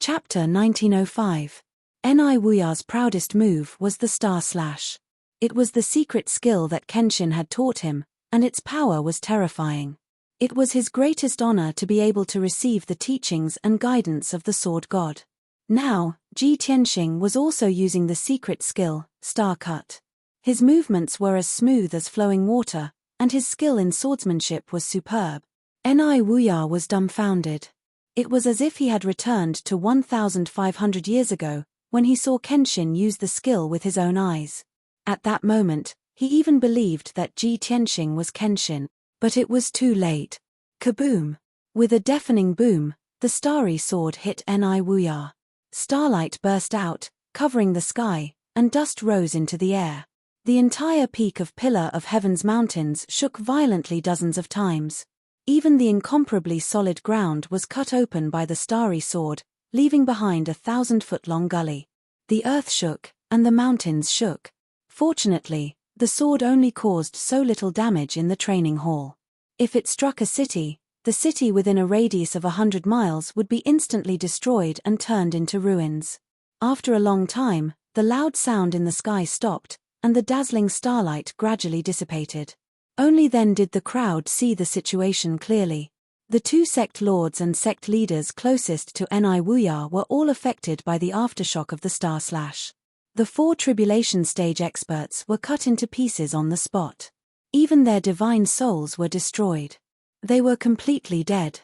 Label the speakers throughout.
Speaker 1: Chapter 1905. Ni Wuya's proudest move was the star slash. It was the secret skill that Kenshin had taught him, and its power was terrifying. It was his greatest honor to be able to receive the teachings and guidance of the sword god. Now, Ji Tianxing was also using the secret skill, star cut. His movements were as smooth as flowing water, and his skill in swordsmanship was superb. Ni Wuya was dumbfounded. It was as if he had returned to 1,500 years ago, when he saw Kenshin use the skill with his own eyes. At that moment, he even believed that Ji Tianxing was Kenshin, but it was too late. Kaboom! With a deafening boom, the starry sword hit Ni Wuya. Starlight burst out, covering the sky, and dust rose into the air. The entire peak of Pillar of Heaven's mountains shook violently dozens of times. Even the incomparably solid ground was cut open by the starry sword, leaving behind a 1,000-foot-long gully. The earth shook, and the mountains shook. Fortunately, the sword only caused so little damage in the training hall. If it struck a city, the city within a radius of 100 miles would be instantly destroyed and turned into ruins. After a long time, the loud sound in the sky stopped, and the dazzling starlight gradually dissipated. Only then did the crowd see the situation clearly. The two sect lords and sect leaders closest to Ni Wuya were all affected by the aftershock of the star slash. The 4 tribulation stage experts were cut into pieces on the spot. Even their divine souls were destroyed. They were completely dead.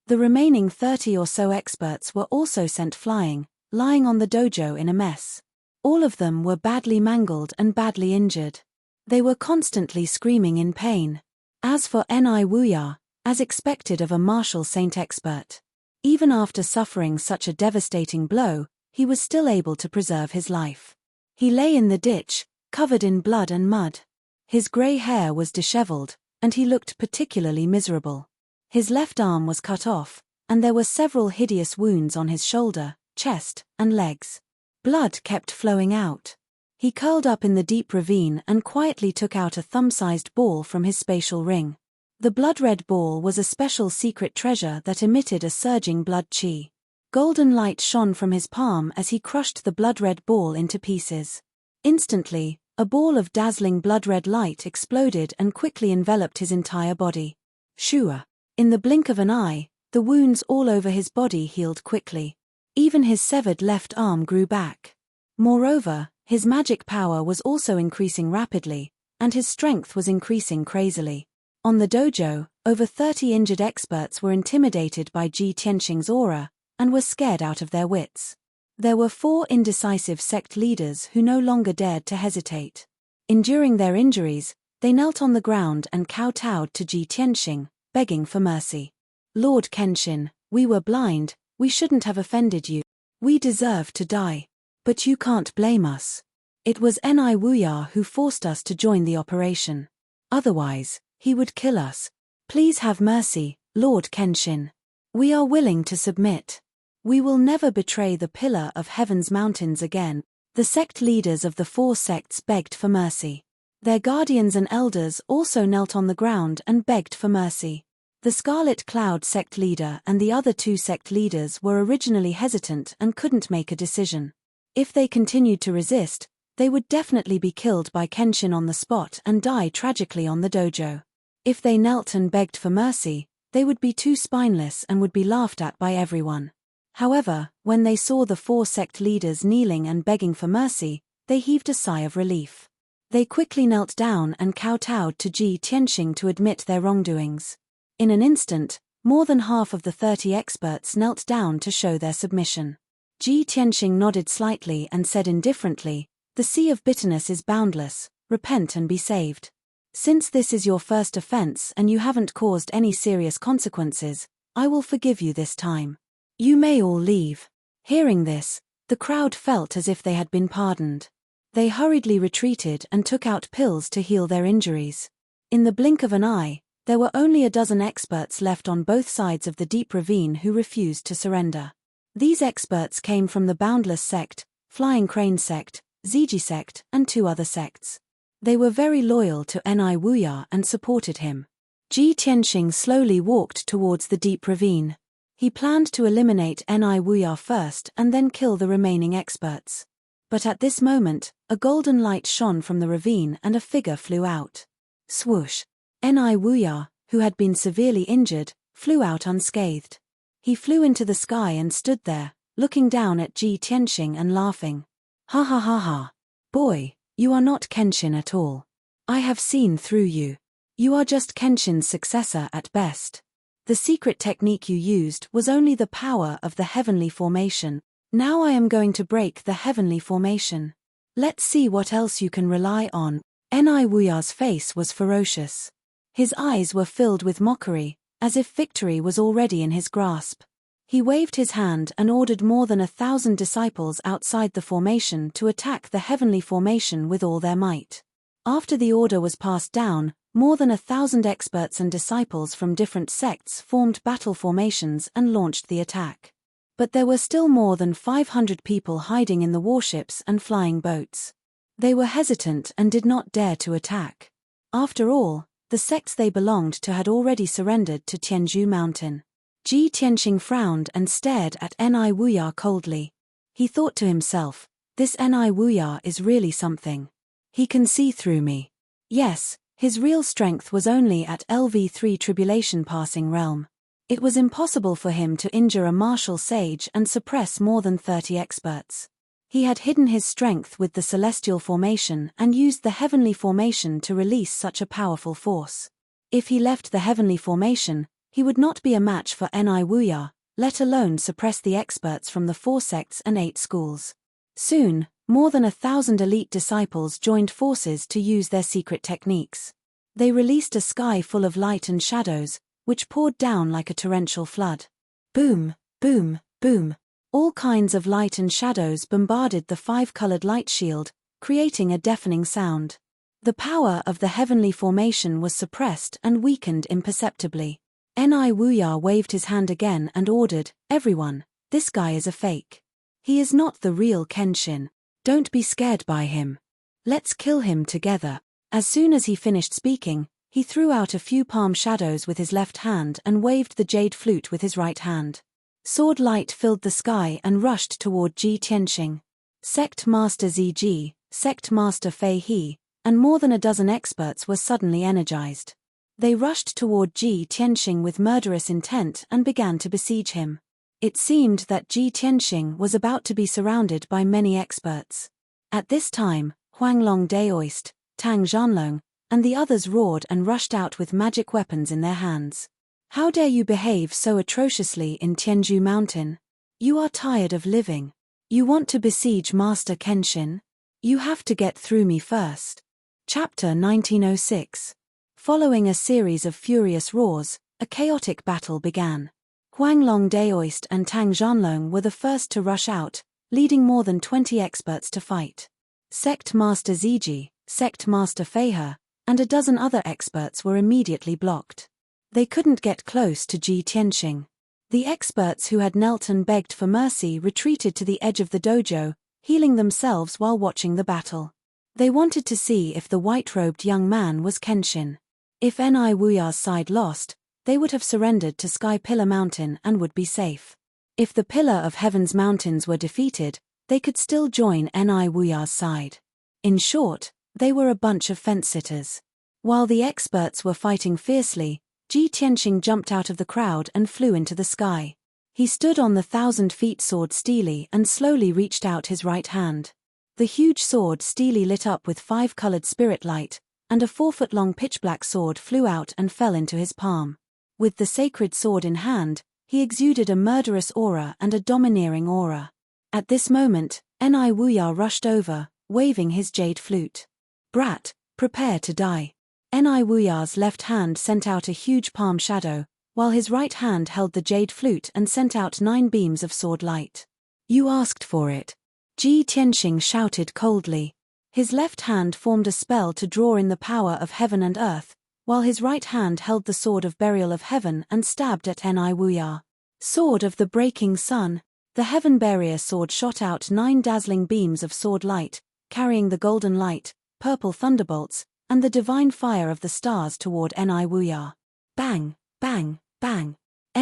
Speaker 1: The remaining 30 or so experts were also sent flying, lying on the dojo in a mess. All of them were badly mangled and badly injured. They were constantly screaming in pain. As for Ni Wuya, as expected of a martial saint expert, even after suffering such a devastating blow, he was still able to preserve his life. He lay in the ditch, covered in blood and mud. His grey hair was disheveled, and he looked particularly miserable. His left arm was cut off, and there were several hideous wounds on his shoulder, chest, and legs. Blood kept flowing out. He curled up in the deep ravine and quietly took out a thumb-sized ball from his spatial ring. The blood-red ball was a special secret treasure that emitted a surging blood chi. Golden light shone from his palm as he crushed the blood-red ball into pieces. Instantly, a ball of dazzling blood-red light exploded and quickly enveloped his entire body. Shua! In the blink of an eye, the wounds all over his body healed quickly. Even his severed left arm grew back. Moreover, his magic power was also increasing rapidly, and his strength was increasing crazily. On the dojo, over 30 injured experts were intimidated by Ji Tianxing's aura, and were scared out of their wits. There were 4 indecisive sect leaders who no longer dared to hesitate. Enduring their injuries, they knelt on the ground and kowtowed to Ji Tianxing, begging for mercy. "Lord Kenshin, we were blind, we shouldn't have offended you. We deserve to die. But you can't blame us. It was Ni Wuya who forced us to join the operation. Otherwise, he would kill us. Please have mercy, Lord Kenshin. We are willing to submit. We will never betray the Pillar of Heaven's mountains again." The sect leaders of the 4 sects begged for mercy. Their guardians and elders also knelt on the ground and begged for mercy. The Scarlet Cloud sect leader and the other 2 sect leaders were originally hesitant and couldn't make a decision. If they continued to resist, they would definitely be killed by Kenshin on the spot and die tragically on the dojo. If they knelt and begged for mercy, they would be too spineless and would be laughed at by everyone. However, when they saw the 4 sect leaders kneeling and begging for mercy, they heaved a sigh of relief. They quickly knelt down and kowtowed to Ji Tianxing to admit their wrongdoings. In an instant, more than half of the 30 experts knelt down to show their submission. Ji Tianxing nodded slightly and said indifferently, "The sea of bitterness is boundless, repent and be saved. Since this is your first offense and you haven't caused any serious consequences, I will forgive you this time. You may all leave." Hearing this, the crowd felt as if they had been pardoned. They hurriedly retreated and took out pills to heal their injuries. In the blink of an eye, there were only a dozen experts left on both sides of the deep ravine who refused to surrender. These experts came from the Boundless sect, Flying Crane sect, Ziji sect, and 2 other sects. They were very loyal to Ni Wuya and supported him. Ji Tianxing slowly walked towards the deep ravine. He planned to eliminate Ni Wuya first and then kill the remaining experts. But at this moment, a golden light shone from the ravine and a figure flew out. Swoosh! Ni Wuya, who had been severely injured, flew out unscathed. He flew into the sky and stood there, looking down at Ji Tianxing and laughing. Ha ha ha ha. Boy, you are not Kenshin at all. I have seen through you. You are just Kenshin's successor at best. The secret technique you used was only the power of the heavenly formation. Now I am going to break the heavenly formation. Let's see what else you can rely on. Ni Wuya's face was ferocious. His eyes were filled with mockery, as if victory was already in his grasp. He waved his hand and ordered more than 1,000 disciples outside the formation to attack the heavenly formation with all their might. After the order was passed down, more than 1,000 experts and disciples from different sects formed battle formations and launched the attack. But there were still more than 500 people hiding in the warships and flying boats. They were hesitant and did not dare to attack. After all, the sects they belonged to had already surrendered to Tianzhu Mountain. Ji Tianxing frowned and stared at Ni Wuya coldly. He thought to himself, this Ni Wuya is really something. He can see through me. Yes, his real strength was only at LV3 Tribulation Passing Realm. It was impossible for him to injure a martial sage and suppress more than 30 experts. He had hidden his strength with the celestial formation and used the heavenly formation to release such a powerful force. If he left the heavenly formation, he would not be a match for Ni Wuya, let alone suppress the experts from the 4 sects and 8 schools. Soon, more than 1,000 elite disciples joined forces to use their secret techniques. They released a sky full of light and shadows, which poured down like a torrential flood. Boom, boom, boom. All kinds of light and shadows bombarded the 5-colored light shield, creating a deafening sound. The power of the heavenly formation was suppressed and weakened imperceptibly. Ni Wuya waved his hand again and ordered, everyone, this guy is a fake. He is not the real Kenshin. Don't be scared by him. Let's kill him together. As soon as he finished speaking, he threw out a few palm shadows with his left hand and waved the jade flute with his right hand. Sword light filled the sky and rushed toward Ji Tianxing. Sect Master Ziji, Sect Master Fei He, and more than a dozen experts were suddenly energized. They rushed toward Ji Tianxing with murderous intent and began to besiege him. It seemed that Ji Tianxing was about to be surrounded by many experts. At this time, Huanglong Daoist, Tang Zhanlong, and the others roared and rushed out with magic weapons in their hands. How dare you behave so atrociously in Tianzhu Mountain? You are tired of living. You want to besiege Master Kenshin? You have to get through me first. Chapter 1906. Following a series of furious roars, a chaotic battle began. Huanglong Daoist and Tang Zhanlong were the first to rush out, leading more than 20 experts to fight. Sect Master Ziji, Sect Master Fei He, and a dozen other experts were immediately blocked. They couldn't get close to Ji Tianxing. The experts who had knelt and begged for mercy retreated to the edge of the dojo, healing themselves while watching the battle. They wanted to see if the white-robed young man was Kenshin. If Ni Wuya's side lost, they would have surrendered to Sky Pillar Mountain and would be safe. If the Pillar of Heaven's mountains were defeated, they could still join Ni Wuya's side. In short, they were a bunch of fence-sitters. While the experts were fighting fiercely, Ji Tianxing jumped out of the crowd and flew into the sky. He stood on the 1,000-feet sword steely and slowly reached out his right hand. The huge sword steely lit up with 5-colored spirit light, and a 4-foot-long pitch-black sword flew out and fell into his palm. With the sacred sword in hand, he exuded a murderous aura and a domineering aura. At this moment, Ni Wuya rushed over, waving his jade flute. Brat, prepare to die. Ni Wuya's left hand sent out a huge palm shadow, while his right hand held the jade flute and sent out 9 beams of sword light. You asked for it. Ji Tianxing shouted coldly. His left hand formed a spell to draw in the power of heaven and earth, while his right hand held the sword of burial of heaven and stabbed at Ni Wuya. Sword of the breaking sun. The Heavenpiercer sword shot out 9 dazzling beams of sword light, carrying the golden light, purple thunderbolts, and the divine fire of the stars toward Ni Wuya. Bang, bang, bang.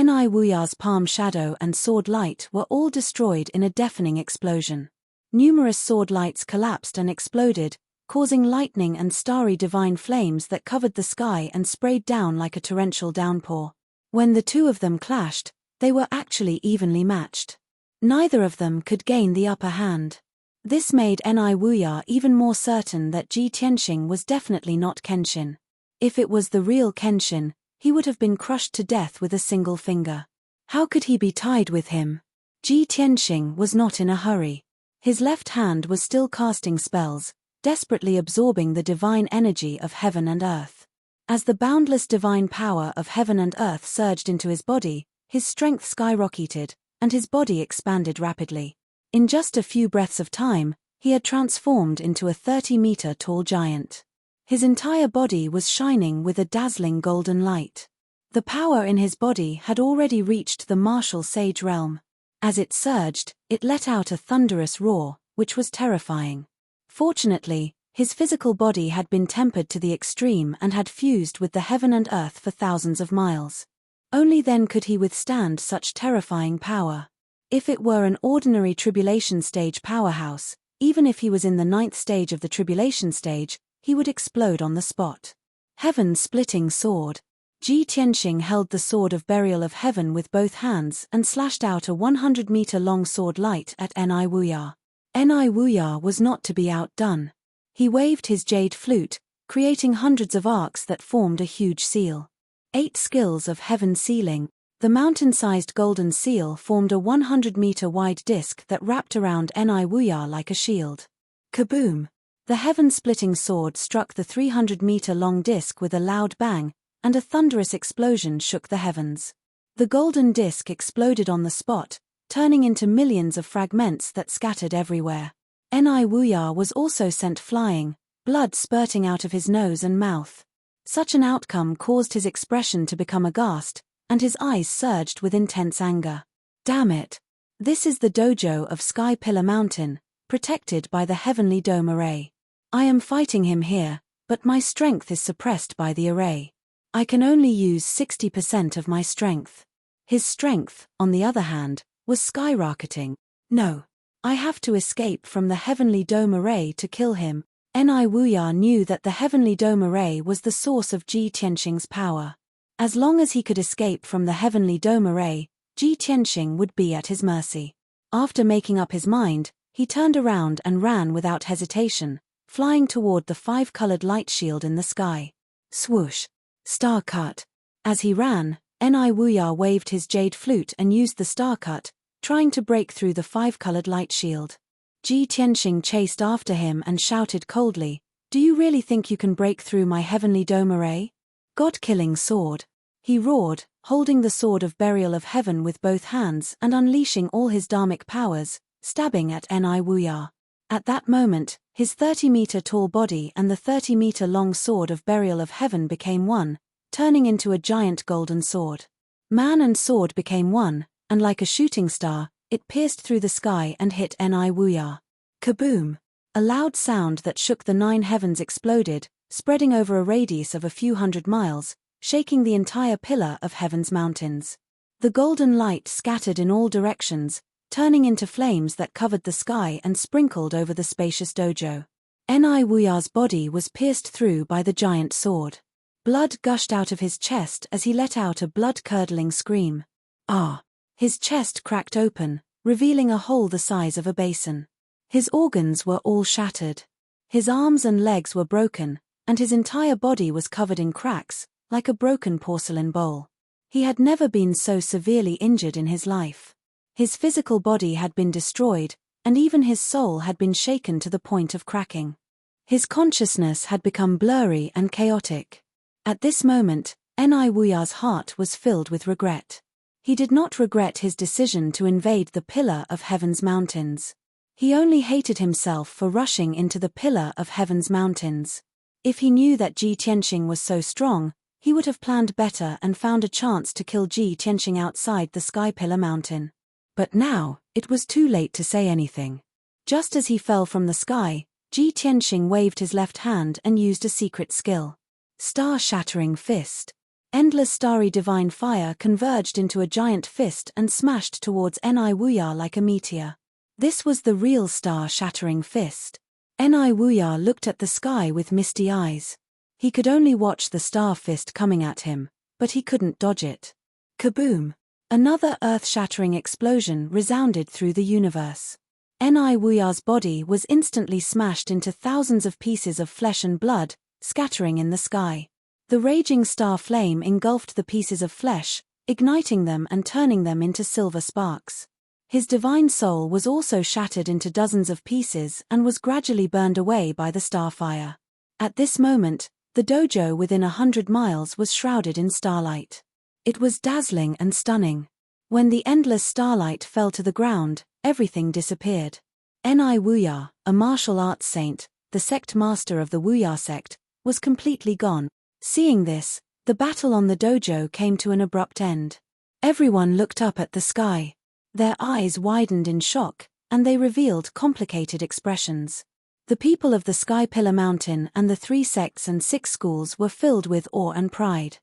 Speaker 1: Ni Wuya's palm shadow and sword light were all destroyed in a deafening explosion. Numerous sword lights collapsed and exploded, causing lightning and starry divine flames that covered the sky and sprayed down like a torrential downpour. When the two of them clashed, they were actually evenly matched. Neither of them could gain the upper hand. This made Ni Wuya even more certain that Ji Tianxing was definitely not Kenshin. If it was the real Kenshin, he would have been crushed to death with a single finger. How could he be tied with him? Ji Tianxing was not in a hurry. His left hand was still casting spells, desperately absorbing the divine energy of heaven and earth. As the boundless divine power of heaven and earth surged into his body, his strength skyrocketed, and his body expanded rapidly. In just a few breaths of time, he had transformed into a 30-meter tall giant. His entire body was shining with a dazzling golden light. The power in his body had already reached the martial sage realm. As it surged, it let out a thunderous roar, which was terrifying. Fortunately, his physical body had been tempered to the extreme and had fused with the heaven and earth for thousands of miles. Only then could he withstand such terrifying power. If it were an ordinary tribulation stage powerhouse, even if he was in the 9th stage of the tribulation stage, he would explode on the spot. Heaven-splitting sword. Ji Tianxing held the sword of burial of heaven with both hands and slashed out a 100-meter-long sword light at Ni Wuya. Ni Wuya was not to be outdone. He waved his jade flute, creating hundreds of arcs that formed a huge seal. 8 skills of heaven sealing. The mountain-sized golden seal formed a 100-meter-wide disc that wrapped around Ni Wuya like a shield. Kaboom! The heaven-splitting sword struck the 300-meter-long disc with a loud bang, and a thunderous explosion shook the heavens. The golden disc exploded on the spot, turning into millions of fragments that scattered everywhere. Ni Wuya was also sent flying, blood spurting out of his nose and mouth. Such an outcome caused his expression to become aghast, and his eyes surged with intense anger. Damn it! This is the dojo of Sky Pillar Mountain, protected by the heavenly dome array. I am fighting him here, but my strength is suppressed by the array. I can only use 60% of my strength. His strength, on the other hand, was skyrocketing. No. I have to escape from the heavenly dome array to kill him. Ni Wuya knew that the heavenly dome array was the source of Ji Tianxing's power. As long as he could escape from the heavenly dome array, Ji Tianxing would be at his mercy. After making up his mind, he turned around and ran without hesitation, flying toward the 5-colored light shield in the sky. Swoosh! Star cut. As he ran, Ni Wuya waved his jade flute and used the star cut, trying to break through the 5-colored light shield. Ji Tianxing chased after him and shouted coldly, "Do you really think you can break through my heavenly dome array? God-killing sword!" He roared, holding the sword of burial of heaven with both hands and unleashing all his dharmic powers, stabbing at Ni Wuya. At that moment, his 30-meter-tall body and the 30-meter-long sword of burial of heaven became one, turning into a giant golden sword. Man and sword became one, and like a shooting star, it pierced through the sky and hit Ni Wuya. Kaboom! A loud sound that shook the 9 heavens exploded, spreading over a radius of a few hundred miles, shaking the entire pillar of heaven's mountains. The golden light scattered in all directions, turning into flames that covered the sky and sprinkled over the spacious dojo. Ni Wuya's body was pierced through by the giant sword. Blood gushed out of his chest as he let out a blood-curdling scream. Ah! His chest cracked open, revealing a hole the size of a basin. His organs were all shattered. His arms and legs were broken, and his entire body was covered in cracks, like a broken porcelain bowl. He had never been so severely injured in his life. His physical body had been destroyed, and even his soul had been shaken to the point of cracking. His consciousness had become blurry and chaotic. At this moment, Ni Wuya's heart was filled with regret. He did not regret his decision to invade the pillar of heaven's mountains. He only hated himself for rushing into the pillar of heaven's mountains. If he knew that Ji Tianxing was so strong, he would have planned better and found a chance to kill Ji Tianxing outside the Sky Pillar Mountain. But now, it was too late to say anything. Just as he fell from the sky, Ji Tianxing waved his left hand and used a secret skill. Star-shattering fist. Endless starry divine fire converged into a giant fist and smashed towards Ni Wuya like a meteor. This was the real star-shattering fist. Ni Wuya looked at the sky with misty eyes. He could only watch the star fist coming at him, but he couldn't dodge it. Kaboom! Another earth-shattering explosion resounded through the universe. Ni Wuya's body was instantly smashed into thousands of pieces of flesh and blood, scattering in the sky. The raging star flame engulfed the pieces of flesh, igniting them and turning them into silver sparks. His divine soul was also shattered into dozens of pieces and was gradually burned away by the starfire. At this moment, the dojo within 100 miles was shrouded in starlight. It was dazzling and stunning. When the endless starlight fell to the ground, everything disappeared. Ni Wuya, a martial arts saint, the sect master of the Wuya sect, was completely gone. Seeing this, the battle on the dojo came to an abrupt end. Everyone looked up at the sky. Their eyes widened in shock, and they revealed complicated expressions. The people of the Sky Pillar Mountain and the 3 sects and 6 schools were filled with awe and pride.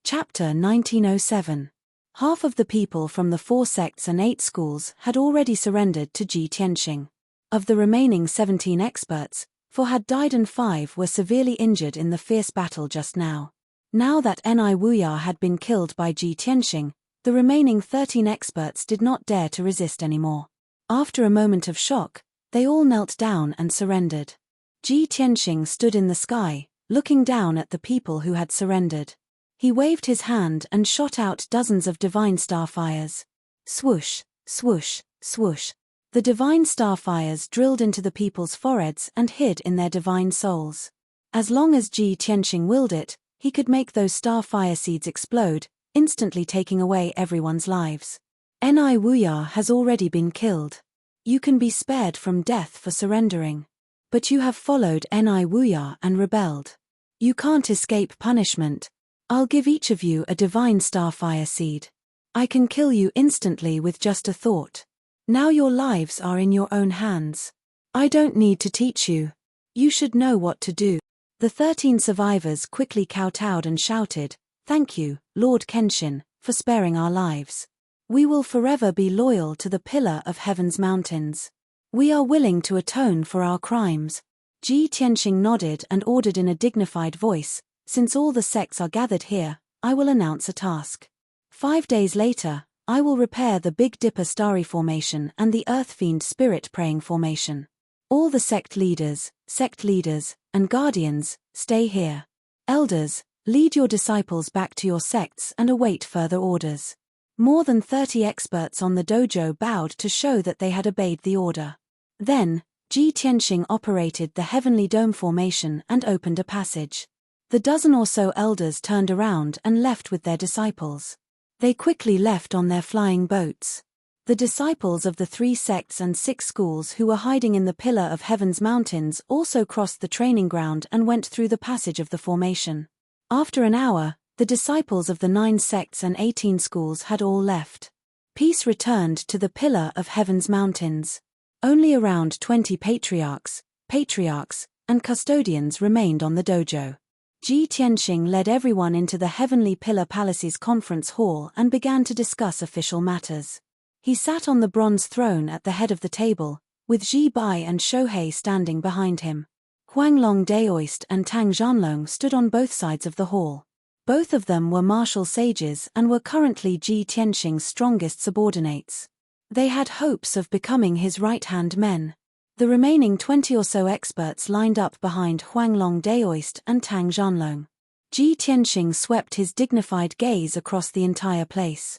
Speaker 1: Chapter 1907. Half of the people from the 4 sects and 8 schools had already surrendered to Ji Tianxing. Of the remaining 17 experts, 4 had died and 5 were severely injured in the fierce battle just now. Now that Ni Wuya had been killed by Ji Tianxing, the remaining 13 experts did not dare to resist anymore. After a moment of shock, they all knelt down and surrendered. Ji Tianxing stood in the sky, looking down at the people who had surrendered. He waved his hand and shot out dozens of divine starfires. Swoosh, swoosh, swoosh. The divine starfires drilled into the people's foreheads and hid in their divine souls. As long as Ji Tianxing willed it, he could make those starfire seeds explode, instantly taking away everyone's lives. Ni Wuya has already been killed. You can be spared from death for surrendering. But you have followed Ni Wuya and rebelled. You can't escape punishment. I'll give each of you a divine starfire seed. I can kill you instantly with just a thought. Now your lives are in your own hands. I don't need to teach you. You should know what to do. The 13 survivors quickly kowtowed and shouted, "Thank you, Lord Kenshin, for sparing our lives. We will forever be loyal to the Pillar of Heaven's mountains. We are willing to atone for our crimes." Ji Tianxing nodded and ordered in a dignified voice, "Since all the sects are gathered here, I will announce a task. 5 days later, I will repair the Big Dipper Starry Formation and the Earth Fiend Spirit Praying Formation. All the sect leaders, and guardians, stay here. Elders, lead your disciples back to your sects and await further orders." More than 30 experts on the dojo bowed to show that they had obeyed the order. Then, Ji Tianxing operated the Heavenly Dome Formation and opened a passage. The dozen or so elders turned around and left with their disciples. They quickly left on their flying boats. The disciples of the 3 sects and 6 schools who were hiding in the Pillar of Heaven's mountains also crossed the training ground and went through the passage of the formation. After an hour, the disciples of the 9 sects and 18 schools had all left. Peace returned to the Pillar of Heaven's mountains. Only around 20 patriarchs, and custodians remained on the dojo. Ji Tianxing led everyone into the Heavenly Pillar Palace's conference hall and began to discuss official matters. He sat on the bronze throne at the head of the table, with Ji Bai and Shohei standing behind him. Huanglong Daoist and Tang Zhanlong stood on both sides of the hall. Both of them were martial sages and were currently Ji Tianxing's strongest subordinates. They had hopes of becoming his right-hand men. The remaining 20 or so experts lined up behind Huanglong Daoist and Tang Zhanlong. Ji Tianxing swept his dignified gaze across the entire place.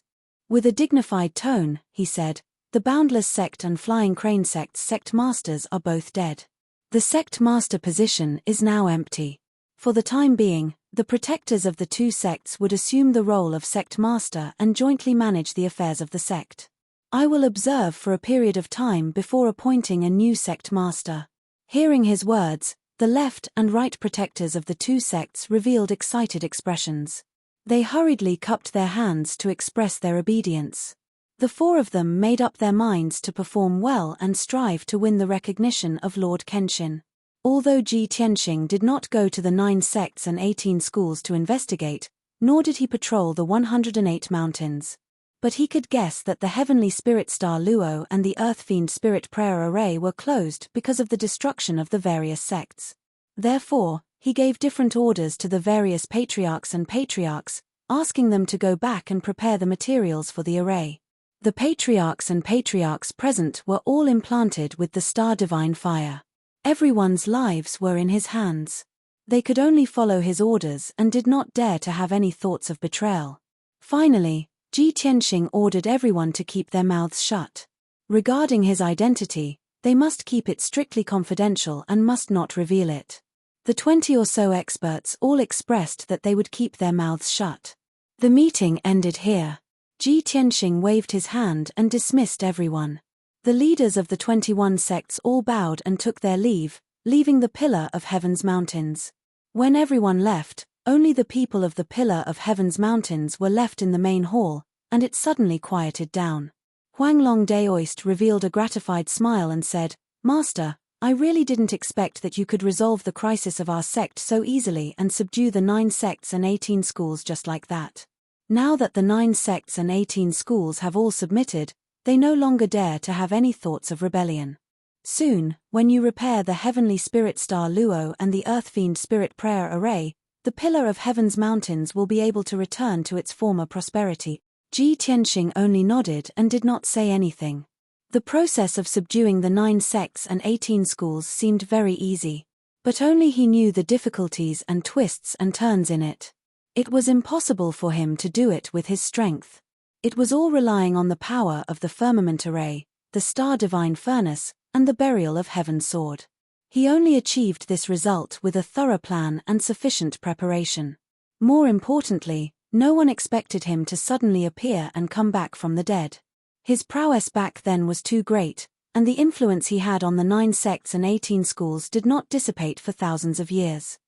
Speaker 1: With a dignified tone, he said, "The Boundless Sect and Flying Crane Sect's sect masters are both dead. The sect master position is now empty. For the time being, the protectors of the 2 sects would assume the role of sect master and jointly manage the affairs of the sect. I will observe for a period of time before appointing a new sect master." Hearing his words, the left and right protectors of the 2 sects revealed excited expressions. They hurriedly cupped their hands to express their obedience. The 4 of them made up their minds to perform well and strive to win the recognition of Lord Kenshin. Although Ji Tianxing did not go to the 9 sects and 18 schools to investigate, nor did he patrol the 108 mountains. But he could guess that the heavenly spirit star Luo and the earth fiend spirit prayer array were closed because of the destruction of the various sects. Therefore, he gave different orders to the various patriarchs, asking them to go back and prepare the materials for the array. The patriarchs present were all implanted with the star divine fire. Everyone's lives were in his hands. They could only follow his orders and did not dare to have any thoughts of betrayal. Finally, Ji Tianxing ordered everyone to keep their mouths shut. Regarding his identity, they must keep it strictly confidential and must not reveal it. The 20 or so experts all expressed that they would keep their mouths shut. The meeting ended here. Ji Tianxing waved his hand and dismissed everyone. The leaders of the 21 sects all bowed and took their leave, leaving the Pillar of Heaven's Mountains. When everyone left, only the people of the Pillar of Heaven's Mountains were left in the main hall, and it suddenly quieted down. Huanglong Daoist revealed a gratified smile and said, "Master, I really didn't expect that you could resolve the crisis of our sect so easily and subdue the 9 sects and 18 schools just like that. Now that the 9 sects and 18 schools have all submitted, they no longer dare to have any thoughts of rebellion. Soon, when you repair the heavenly spirit star Luo and the earth fiend spirit prayer array, the Pillar of Heaven's Mountains will be able to return to its former prosperity." Ji Tianxing only nodded and did not say anything. The process of subduing the 9 sects and 18 schools seemed very easy. But only he knew the difficulties and twists and turns in it. It was impossible for him to do it with his strength. It was all relying on the power of the firmament array, the star divine furnace, and the burial of Heaven's sword. He only achieved this result with a thorough plan and sufficient preparation. More importantly, no one expected him to suddenly appear and come back from the dead. His prowess back then was too great, and the influence he had on the 9 sects and 18 schools did not dissipate for thousands of years.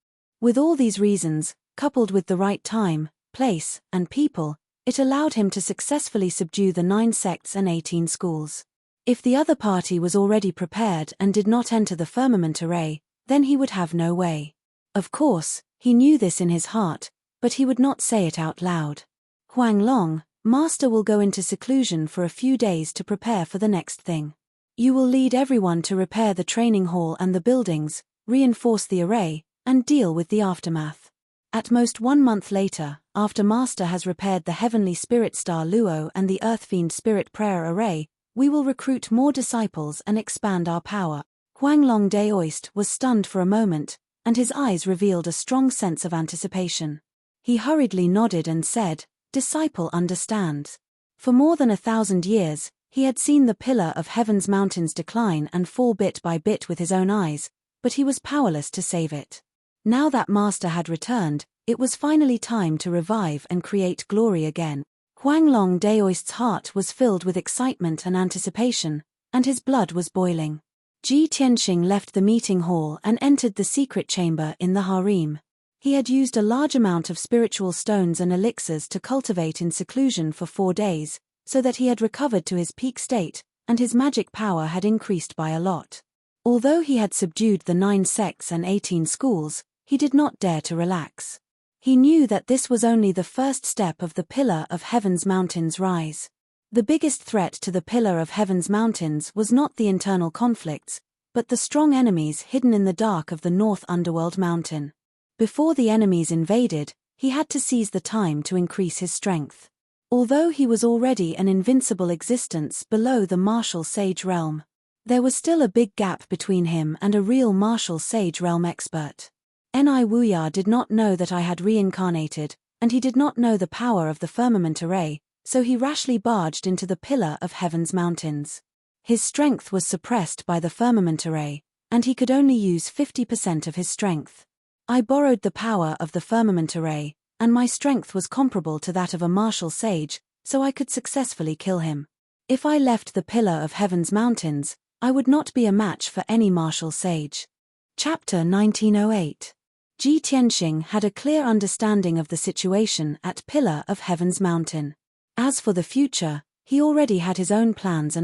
Speaker 1: With all these reasons, coupled with the right time, place, and people, it allowed him to successfully subdue the 9 sects and 18 schools. If the other party was already prepared and did not enter the firmament array, then he would have no way. Of course, he knew this in his heart, but he would not say it out loud. "Huanglong, Master will go into seclusion for a few days to prepare for the next thing. You will lead everyone to repair the training hall and the buildings, reinforce the array, and deal with the aftermath. At most 1 month later, after Master has repaired the heavenly spirit star Luo and the earth fiend spirit prayer array, we will recruit more disciples and expand our power." Huanglong Daoist was stunned for a moment, and his eyes revealed a strong sense of anticipation. He hurriedly nodded and said, "Disciple understands." For more than 1,000 years, he had seen the Pillar of Heaven's Mountains decline and fall bit by bit with his own eyes, but he was powerless to save it. Now that Master had returned, it was finally time to revive and create glory again. Huanglong Daoist's heart was filled with excitement and anticipation, and his blood was boiling. Ji Tianxing left the meeting hall and entered the secret chamber in the harem. He had used a large amount of spiritual stones and elixirs to cultivate in seclusion for 4 days, so that he had recovered to his peak state, and his magic power had increased by a lot. Although he had subdued the 9 sects and 18 schools, he did not dare to relax. He knew that this was only the first step of the Pillar of Heaven's Mountains rise. The biggest threat to the Pillar of Heaven's Mountains was not the internal conflicts, but the strong enemies hidden in the dark of the North Underworld Mountain. Before the enemies invaded, he had to seize the time to increase his strength. Although he was already an invincible existence below the martial sage realm, there was still a big gap between him and a real martial sage realm expert. Ni Wuya did not know that I had reincarnated, and he did not know the power of the firmament array, so he rashly barged into the Pillar of Heaven's Mountains. His strength was suppressed by the firmament array, and he could only use 50% of his strength. I borrowed the power of the firmament array, and my strength was comparable to that of a martial sage, so I could successfully kill him. If I left the Pillar of Heaven's Mountains, I would not be a match for any martial sage. Chapter 1908. Ji Tianxing had a clear understanding of the situation at Pillar of Heaven's Mountain. As for the future, he already had his own plans.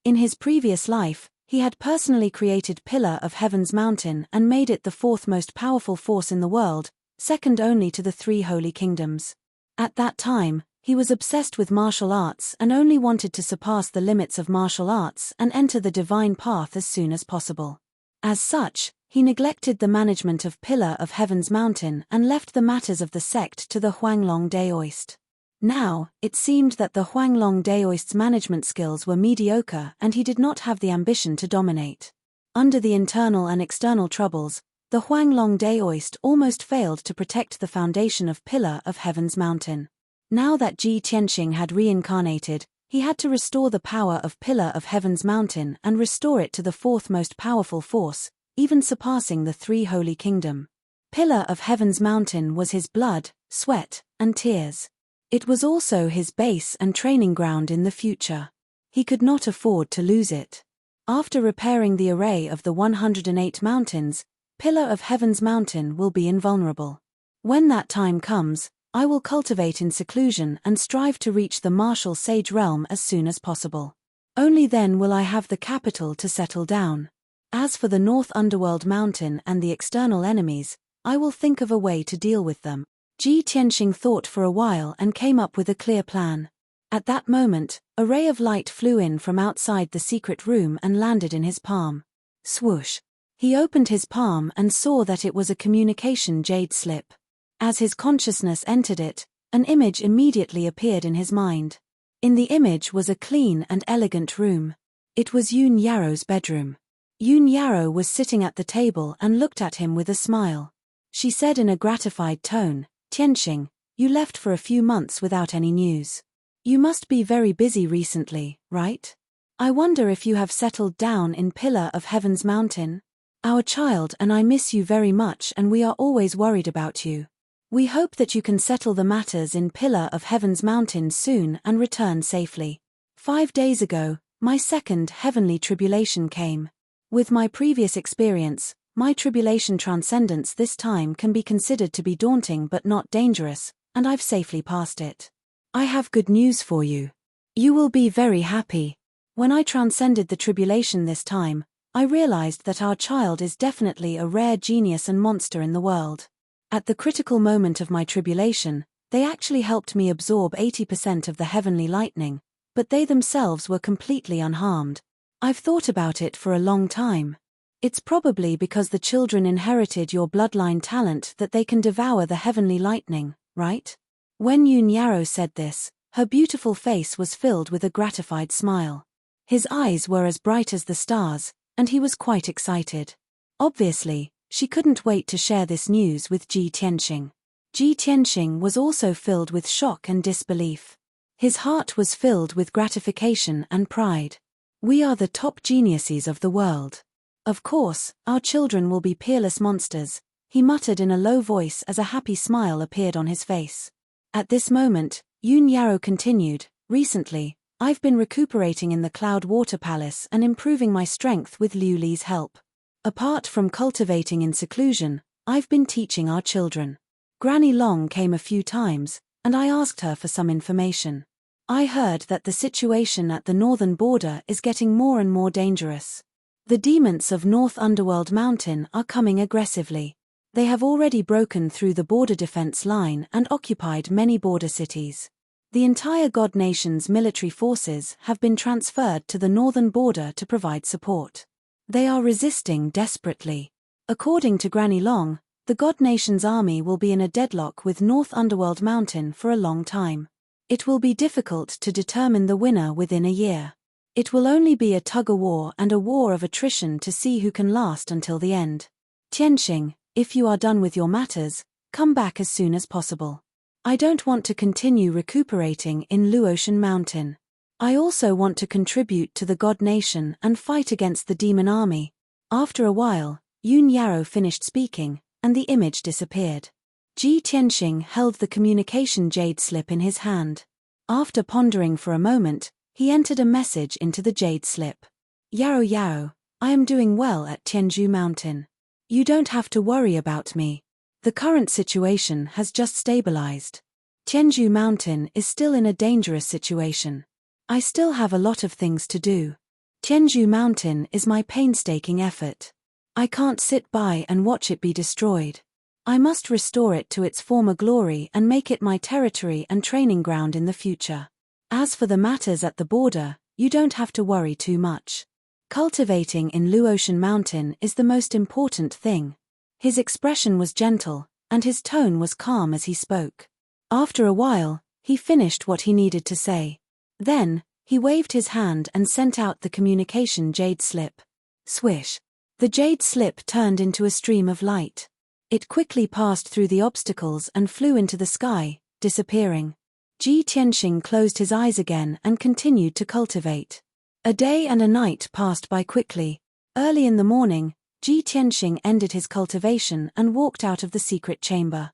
Speaker 1: In his previous life, he had personally created Pillar of Heaven's Mountain and made it the 4th most powerful force in the world, second only to the three holy kingdoms. At that time, he was obsessed with martial arts and only wanted to surpass the limits of martial arts and enter the divine path as soon as possible. As such, he neglected the management of Pillar of Heaven's Mountain and left the matters of the sect to the Huanglong Daoist. Now, it seemed that the Huanglong Daoist's management skills were mediocre and he did not have the ambition to dominate. Under the internal and external troubles, the Huanglong Daoist almost failed to protect the foundation of Pillar of Heaven's Mountain. Now that Ji Tianxing had reincarnated, he had to restore the power of Pillar of Heaven's Mountain and restore it to the fourth most powerful force, even surpassing the three holy kingdom. Pillar of Heaven's Mountain was his blood, sweat, and tears. It was also his base and training ground in the future. He could not afford to lose it. After repairing the array of the 108 mountains, Pillar of Heaven's Mountain will be invulnerable. When that time comes, I will cultivate in seclusion and strive to reach the martial sage realm as soon as possible. Only then will I have the capital to settle down. As for the North Underworld Mountain and the external enemies, I will think of a way to deal with them. Ji Tianxing thought for a while and came up with a clear plan. At that moment, a ray of light flew in from outside the secret room and landed in his palm. Swoosh! He opened his palm and saw that it was a communication jade slip. As his consciousness entered it, an image immediately appeared in his mind. In the image was a clean and elegant room. It was Yun Yaro's bedroom. Yun Yaro was sitting at the table and looked at him with a smile. She said in a gratified tone, "Tianxing, you left for a few months without any news. You must be very busy recently, right? I wonder if you have settled down in Pillar of Heaven's Mountain? Our child and I miss you very much and we are always worried about you. We hope that you can settle the matters in Pillar of Heaven's Mountain soon and return safely. 5 days ago, my second heavenly tribulation came. With my previous experience, my tribulation transcendence this time can be considered to be daunting but not dangerous, and I've safely passed it. I have good news for you. You will be very happy. When I transcended the tribulation this time, I realized that our child is definitely a rare genius and monster in the world. At the critical moment of my tribulation, they actually helped me absorb 80% of the heavenly lightning, but they themselves were completely unharmed. I've thought about it for a long time. It's probably because the children inherited your bloodline talent that they can devour the heavenly lightning, right? When Yun Yaro said this, her beautiful face was filled with a gratified smile. His eyes were as bright as the stars, and he was quite excited. Obviously, she couldn't wait to share this news with Ji Tianxing. Ji Tianxing was also filled with shock and disbelief. His heart was filled with gratification and pride. We are the top geniuses of the world. Of course, our children will be peerless monsters, he muttered in a low voice as a happy smile appeared on his face. At this moment, Yun Yaro continued, "Recently, I've been recuperating in the Cloud Water Palace and improving my strength with Liu Li's help. Apart from cultivating in seclusion, I've been teaching our children. Granny Long came a few times, and I asked her for some information. I heard that the situation at the northern border is getting more and more dangerous. The demons of North Underworld Mountain are coming aggressively. They have already broken through the border defense line and occupied many border cities. The entire God Nation's military forces have been transferred to the northern border to provide support. They are resisting desperately. According to Granny Long, the God Nation's army will be in a deadlock with North Underworld Mountain for a long time. It will be difficult to determine the winner within a year. It will only be a tug-of-war and a war of attrition to see who can last until the end. Tianxing, if you are done with your matters, come back as soon as possible. I don't want to continue recuperating in Luotian Mountain. I also want to contribute to the God Nation and fight against the demon army." After a while, Yun Yaro finished speaking, and the image disappeared. Ji Tianxing held the communication jade slip in his hand. After pondering for a moment, he entered a message into the jade slip. "Yaro Yaro, I am doing well at Tianzhu Mountain. You don't have to worry about me. The current situation has just stabilized. Tianzhu Mountain is still in a dangerous situation. I still have a lot of things to do. Tianzhu Mountain is my painstaking effort. I can't sit by and watch it be destroyed. I must restore it to its former glory and make it my territory and training ground in the future. As for the matters at the border, you don't have to worry too much. Cultivating in Luotian Mountain is the most important thing. His expression was gentle, and his tone was calm as he spoke. After a while, he finished what he needed to say. Then, he waved his hand and sent out the communication jade slip. Swish! The jade slip turned into a stream of light. It quickly passed through the obstacles and flew into the sky, disappearing. Ji Tianxing closed his eyes again and continued to cultivate. A day and a night passed by quickly. Early in the morning, Ji Tianxing ended his cultivation and walked out of the secret chamber.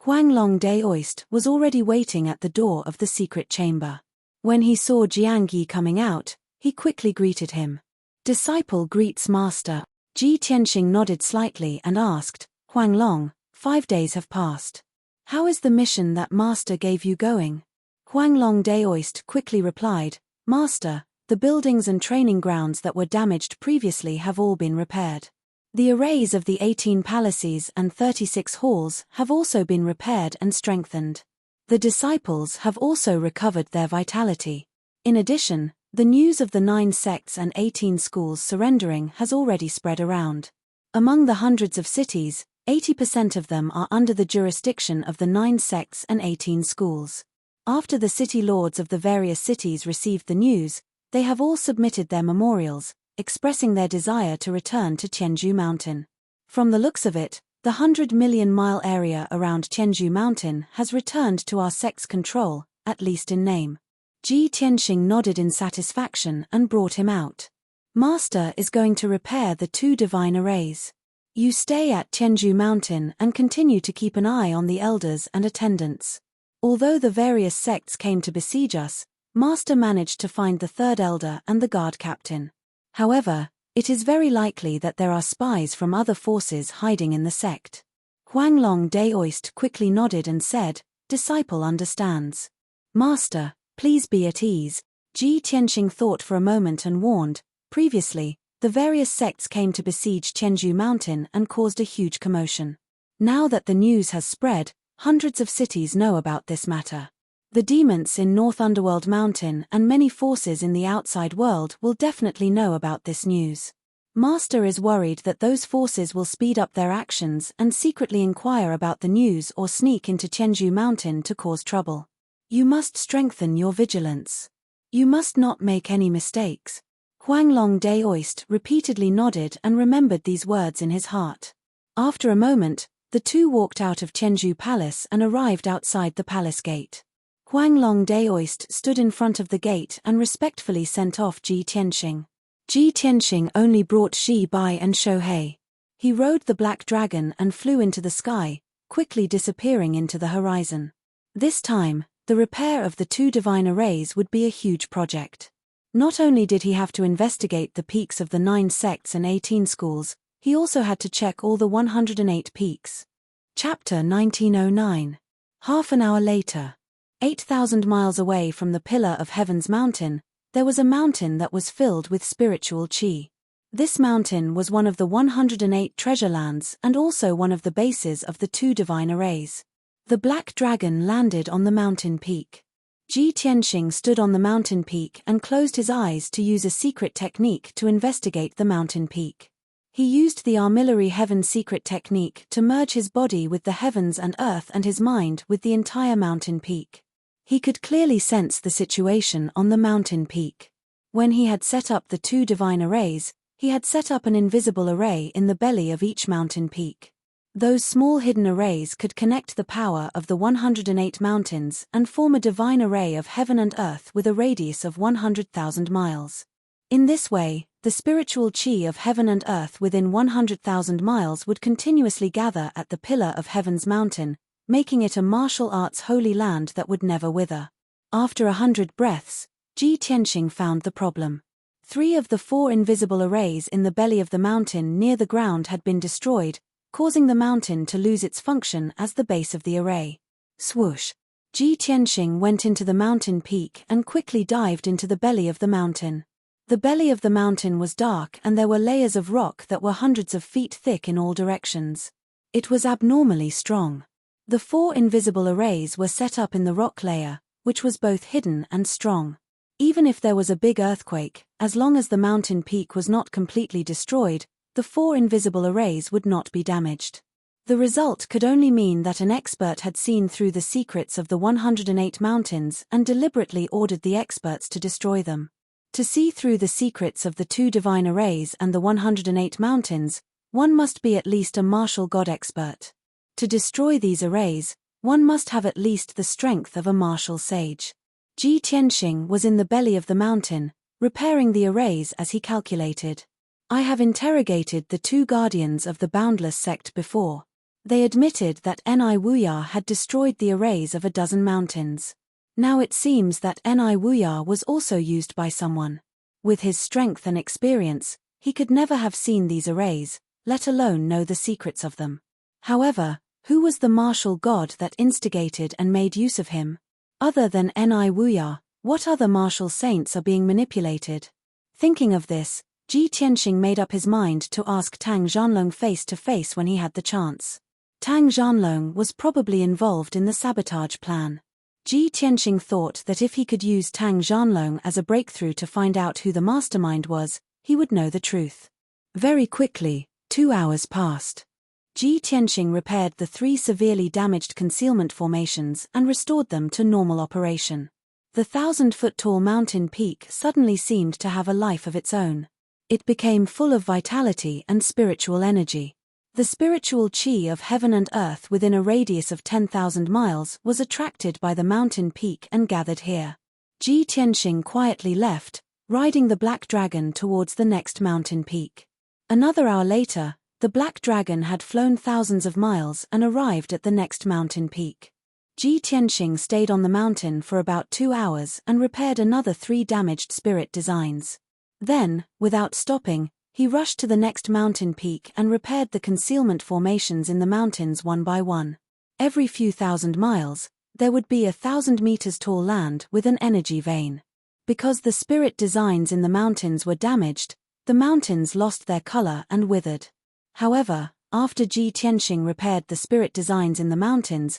Speaker 1: Huanglong Daoist was already waiting at the door of the secret chamber. When he saw Jiang Yi coming out, he quickly greeted him. Disciple greets master. Ji Tianxing nodded slightly and asked, Huanglong, 5 days have passed. How is the mission that master gave you going? Huanglong Daoist quickly replied, Master, the buildings and training grounds that were damaged previously have all been repaired. The arrays of the 18 palaces and 36 halls have also been repaired and strengthened. The disciples have also recovered their vitality. In addition, the news of the 9 sects and 18 schools surrendering has already spread around. Among the hundreds of cities, 80% of them are under the jurisdiction of the 9 sects and 18 schools. After the city lords of the various cities received the news, they have all submitted their memorials, expressing their desire to return to Tianzhu Mountain. From the looks of it, the 100-million-mile area around Tianzhu Mountain has returned to our sect's control, at least in name. Ji Tianxing nodded in satisfaction and brought him out. Master is going to repair the 2 divine arrays. You stay at Tianzhu Mountain and continue to keep an eye on the elders and attendants. Although the various sects came to besiege us, Master managed to find the 3rd elder and the guard captain. However, it is very likely that there are spies from other forces hiding in the sect. Huanglong Daoist quickly nodded and said, Disciple understands. Master, please be at ease. Ji Tianxing thought for a moment and warned, previously, the various sects came to besiege Tianzhu Mountain and caused a huge commotion. Now that the news has spread, hundreds of cities know about this matter. The demons in North Underworld Mountain and many forces in the outside world will definitely know about this news. Master is worried that those forces will speed up their actions and secretly inquire about the news or sneak into Tianzhu Mountain to cause trouble. You must strengthen your vigilance. You must not make any mistakes. Huanglong Daoist repeatedly nodded and remembered these words in his heart. After a moment, the two walked out of Tianzhu Palace and arrived outside the palace gate. Huanglong Daoist stood in front of the gate and respectfully sent off Ji Tianxing. Ji Tianxing only brought Shi Bai and Shohei. He rode the black dragon and flew into the sky, quickly disappearing into the horizon. This time, the repair of the 2 divine arrays would be a huge project. Not only did he have to investigate the peaks of the 9 sects and 18 schools, he also had to check all the 108 peaks. Chapter 1909. Half an hour later. 8,000 miles away from the pillar of Heaven's mountain, there was a mountain that was filled with spiritual qi. This mountain was one of the 108 treasure lands and also one of the bases of the 2 divine arrays. The black dragon landed on the mountain peak. Ji Tianxing stood on the mountain peak and closed his eyes to use a secret technique to investigate the mountain peak. He used the armillary heaven secret technique to merge his body with the heavens and earth and his mind with the entire mountain peak. He could clearly sense the situation on the mountain peak. When he had set up the 2 divine arrays, he had set up an invisible array in the belly of each mountain peak. Those small hidden arrays could connect the power of the 108 mountains and form a divine array of heaven and earth with a radius of 100,000 miles. In this way, the spiritual qi of heaven and earth within 100,000 miles would continuously gather at the pillar of Heaven's mountain, making it a martial arts holy land that would never wither. After 100 breaths, Ji Tianxing found the problem. 3 of the 4 invisible arrays in the belly of the mountain near the ground had been destroyed, causing the mountain to lose its function as the base of the array. Swoosh! Ji Tianxing went into the mountain peak and quickly dived into the belly of the mountain. The belly of the mountain was dark and there were layers of rock that were hundreds of feet thick in all directions. It was abnormally strong. The 4 invisible arrays were set up in the rock layer, which was both hidden and strong. Even if there was a big earthquake, as long as the mountain peak was not completely destroyed, the 4 invisible arrays would not be damaged. The result could only mean that an expert had seen through the secrets of the 108 mountains and deliberately ordered the experts to destroy them. To see through the secrets of the 2 divine arrays and the 108 mountains, one must be at least a martial god expert. To destroy these arrays, one must have at least the strength of a martial sage. Ji Tianxing was in the belly of the mountain, repairing the arrays as he calculated. I have interrogated the 2 guardians of the Boundless sect before. They admitted that Ni Wuya had destroyed the arrays of a dozen mountains. Now it seems that Ni Wuya was also used by someone. With his strength and experience, he could never have seen these arrays, let alone know the secrets of them. However, who was the martial god that instigated and made use of him? Other than Ni Wuya, what other martial saints are being manipulated? Thinking of this, Ji Tianxing made up his mind to ask Tang Zhanlong face to face when he had the chance. Tang Zhanlong was probably involved in the sabotage plan. Ji Tianxing thought that if he could use Tang Zhanlong as a breakthrough to find out who the mastermind was, he would know the truth. Very quickly, 2 hours passed. Ji Tianxing repaired the 3 severely damaged concealment formations and restored them to normal operation. The 1,000-foot-tall mountain peak suddenly seemed to have a life of its own. It became full of vitality and spiritual energy. The spiritual chi of heaven and earth within a radius of 10,000 miles was attracted by the mountain peak and gathered here. Ji Tianxing quietly left, riding the black dragon towards the next mountain peak. Another hour later, the black dragon had flown thousands of miles and arrived at the next mountain peak. Ji Tianxing stayed on the mountain for about 2 hours and repaired another 3 damaged spirit designs. Then, without stopping, he rushed to the next mountain peak and repaired the concealment formations in the mountains one by one. Every few thousand miles, there would be 1,000 meters tall land with an energy vein. Because the spirit designs in the mountains were damaged, the mountains lost their color and withered. However, after Ji Tianxing repaired the spirit designs in the mountains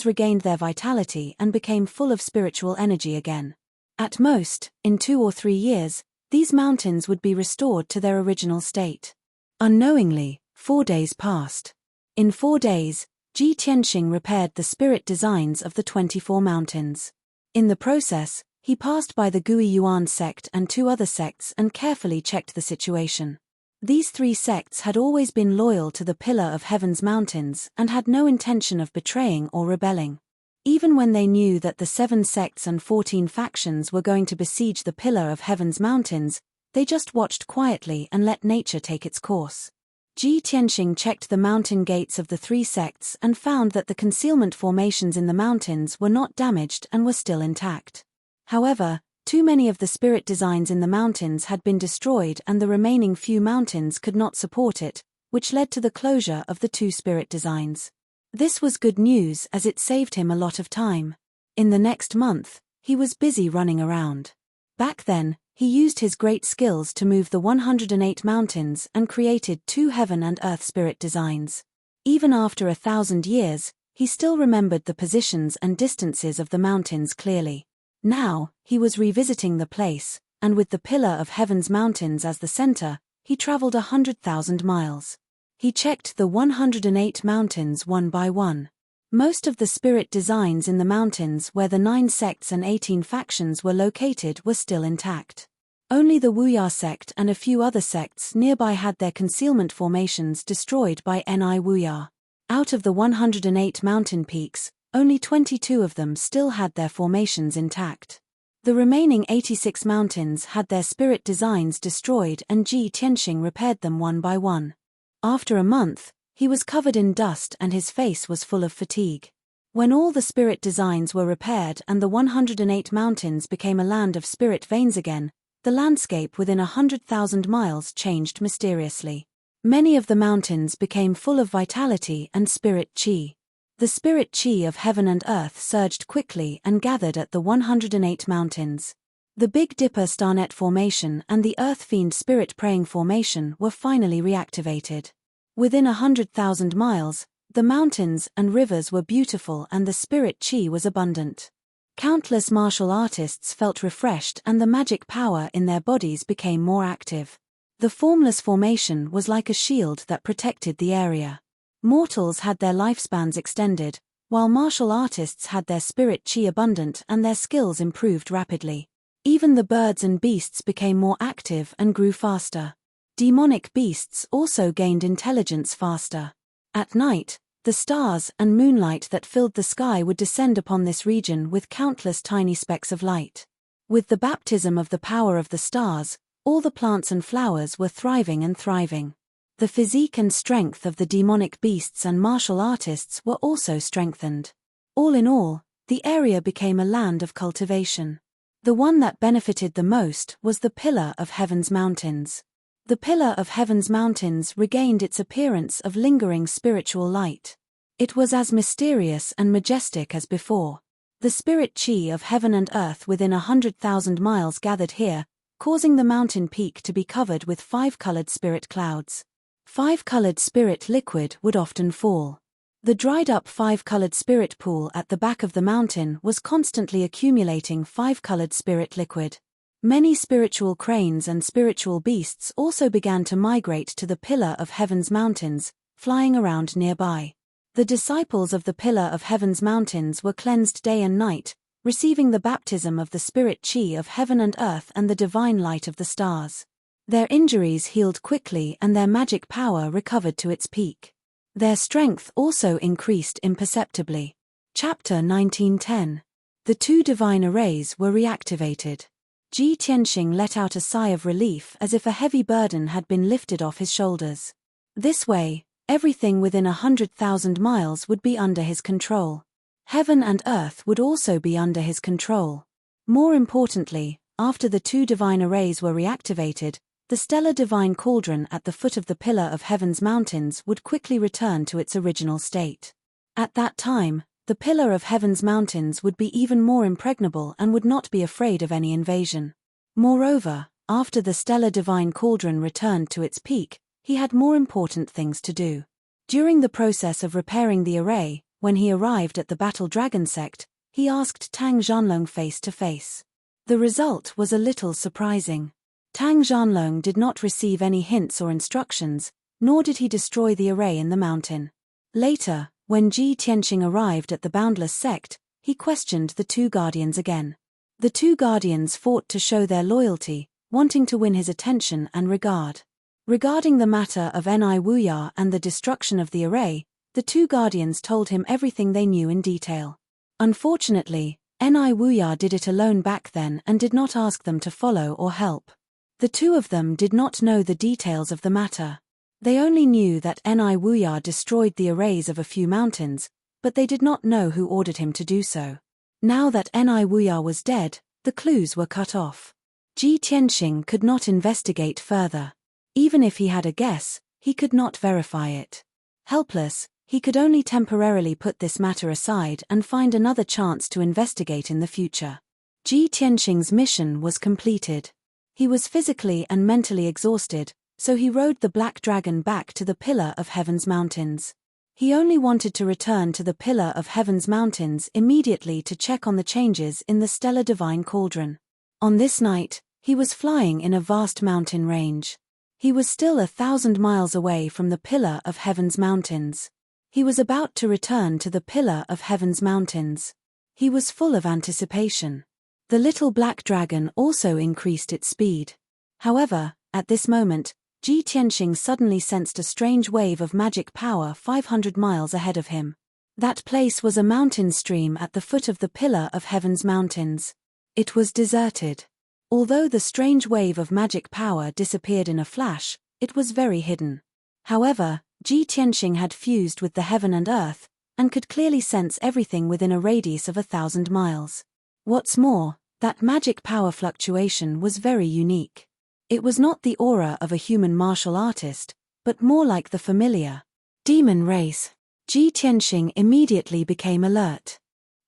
Speaker 1: regained their vitality and became full of spiritual energy again. At most, in 2 or 3 years, these mountains would be restored to their original state. Unknowingly, 4 days passed. In 4 days, Ji Tianxing repaired the spirit designs of the 24 mountains. In the process, he passed by the Gui Yuan sect and 2 other sects and carefully checked the situation. These 3 sects had always been loyal to the Pillar of Heaven's mountains and had no intention of betraying or rebelling. Even when they knew that the 7 sects and 14 factions were going to besiege the Pillar of Heaven's mountains, they just watched quietly and let nature take its course. Ji Tianxing checked the mountain gates of the 3 sects and found that the concealment formations in the mountains were not damaged and were still intact. However, too many of the spirit designs in the mountains had been destroyed and the remaining few mountains could not support it, which led to the closure of the 2 spirit designs. This was good news as it saved him a lot of time. In the next month, he was busy running around. Back then, he used his great skills to move the 108 mountains and created 2 heaven and earth spirit designs. Even after 1,000 years, he still remembered the positions and distances of the mountains clearly. Now, he was revisiting the place, and with the Pillar of Heaven's mountains as the center, he traveled 100,000 miles. He checked the 108 mountains one by one. Most of the spirit designs in the mountains where the 9 sects and 18 factions were located were still intact. Only the Wuya sect and a few other sects nearby had their concealment formations destroyed by Ni Wuya. Out of the 108 mountain peaks, only 22 of them still had their formations intact. The remaining 86 mountains had their spirit designs destroyed and Ji Tianxing repaired them one by one. After a month, he was covered in dust and his face was full of fatigue. When all the spirit designs were repaired and the 108 mountains became a land of spirit veins again, the landscape within 100,000 miles changed mysteriously. Many of the mountains became full of vitality and spirit chi. The spirit chi of heaven and earth surged quickly and gathered at the 108 mountains. The Big Dipper Starnet Formation and the Earth Fiend Spirit Praying Formation were finally reactivated. Within 100,000 miles, the mountains and rivers were beautiful and the spirit chi was abundant. Countless martial artists felt refreshed and the magic power in their bodies became more active. The formless formation was like a shield that protected the area. Mortals had their lifespans extended, while martial artists had their spirit chi abundant and their skills improved rapidly. Even the birds and beasts became more active and grew faster. Demonic beasts also gained intelligence faster. At night, the stars and moonlight that filled the sky would descend upon this region with countless tiny specks of light. With the baptism of the power of the stars, all the plants and flowers were thriving and thriving. The physique and strength of the demonic beasts and martial artists were also strengthened. All in all, the area became a land of cultivation. The one that benefited the most was the Pillar of Heaven's Mountains. The Pillar of Heaven's Mountains regained its appearance of lingering spiritual light. It was as mysterious and majestic as before. The spirit chi of heaven and earth within 100,000 miles gathered here, causing the mountain peak to be covered with 5-colored spirit clouds. 5-colored spirit liquid would often fall. The dried-up 5-colored spirit pool at the back of the mountain was constantly accumulating 5-colored spirit liquid. Many spiritual cranes and spiritual beasts also began to migrate to the Pillar of Heaven's Mountains, flying around nearby. The disciples of the Pillar of Heaven's Mountains were cleansed day and night, receiving the baptism of the spirit chi of heaven and earth and the divine light of the stars. Their injuries healed quickly and their magic power recovered to its peak. Their strength also increased imperceptibly. Chapter 1910. The 2 divine arrays were reactivated. Ji Tianxing let out a sigh of relief as if a heavy burden had been lifted off his shoulders. This way, everything within 100,000 miles would be under his control. Heaven and earth would also be under his control. More importantly, after the 2 divine arrays were reactivated, the stellar divine cauldron at the foot of the Pillar of Heaven's Mountains would quickly return to its original state. At that time, the Pillar of Heaven's Mountains would be even more impregnable and would not be afraid of any invasion. Moreover, after the stellar divine cauldron returned to its peak, he had more important things to do. During the process of repairing the array, when he arrived at the Battle Dragon sect, he asked Tang Zhanlong face to face. The result was a little surprising. Tang Zhanlong did not receive any hints or instructions, nor did he destroy the array in the mountain. Later, when Ji Tianxing arrived at the Boundless sect, he questioned the 2 guardians again. The 2 guardians fought to show their loyalty, wanting to win his attention and regard. Regarding the matter of Ni Wuya and the destruction of the array, the 2 guardians told him everything they knew in detail. Unfortunately, Ni Wuya did it alone back then and did not ask them to follow or help. The 2 of them did not know the details of the matter. They only knew that Ni Wuya destroyed the arrays of a few mountains, but they did not know who ordered him to do so. Now that Ni Wuya was dead, the clues were cut off. Ji Tianxing could not investigate further. Even if he had a guess, he could not verify it. Helpless, he could only temporarily put this matter aside and find another chance to investigate in the future. Ji Tianxing's mission was completed. He was physically and mentally exhausted, so he rode the Black Dragon back to the Pillar of Heaven's Mountains. He only wanted to return to the Pillar of Heaven's Mountains immediately to check on the changes in the stellar divine cauldron. On this night, he was flying in a vast mountain range. He was still 1,000 miles away from the Pillar of Heaven's Mountains. He was about to return to the Pillar of Heaven's Mountains. He was full of anticipation. The little black dragon also increased its speed. However, at this moment, Ji Tianxing suddenly sensed a strange wave of magic power 500 miles ahead of him. That place was a mountain stream at the foot of the Pillar of Heaven's Mountains. It was deserted. Although the strange wave of magic power disappeared in a flash, it was very hidden. However, Ji Tianxing had fused with the heaven and earth, and could clearly sense everything within a radius of 1,000 miles. What's more, that magic power fluctuation was very unique. It was not the aura of a human martial artist, but more like the familiar demon race. Ji Tianxing immediately became alert.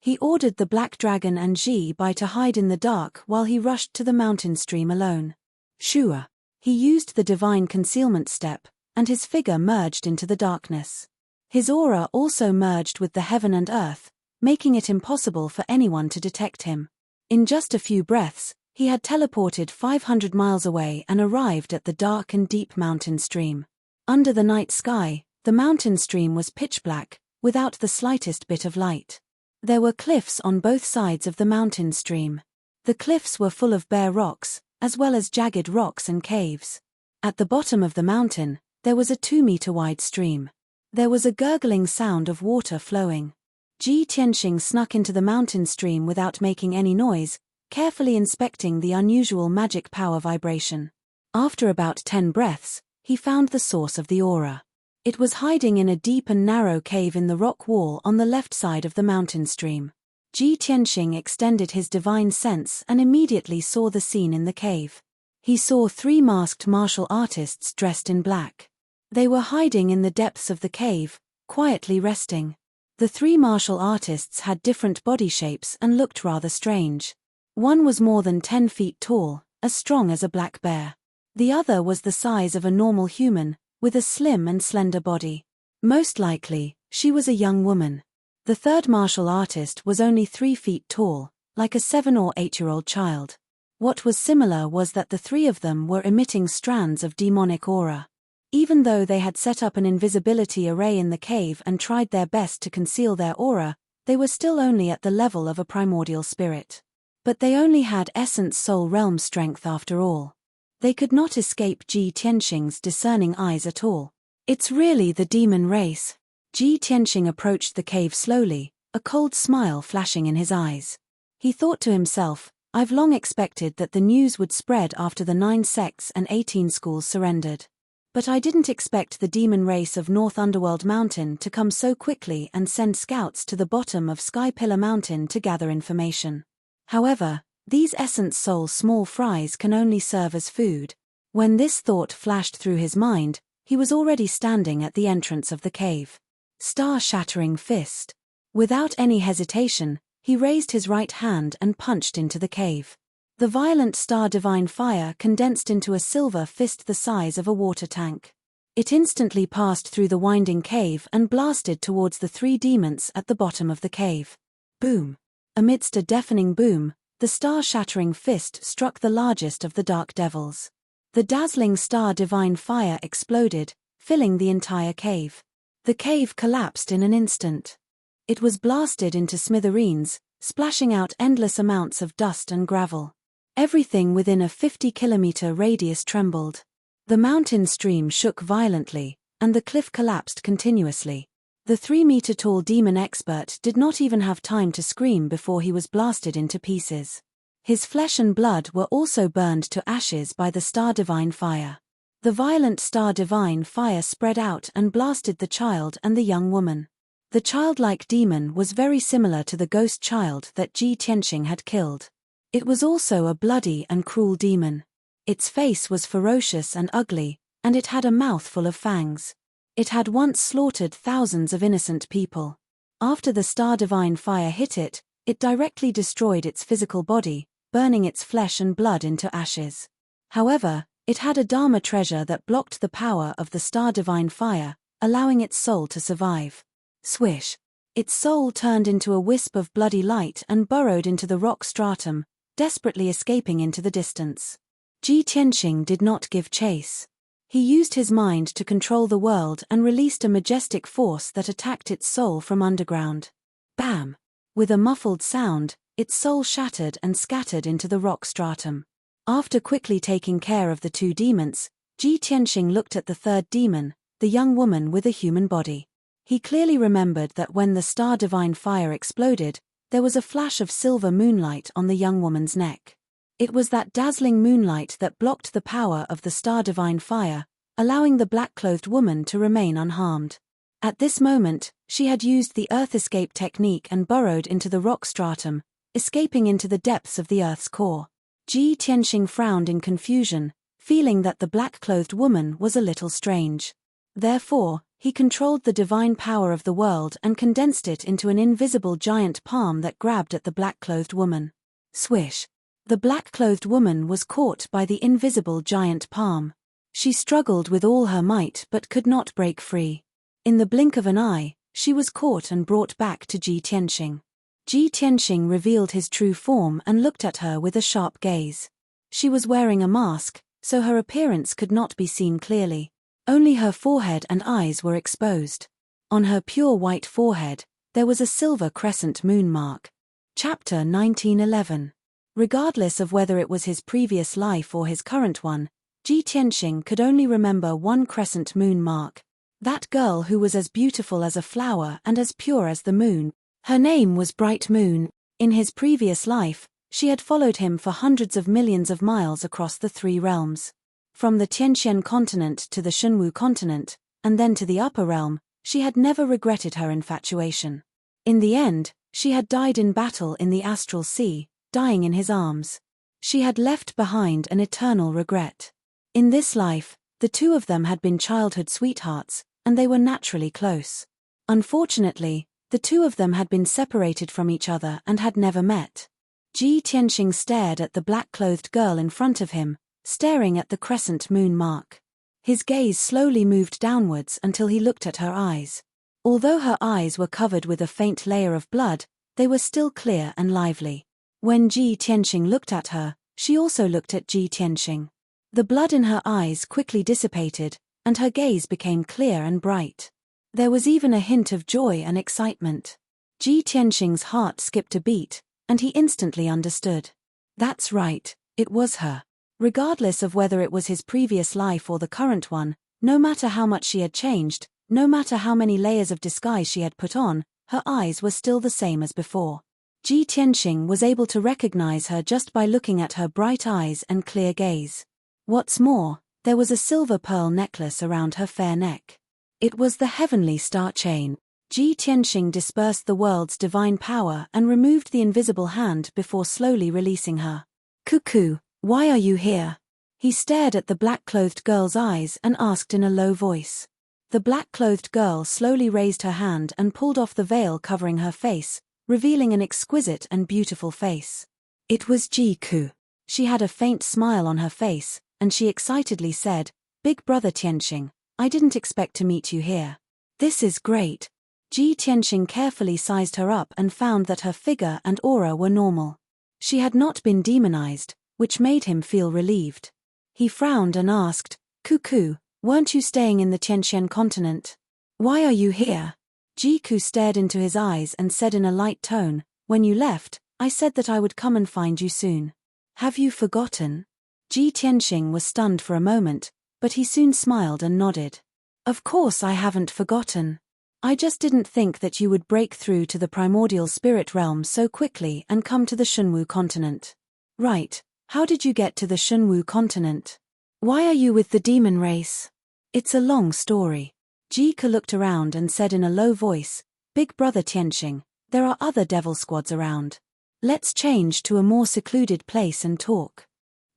Speaker 1: He ordered the Black Dragon and Ji Bai to hide in the dark while he rushed to the mountain stream alone. Shua. He used the divine concealment step, and his figure merged into the darkness. His aura also merged with the heaven and earth, making it impossible for anyone to detect him. In just a few breaths, he had teleported 500 miles away and arrived at the dark and deep mountain stream. Under the night sky, the mountain stream was pitch black, without the slightest bit of light. There were cliffs on both sides of the mountain stream. The cliffs were full of bare rocks, as well as jagged rocks and caves. At the bottom of the mountain, there was a 2-meter-wide stream. There was a gurgling sound of water flowing. Ji Tianxing snuck into the mountain stream without making any noise, carefully inspecting the unusual magic power vibration. After about 10 breaths, he found the source of the aura. It was hiding in a deep and narrow cave in the rock wall on the left side of the mountain stream. Ji Tianxing extended his divine sense and immediately saw the scene in the cave. He saw 3 masked martial artists dressed in black. They were hiding in the depths of the cave, quietly resting. The 3 martial artists had different body shapes and looked rather strange. One was more than 10 feet tall, as strong as a black bear. The other was the size of a normal human, with a slim and slender body. Most likely, she was a young woman. The third martial artist was only 3 feet tall, like a 7 or 8-year-old child. What was similar was that the 3 of them were emitting strands of demonic aura. Even though they had set up an invisibility array in the cave and tried their best to conceal their aura, they were still only at the level of a primordial spirit. But they only had essence soul realm strength after all. They could not escape Ji Tianxing's discerning eyes at all. It's really the demon race. Ji Tianxing approached the cave slowly, a cold smile flashing in his eyes. He thought to himself, I've long expected that the news would spread after the 9 sects and 18 schools surrendered. But I didn't expect the demon race of North Underworld Mountain to come so quickly and send scouts to the bottom of Sky Pillar Mountain to gather information. However, these essence soul small fries can only serve as food. When this thought flashed through his mind, he was already standing at the entrance of the cave. Star-shattering fist. Without any hesitation, he raised his right hand and punched into the cave. The violent star divine fire condensed into a silver fist the size of a water tank. It instantly passed through the winding cave and blasted towards the 3 demons at the bottom of the cave. Boom! Amidst a deafening boom, the star-shattering fist struck the largest of the dark devils. The dazzling star divine fire exploded, filling the entire cave. The cave collapsed in an instant. It was blasted into smithereens, splashing out endless amounts of dust and gravel. Everything within a 50-kilometer radius trembled. The mountain stream shook violently, and the cliff collapsed continuously. The 3-meter-tall demon expert did not even have time to scream before he was blasted into pieces. His flesh and blood were also burned to ashes by the star divine fire. The violent star divine fire spread out and blasted the child and the young woman. The childlike demon was very similar to the ghost child that Ji Tianxing had killed. It was also a bloody and cruel demon. Its face was ferocious and ugly, and it had a mouth full of fangs. It had once slaughtered thousands of innocent people. After the star divine fire hit it, it directly destroyed its physical body, burning its flesh and blood into ashes. However, it had a Dharma treasure that blocked the power of the star divine fire, allowing its soul to survive. Swish! Its soul turned into a wisp of bloody light and burrowed into the rock stratum, desperately escaping into the distance. Ji Tianxing did not give chase. He used his mind to control the world and released a majestic force that attacked its soul from underground. Bam! With a muffled sound, its soul shattered and scattered into the rock stratum. After quickly taking care of the 2 demons, Ji Tianxing looked at the 3rd demon, the young woman with a human body. He clearly remembered that when the star divine fire exploded, there was a flash of silver moonlight on the young woman's neck. It was that dazzling moonlight that blocked the power of the star divine fire, allowing the black-clothed woman to remain unharmed. At this moment, she had used the earth escape technique and burrowed into the rock stratum, escaping into the depths of the earth's core. Ji Tianxing frowned in confusion, feeling that the black-clothed woman was a little strange. Therefore, he controlled the divine power of the world and condensed it into an invisible giant palm that grabbed at the black-clothed woman. Swish! The black-clothed woman was caught by the invisible giant palm. She struggled with all her might but could not break free. In the blink of an eye, she was caught and brought back to Ji Tianxing. Ji Tianxing revealed his true form and looked at her with a sharp gaze. She was wearing a mask, so her appearance could not be seen clearly. Only her forehead and eyes were exposed. On her pure white forehead, there was a silver crescent moon mark. Chapter 1911. Regardless of whether it was his previous life or his current one, Ji Tianxing could only remember one crescent moon mark. That girl who was as beautiful as a flower and as pure as the moon. Her name was Bright Moon. In his previous life, she had followed him for hundreds of millions of miles across the 3 realms. From the Tianxian continent to the Shunwu continent, and then to the upper realm, she had never regretted her infatuation. In the end, she had died in battle in the astral sea, dying in his arms. She had left behind an eternal regret. In this life, the two of them had been childhood sweethearts, and they were naturally close. Unfortunately, the two of them had been separated from each other and had never met. Ji Tianxing stared at the black-clothed girl in front of him, staring at the crescent moon mark. His gaze slowly moved downwards until he looked at her eyes. Although her eyes were covered with a faint layer of blood, they were still clear and lively. When Ji Tianxing looked at her, she also looked at Ji Tianxing. The blood in her eyes quickly dissipated, and her gaze became clear and bright. There was even a hint of joy and excitement. Ji Tianxing's heart skipped a beat, and he instantly understood. That's right, it was her. Regardless of whether it was his previous life or the current one, no matter how much she had changed, no matter how many layers of disguise she had put on, her eyes were still the same as before. Ji Tianxing was able to recognize her just by looking at her bright eyes and clear gaze. What's more, there was a silver pearl necklace around her fair neck. It was the heavenly star chain. Ji Tianxing dispersed the world's divine power and removed the invisible hand before slowly releasing her. Cuckoo, why are you here? He stared at the black-clothed girl's eyes and asked in a low voice. The black-clothed girl slowly raised her hand and pulled off the veil covering her face, revealing an exquisite and beautiful face. It was Ji-ku. She had a faint smile on her face, and she excitedly said, "Big brother Tianxing, I didn't expect to meet you here. This is great." Ji Tianxing carefully sized her up and found that her figure and aura were normal. She had not been demonized, which made him feel relieved. He frowned and asked, "Cuckoo, weren't you staying in the Tianxian continent? Why are you here?" Ji-ku stared into his eyes and said in a light tone, "When you left, I said that I would come and find you soon. Have you forgotten?" Ji Tianxing was stunned for a moment, but he soon smiled and nodded. "Of course I haven't forgotten. I just didn't think that you would break through to the primordial spirit realm so quickly and come to the Shunwu continent." "Right, how did you get to the Shunwu continent? Why are you with the demon race?" "It's a long story." Ji-ku looked around and said in a low voice, "Big brother Tianxing, there are other devil squads around. Let's change to a more secluded place and talk."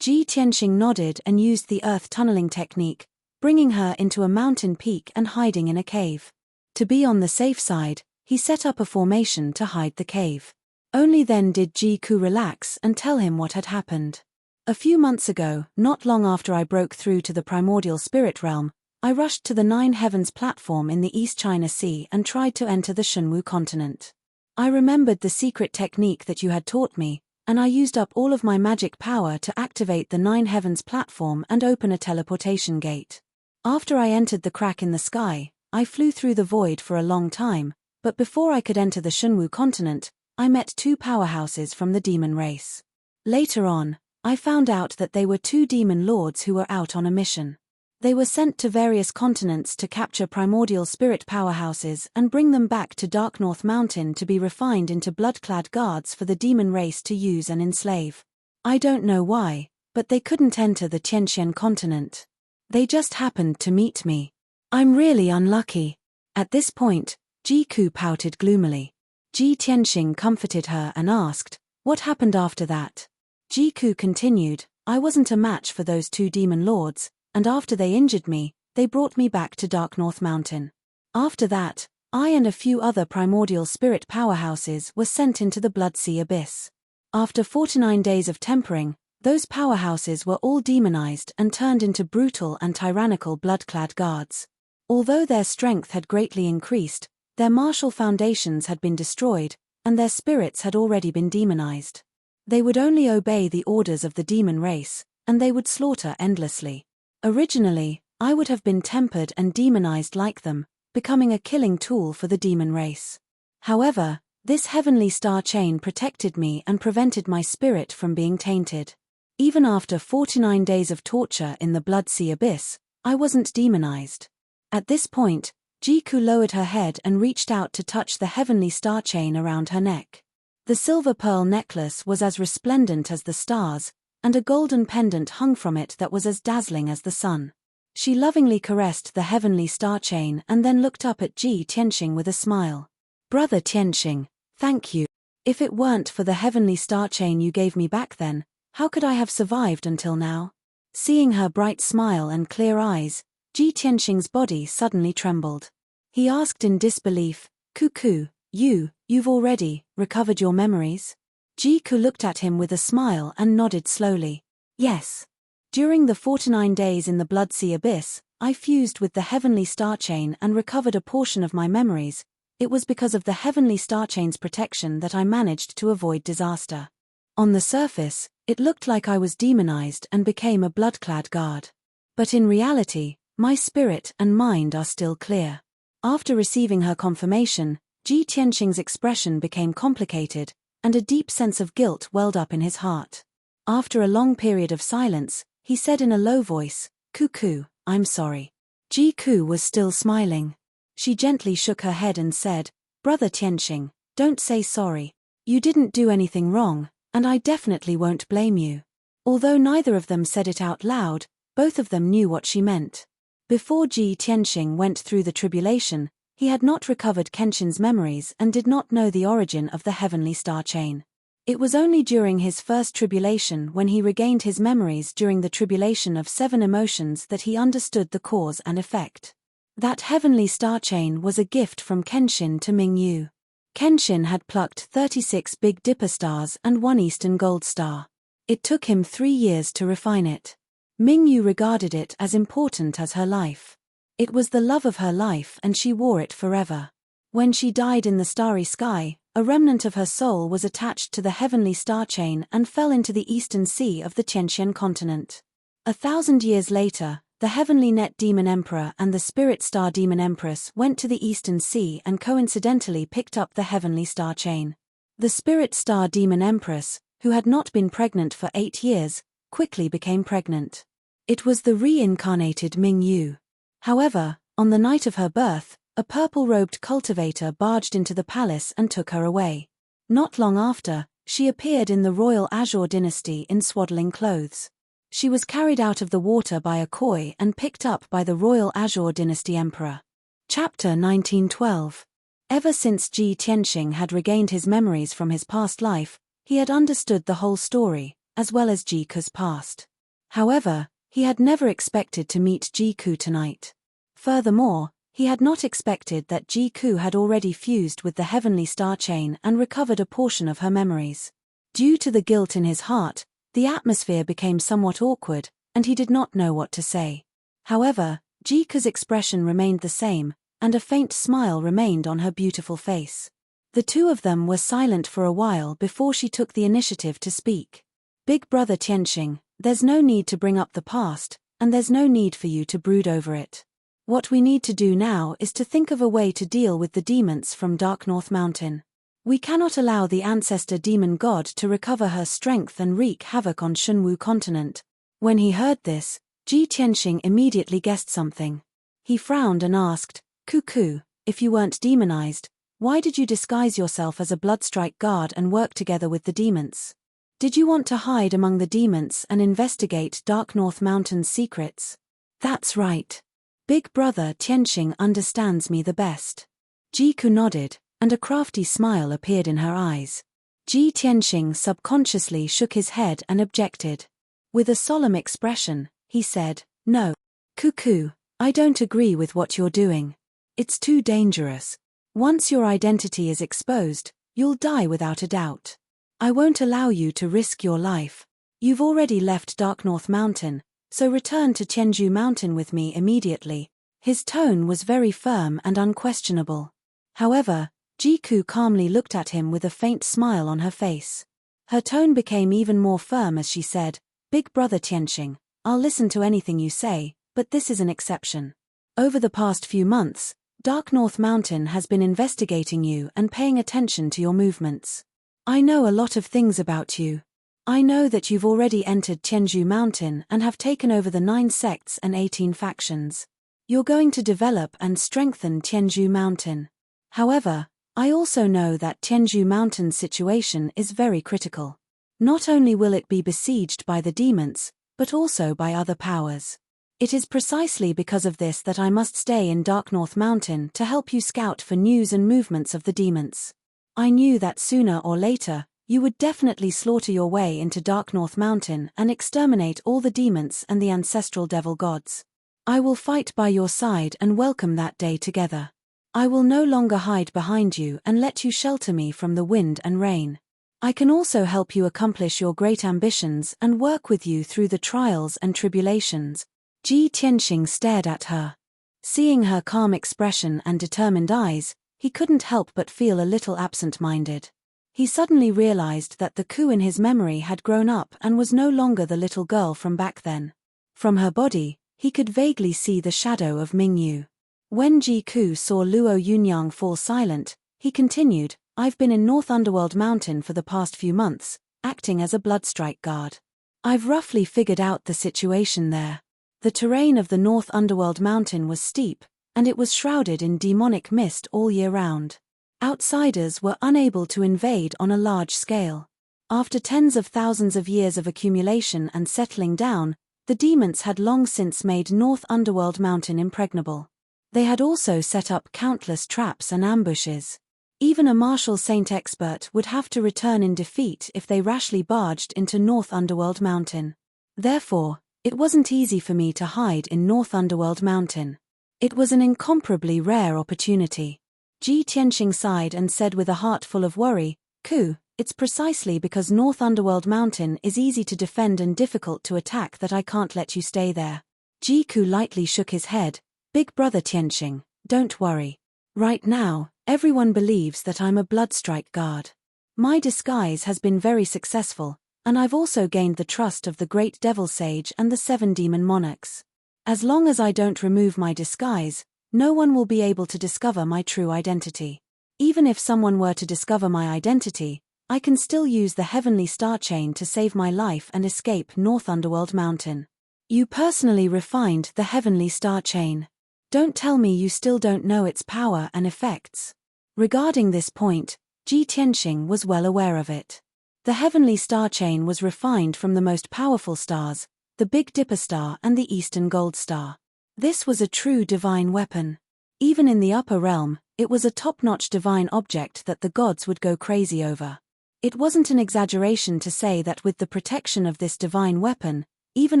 Speaker 1: Ji Tianxing nodded and used the earth tunneling technique, bringing her into a mountain peak and hiding in a cave. To be on the safe side, he set up a formation to hide the cave. Only then did Ji-ku relax and tell him what had happened. "A few months ago, not long after I broke through to the primordial spirit realm, I rushed to the 9 Heavens platform in the East China Sea and tried to enter the Shunwu continent. I remembered the secret technique that you had taught me, and I used up all of my magic power to activate the 9 Heavens platform and open a teleportation gate. After I entered the crack in the sky, I flew through the void for a long time, but before I could enter the Shunwu continent, I met 2 powerhouses from the demon race. Later on, I found out that they were 2 demon lords who were out on a mission. They were sent to various continents to capture primordial spirit powerhouses and bring them back to Dark North Mountain to be refined into blood-clad guards for the demon race to use and enslave. I don't know why, but they couldn't enter the Tianxian continent. They just happened to meet me. I'm really unlucky." At this point, Ji-ku pouted gloomily. Ji Tianxing comforted her and asked, "What happened after that?" Ji-ku continued, "I wasn't a match for those 2 demon lords, and after they injured me, they brought me back to Dark North Mountain. After that, I and a few other primordial spirit powerhouses were sent into the Blood Sea Abyss. After 49 days of tempering, Those powerhouses were all demonized and turned into brutal and tyrannical blood-clad guards. Although their strength had greatly increased, their martial foundations had been destroyed, and their spirits had already been demonized. They would only obey the orders of the demon race, and they would slaughter endlessly. Originally, I would have been tempered and demonized like them, becoming a killing tool for the demon race. However, this heavenly star chain protected me and prevented my spirit from being tainted. Even after 49 days of torture in the Blood Sea Abyss, I wasn't demonized. At this point, Jiku lowered her head and reached out to touch the heavenly star chain around her neck. The silver pearl necklace was as resplendent as the stars, and a golden pendant hung from it that was as dazzling as the sun. She lovingly caressed the heavenly star chain and then looked up at Ji Tianxing with a smile. "Brother Tianxing, thank you. If it weren't for the heavenly star chain you gave me back then, how could I have survived until now?" Seeing her bright smile and clear eyes, Ji Tianxing's body suddenly trembled. He asked in disbelief, "Cuckoo, you've already recovered your memories?" Jiku looked at him with a smile and nodded slowly. "Yes. During the 49 days in the Blood Sea Abyss, I fused with the heavenly star chain and recovered a portion of my memories. It was because of the heavenly star chain's protection that I managed to avoid disaster. On the surface, it looked like I was demonized and became a blood-clad guard. But in reality, my spirit and mind are still clear." After receiving her confirmation, Ji Tianxing's expression became complicated, and a deep sense of guilt welled up in his heart. After a long period of silence, he said in a low voice, "Cuckoo, I'm sorry." Jiku was still smiling. She gently shook her head and said, "Brother Tianxing, don't say sorry. You didn't do anything wrong, and I definitely won't blame you." Although neither of them said it out loud, both of them knew what she meant. Before Ji Tianxing went through the tribulation, he had not recovered Kenshin's memories and did not know the origin of the heavenly star chain. It was only during his first tribulation, when he regained his memories during the tribulation of 7 emotions, that he understood the cause and effect. That heavenly star chain was a gift from Kenshin to Mingyu. Kenshin had plucked 36 Big Dipper stars and 1 Eastern Gold Star. It took him 3 years to refine it. Mingyu regarded it as important as her life. It was the love of her life and she wore it forever. When she died in the starry sky, a remnant of her soul was attached to the heavenly star chain and fell into the eastern sea of the Tianxian continent. 1,000 years later, the heavenly net demon emperor and the spirit star demon empress went to the eastern sea and coincidentally picked up the heavenly star chain. The spirit star demon empress, who had not been pregnant for 8 years, quickly became pregnant. It was the reincarnated Mingyu. However, on the night of her birth, a purple-robed cultivator barged into the palace and took her away. Not long after, she appeared in the royal Azure dynasty in swaddling clothes. She was carried out of the water by a koi and picked up by the royal Azure dynasty emperor. Chapter 1912. Ever since Ji Tianxing had regained his memories from his past life, he had understood the whole story, as well as Jiku's past. However, he had never expected to meet Jiku tonight. Furthermore, he had not expected that Jiku had already fused with the heavenly star chain and recovered a portion of her memories. Due to the guilt in his heart, the atmosphere became somewhat awkward, and he did not know what to say. However, Jiku's expression remained the same, and a faint smile remained on her beautiful face. The two of them were silent for a while before she took the initiative to speak. "Big brother Tianxing, there's no need to bring up the past, and there's no need for you to brood over it. What we need to do now is to think of a way to deal with the demons from Dark North Mountain. We cannot allow the ancestor demon god to recover her strength and wreak havoc on Shunwu continent." When he heard this, Ji Tianxing immediately guessed something. He frowned and asked, "Cuckoo, if you weren't demonized, why did you disguise yourself as a Bloodstrike guard and work together with the demons? Did you want to hide among the demons and investigate Dark North Mountain's secrets?" "That's right. Big brother Tianxing understands me the best." Jiku nodded, and a crafty smile appeared in her eyes. Ji Tianxing subconsciously shook his head and objected. With a solemn expression, he said, "No. Cuckoo, I don't agree with what you're doing. It's too dangerous. Once your identity is exposed, you'll die without a doubt. I won't allow you to risk your life. You've already left Dark North Mountain, so return to Tianju Mountain with me immediately. His tone was very firm and unquestionable. However, Jiku calmly looked at him with a faint smile on her face. Her tone became even more firm as she said, "Big brother Tianxing, I'll listen to anything you say, but this is an exception. Over the past few months, Dark North Mountain has been investigating you and paying attention to your movements. I know a lot of things about you. I know that you've already entered Tianju Mountain and have taken over the 9 sects and 18 factions. You're going to develop and strengthen Tianju Mountain. However, I also know that Tianju Mountain's situation is very critical. Not only will it be besieged by the demons, but also by other powers. It is precisely because of this that I must stay in Dark North Mountain to help you scout for news and movements of the demons. I knew that sooner or later, you would definitely slaughter your way into Dark North Mountain and exterminate all the demons and the ancestral devil gods. I will fight by your side and welcome that day together. I will no longer hide behind you and let you shelter me from the wind and rain. I can also help you accomplish your great ambitions and work with you through the trials and tribulations." Ji Tianxing stared at her. Seeing her calm expression and determined eyes, he couldn't help but feel a little absent-minded. He suddenly realized that the Ku in his memory had grown up and was no longer the little girl from back then. From her body, he could vaguely see the shadow of Mingyu. When Ji Ku saw Luo Yunyang fall silent, he continued, "I've been in North Underworld Mountain for the past few months, acting as a bloodstrike guard. I've roughly figured out the situation there. The terrain of the North Underworld Mountain was steep, and it was shrouded in demonic mist all year round. Outsiders were unable to invade on a large scale. After tens of thousands of years of accumulation and settling down, the demons had long since made North Underworld Mountain impregnable. They had also set up countless traps and ambushes. Even a martial saint expert would have to return in defeat if they rashly barged into North Underworld Mountain. Therefore, it wasn't easy for me to hide in North Underworld Mountain. It was an incomparably rare opportunity." Ji Tianxing sighed and said with a heart full of worry, "Ku, it's precisely because North Underworld Mountain is easy to defend and difficult to attack that I can't let you stay there." Ji Ku lightly shook his head. "Big brother Tianxing, don't worry. Right now, everyone believes that I'm a bloodstrike guard. My disguise has been very successful, and I've also gained the trust of the great devil sage and the 7 demon monarchs. As long as I don't remove my disguise, no one will be able to discover my true identity. Even if someone were to discover my identity, I can still use the Heavenly Star Chain to save my life and escape North Underworld Mountain." "You personally refined the Heavenly Star Chain. Don't tell me you still don't know its power and effects." Regarding this point, Ji Tianxing was well aware of it. The Heavenly Star Chain was refined from the most powerful stars, the Big Dipper Star and the Eastern Gold Star. This was a true divine weapon. Even in the upper realm, it was a top-notch divine object that the gods would go crazy over. It wasn't an exaggeration to say that with the protection of this divine weapon, even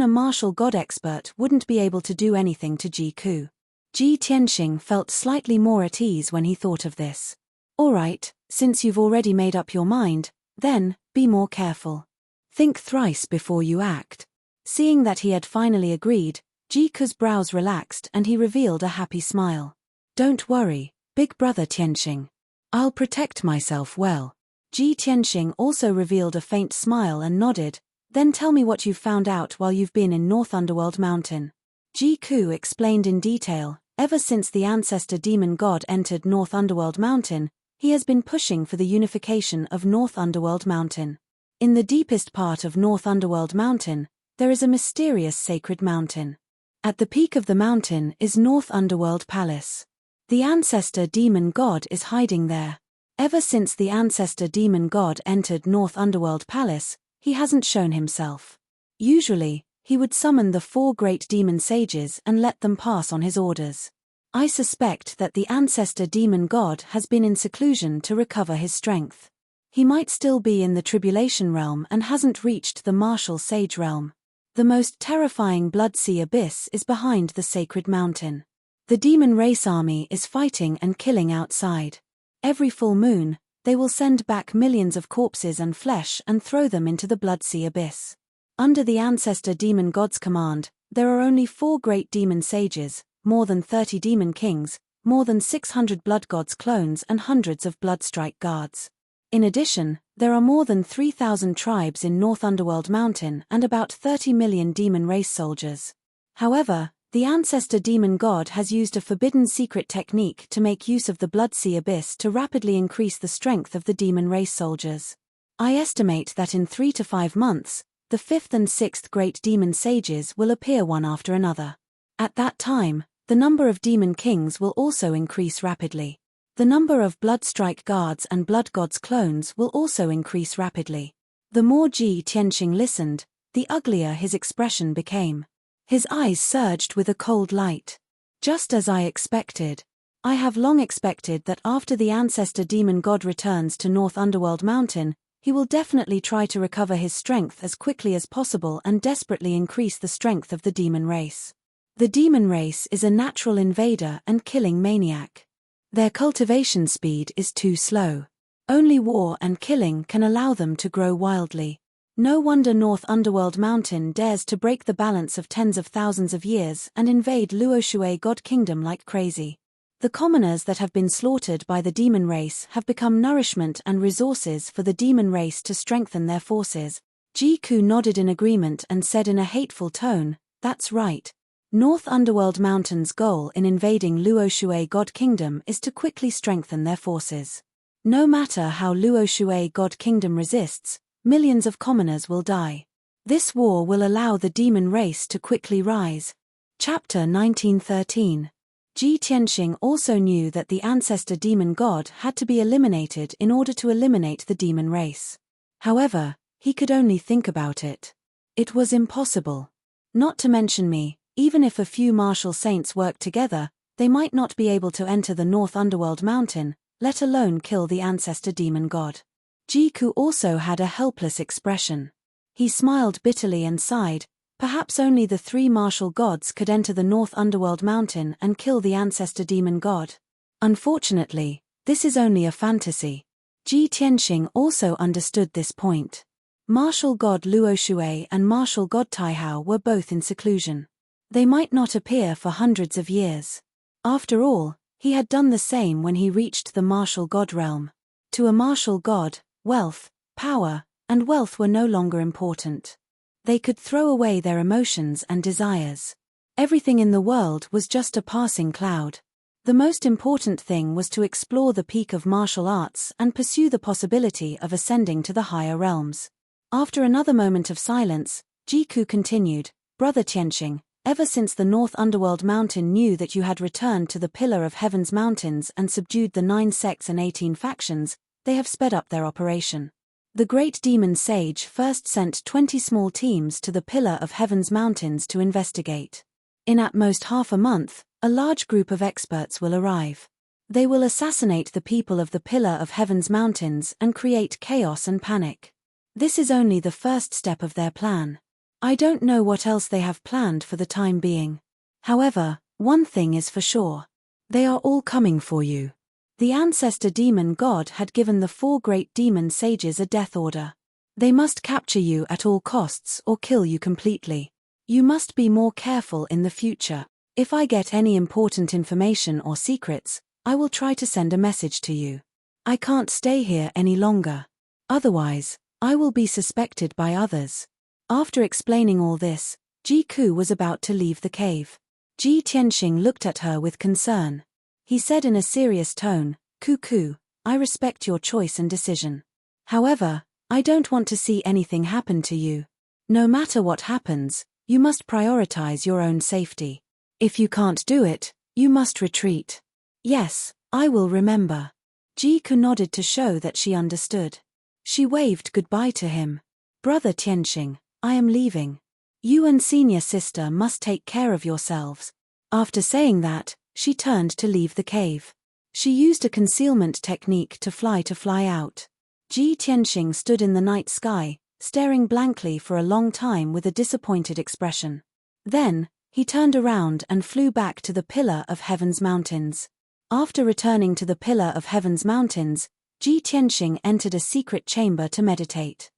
Speaker 1: a martial god expert wouldn't be able to do anything to Ji Ku. Ji Tianxing felt slightly more at ease when he thought of this. "All right, since you've already made up your mind, then, be more careful. Think thrice before you act." Seeing that he had finally agreed, Ji Ku's brows relaxed and he revealed a happy smile. "Don't worry, big brother Tianxing. I'll protect myself well." Ji Tianxing also revealed a faint smile and nodded, "Then tell me what you've found out while you've been in North Underworld Mountain." Ji Ku explained in detail, ever since the ancestor demon god entered North Underworld Mountain, he has been pushing for the unification of North Underworld Mountain. In the deepest part of North Underworld Mountain, there is a mysterious sacred mountain. At the peak of the mountain is North Underworld Palace. The ancestor demon god is hiding there. Ever since the ancestor demon god entered North Underworld Palace, he hasn't shown himself. Usually, he would summon the 4 great demon sages and let them pass on his orders. I suspect that the ancestor demon god has been in seclusion to recover his strength. He might still be in the tribulation realm and hasn't reached the martial sage realm. The most terrifying blood sea abyss is behind the sacred mountain. The demon race army is fighting and killing outside. Every full moon, they will send back millions of corpses and flesh and throw them into the blood sea abyss. Under the ancestor demon god's command, there are only 4 great demon sages, more than 30 demon kings, more than 600 blood gods clones and hundreds of bloodstrike guards. In addition, there are more than 3,000 tribes in North Underworld Mountain and about 30 million demon race soldiers. However, the ancestor demon god has used a forbidden secret technique to make use of the Blood Sea Abyss to rapidly increase the strength of the demon race soldiers. I estimate that in 3 to 5 months, the 5th and 6th great demon sages will appear one after another. At that time, the number of demon kings will also increase rapidly. The number of bloodstrike guards and blood gods clones will also increase rapidly. The more Ji Tianqing listened, the uglier his expression became. His eyes surged with a cold light. Just as I expected. I have long expected that after the ancestor demon god returns to North Underworld Mountain, he will definitely try to recover his strength as quickly as possible and desperately increase the strength of the demon race. The demon race is a natural invader and killing maniac. Their cultivation speed is too slow. Only war and killing can allow them to grow wildly. No wonder North Underworld Mountain dares to break the balance of tens of thousands of years and invade Luoshui God Kingdom like crazy. The commoners that have been slaughtered by the demon race have become nourishment and resources for the demon race to strengthen their forces. Jiku nodded in agreement and said in a hateful tone, "That's right. North Underworld Mountain's goal in invading Luoshui God Kingdom is to quickly strengthen their forces. No matter how Luoshui God Kingdom resists, millions of commoners will die. This war will allow the demon race to quickly rise." Chapter 1913. Ji Tianqing also knew that the ancestor demon god had to be eliminated in order to eliminate the demon race. However, he could only think about it. It was impossible. Not to mention me, even if a few martial saints worked together, they might not be able to enter the North Underworld Mountain, let alone kill the ancestor demon god. Jiku also had a helpless expression. He smiled bitterly and sighed. Perhaps only the 3 martial gods could enter the North Underworld Mountain and kill the ancestor demon god. Unfortunately, this is only a fantasy. Ji Tianqing also understood this point. Martial god Luoshui and martial god Taihao were both in seclusion. They might not appear for hundreds of years. After all, he had done the same when he reached the martial god realm. To a martial god, wealth, power, and wealth were no longer important. They could throw away their emotions and desires. Everything in the world was just a passing cloud. The most important thing was to explore the peak of martial arts and pursue the possibility of ascending to the higher realms. After another moment of silence, Jiku continued, "Brother Tianqing, ever since the North Underworld Mountain knew that you had returned to the Pillar of Heaven's mountains and subdued the 9 sects and 18 factions, they have sped up their operation. The great demon sage first sent 20 small teams to the Pillar of Heaven's mountains to investigate. In at most half a month, a large group of experts will arrive. They will assassinate the people of the Pillar of Heaven's mountains and create chaos and panic. This is only the first step of their plan. I don't know what else they have planned for the time being. However, one thing is for sure. They are all coming for you." The ancestor demon god had given the 4 great demon sages a death order. They must capture you at all costs or kill you completely. You must be more careful in the future. If I get any important information or secrets, I will try to send a message to you. I can't stay here any longer. Otherwise, I will be suspected by others. After explaining all this, Jiku was about to leave the cave. Ji Tianqing looked at her with concern. He said in a serious tone, "Cuckoo, I respect your choice and decision. However, I don't want to see anything happen to you. No matter what happens, you must prioritize your own safety. If you can't do it, you must retreat." "Yes, I will remember." Jiku nodded to show that she understood. She waved goodbye to him. "Brother Tianqing, I am leaving. You and senior sister must take care of yourselves." After saying that, she turned to leave the cave. She used a concealment technique to fly out. Ji Tianqing stood in the night sky, staring blankly for a long time with a disappointed expression. Then, he turned around and flew back to the Pillar of Heaven's mountains. After returning to the Pillar of Heaven's mountains, Ji Tianqing entered a secret chamber to meditate.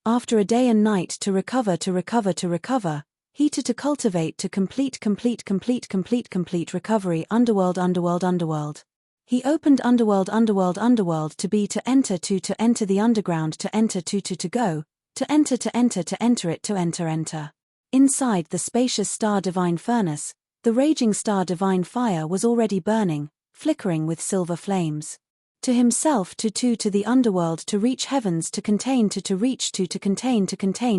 Speaker 1: After a day and night to recover, heated to cultivate to complete recovery. Underworld. He opened underworld to be to enter the underground to enter to go, to enter it. Inside the spacious star divine furnace, the raging star divine fire was already burning, flickering with silver flames. To himself to the underworld to reach heavens to contain to reach to contain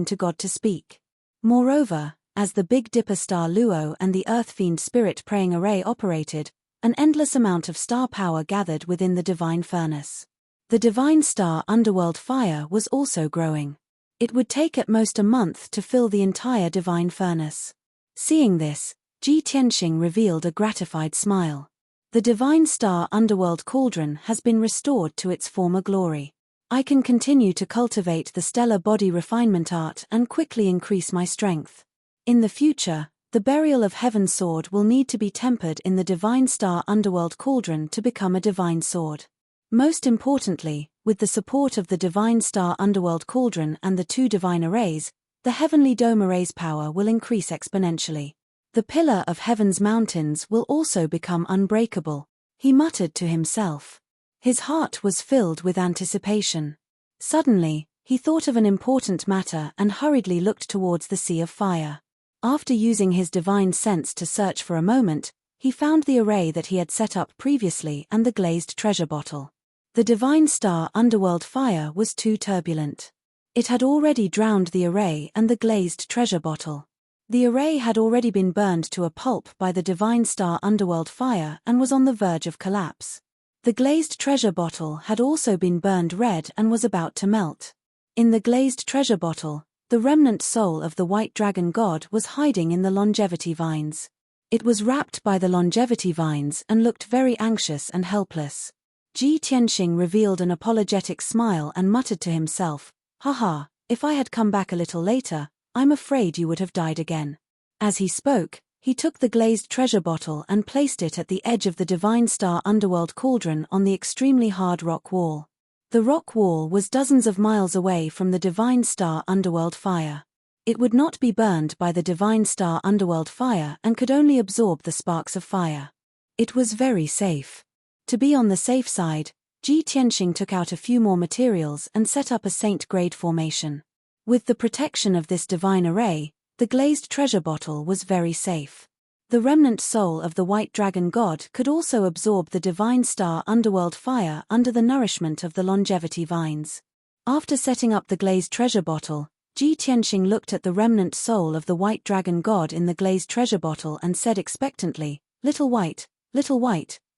Speaker 1: to God to speak. Moreover, as the Big Dipper star Luo and the Earth Fiend Spirit praying array operated, an endless amount of star power gathered within the divine furnace. The divine star underworld fire was also growing. It would take at most a month to fill the entire divine furnace. Seeing this, Ji Tianxing revealed a gratified smile. The divine star underworld cauldron has been restored to its former glory. I can continue to cultivate the stellar body refinement art and quickly increase my strength. In the future, the burial of Heaven's sword will need to be tempered in the divine star underworld cauldron to become a divine sword. Most importantly, with the support of the divine star underworld cauldron and the 2 divine arrays, the heavenly dome array's power will increase exponentially. The pillar of heaven's mountains will also become unbreakable, he muttered to himself. His heart was filled with anticipation. Suddenly, he thought of an important matter and hurriedly looked towards the sea of fire. After using his divine sense to search for a moment, he found the array that he had set up previously and the glazed treasure bottle. The divine star underworld fire was too turbulent. It had already drowned the array and the glazed treasure bottle. The array had already been burned to a pulp by the divine star underworld fire and was on the verge of collapse. The glazed treasure bottle had also been burned red and was about to melt. In the glazed treasure bottle, the remnant soul of the white dragon god was hiding in the longevity vines. It was wrapped by the longevity vines and looked very anxious and helpless. Ji Tianxing revealed an apologetic smile and muttered to himself, "Haha, if I had come back a little later, I'm afraid you would have died again." As he spoke, he took the glazed treasure bottle and placed it at the edge of the divine star underworld cauldron on the extremely hard rock wall. The rock wall was dozens of miles away from the divine star underworld fire. It would not be burned by the divine star underworld fire and could only absorb the sparks of fire. It was very safe. To be on the safe side, Ji Tianxing took out a few more materials and set up a saint-grade formation. With the protection of this divine array, the glazed treasure bottle was very safe. The remnant soul of the white dragon god could also absorb the divine star underworld fire under the nourishment of the longevity vines. After setting up the glazed treasure bottle, Ji Tianxing looked at the remnant soul of the white dragon god in the glazed treasure bottle and said expectantly, little white,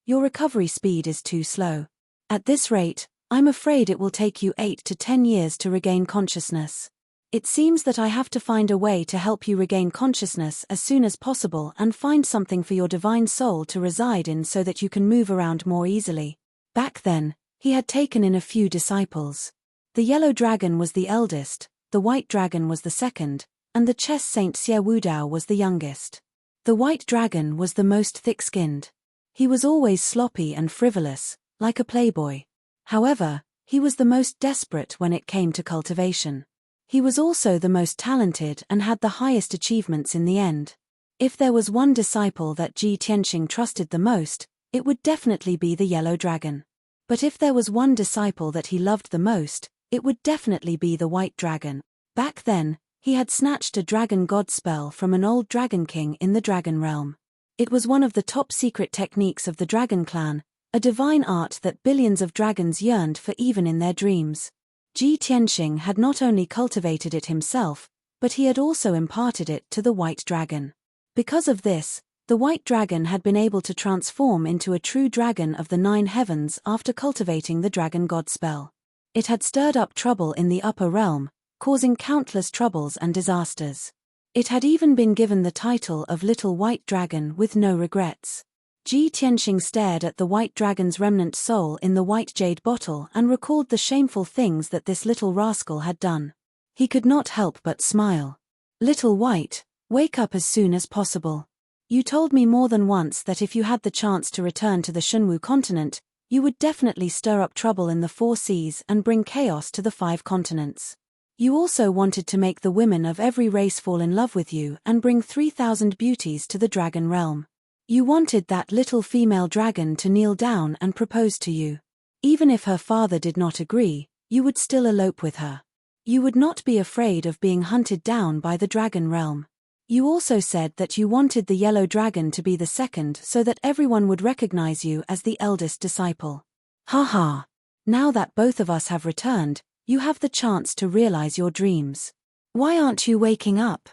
Speaker 1: your recovery speed is too slow. At this rate, I'm afraid it will take you 8 to 10 years to regain consciousness. It seems that I have to find a way to help you regain consciousness as soon as possible and find something for your divine soul to reside in so that you can move around more easily. Back then, he had taken in a few disciples. The yellow dragon was the eldest, the white dragon was the second, and the chess saint Xie Wudao was the youngest. The white dragon was the most thick-skinned. He was always sloppy and frivolous, like a playboy. However, he was the most desperate when it came to cultivation. He was also the most talented and had the highest achievements in the end. If there was one disciple that Ji Tianxing trusted the most, it would definitely be the yellow dragon. But if there was one disciple that he loved the most, it would definitely be the white dragon. Back then, he had snatched a dragon god spell from an old dragon king in the dragon realm. It was one of the top secret techniques of the dragon clan, a divine art that billions of dragons yearned for even in their dreams. Ji Tianxing had not only cultivated it himself, but he had also imparted it to the white dragon. Because of this, the white dragon had been able to transform into a true dragon of the 9 heavens after cultivating the dragon god spell. It had stirred up trouble in the upper realm, causing countless troubles and disasters. It had even been given the title of Little White Dragon with no regrets. Ji Tianxing stared at the white dragon's remnant soul in the white jade bottle and recalled the shameful things that this little rascal had done. He could not help but smile. Little White, wake up as soon as possible. You told me more than once that if you had the chance to return to the Shunwu continent, you would definitely stir up trouble in the 4 seas and bring chaos to the 5 continents. You also wanted to make the women of every race fall in love with you and bring 3,000 beauties to the dragon realm. You wanted that little female dragon to kneel down and propose to you. Even if her father did not agree, you would still elope with her. You would not be afraid of being hunted down by the dragon realm. You also said that you wanted the yellow dragon to be the second so that everyone would recognize you as the eldest disciple. Ha. Now that both of us have returned, you have the chance to realize your dreams. Why aren't you waking up?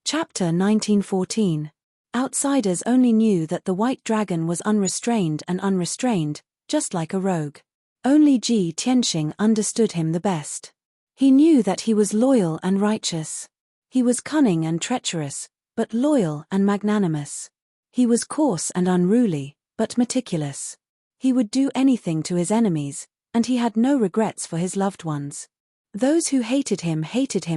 Speaker 1: Chapter 1914. Outsiders only knew that the white dragon was unrestrained and unrestrained, just like a rogue. Only Ji Tianxing understood him the best. He knew that he was loyal and righteous. He was cunning and treacherous, but loyal and magnanimous. He was coarse and unruly, but meticulous. He would do anything to his enemies, and he had no regrets for his loved ones. Those who hated him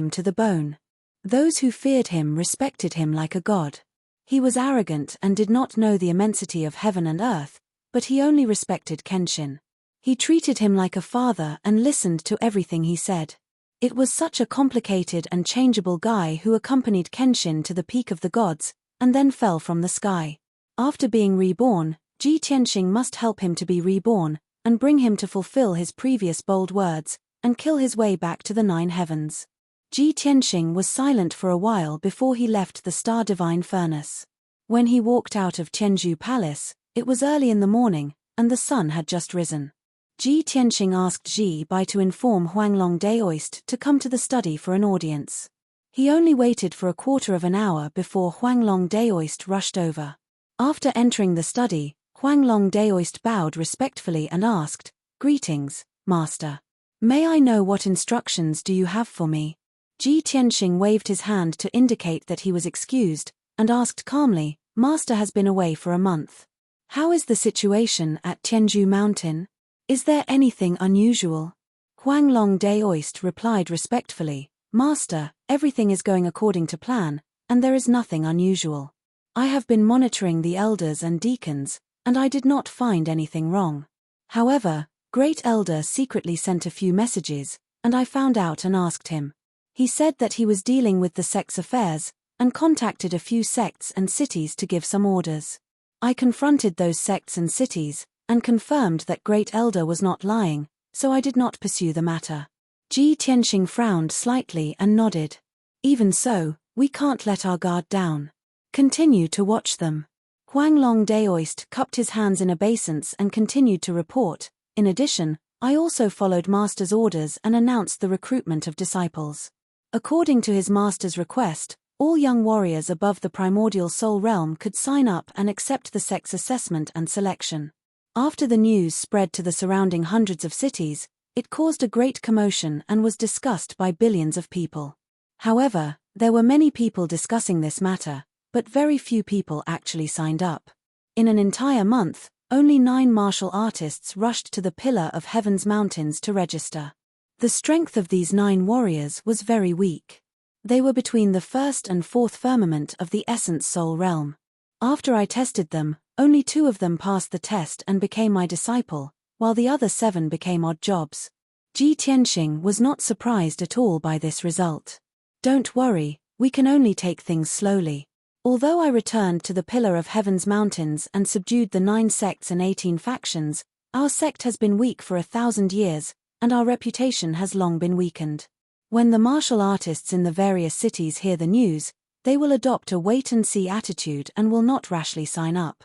Speaker 1: to the bone. Those who feared him respected him like a god. He was arrogant and did not know the immensity of heaven and earth, but he only respected Kenshin. He treated him like a father and listened to everything he said. It was such a complicated and changeable guy who accompanied Kenshin to the peak of the gods, and then fell from the sky. After being reborn, Ji Tianxing must help him to be reborn, and bring him to fulfill his previous bold words, and kill his way back to the 9 heavens. Ji Tianxing was silent for a while before he left the Star Divine Furnace. When he walked out of Tianzhu Palace, it was early in the morning, and the sun had just risen. Ji Tianxing asked Ji Bai to inform Huanglong Daoist to come to the study for an audience. He only waited for a quarter of an hour before Huanglong Daoist rushed over. After entering the study, Huanglong Daoist bowed respectfully and asked, "Greetings, Master. May I know what instructions do you have for me?" Ji Tianxing waved his hand to indicate that he was excused, and asked calmly, "Master has been away for a month. How is the situation at Tianzhu Mountain? Is there anything unusual?" Huanglong Daoist replied respectfully, "Master, everything is going according to plan, and there is nothing unusual. I have been monitoring the elders and deacons, and I did not find anything wrong. However, Great Elder secretly sent a few messages, and I found out and asked him. He said that he was dealing with the sect's affairs, and contacted a few sects and cities to give some orders. I confronted those sects and cities, and confirmed that Great Elder was not lying, so I did not pursue the matter." Ji Tianxing frowned slightly and nodded. "Even so, we can't let our guard down. Continue to watch them." Huanglong Daoist cupped his hands in obeisance and continued to report, "In addition, I also followed Master's orders and announced the recruitment of disciples. According to his Master's request, all young warriors above the primordial soul realm could sign up and accept the sect's assessment and selection. After the news spread to the surrounding hundreds of cities, it caused a great commotion and was discussed by billions of people. However, there were many people discussing this matter, but very few people actually signed up. In an entire month, only 9 martial artists rushed to the Pillar of Heaven's mountains to register. The strength of these 9 warriors was very weak. They were between the 1st and 4th firmament of the Essence Soul realm. After I tested them, only 2 of them passed the test and became my disciple, while the other 7 became odd jobs. Ji Tianxing was not surprised at all by this result. "Don't worry, we can only take things slowly. Although I returned to the Pillar of Heaven's mountains and subdued the 9 sects and 18 factions, our sect has been weak for 1,000 years, and our reputation has long been weakened. When the martial artists in the various cities hear the news, they will adopt a wait-and-see attitude and will not rashly sign up.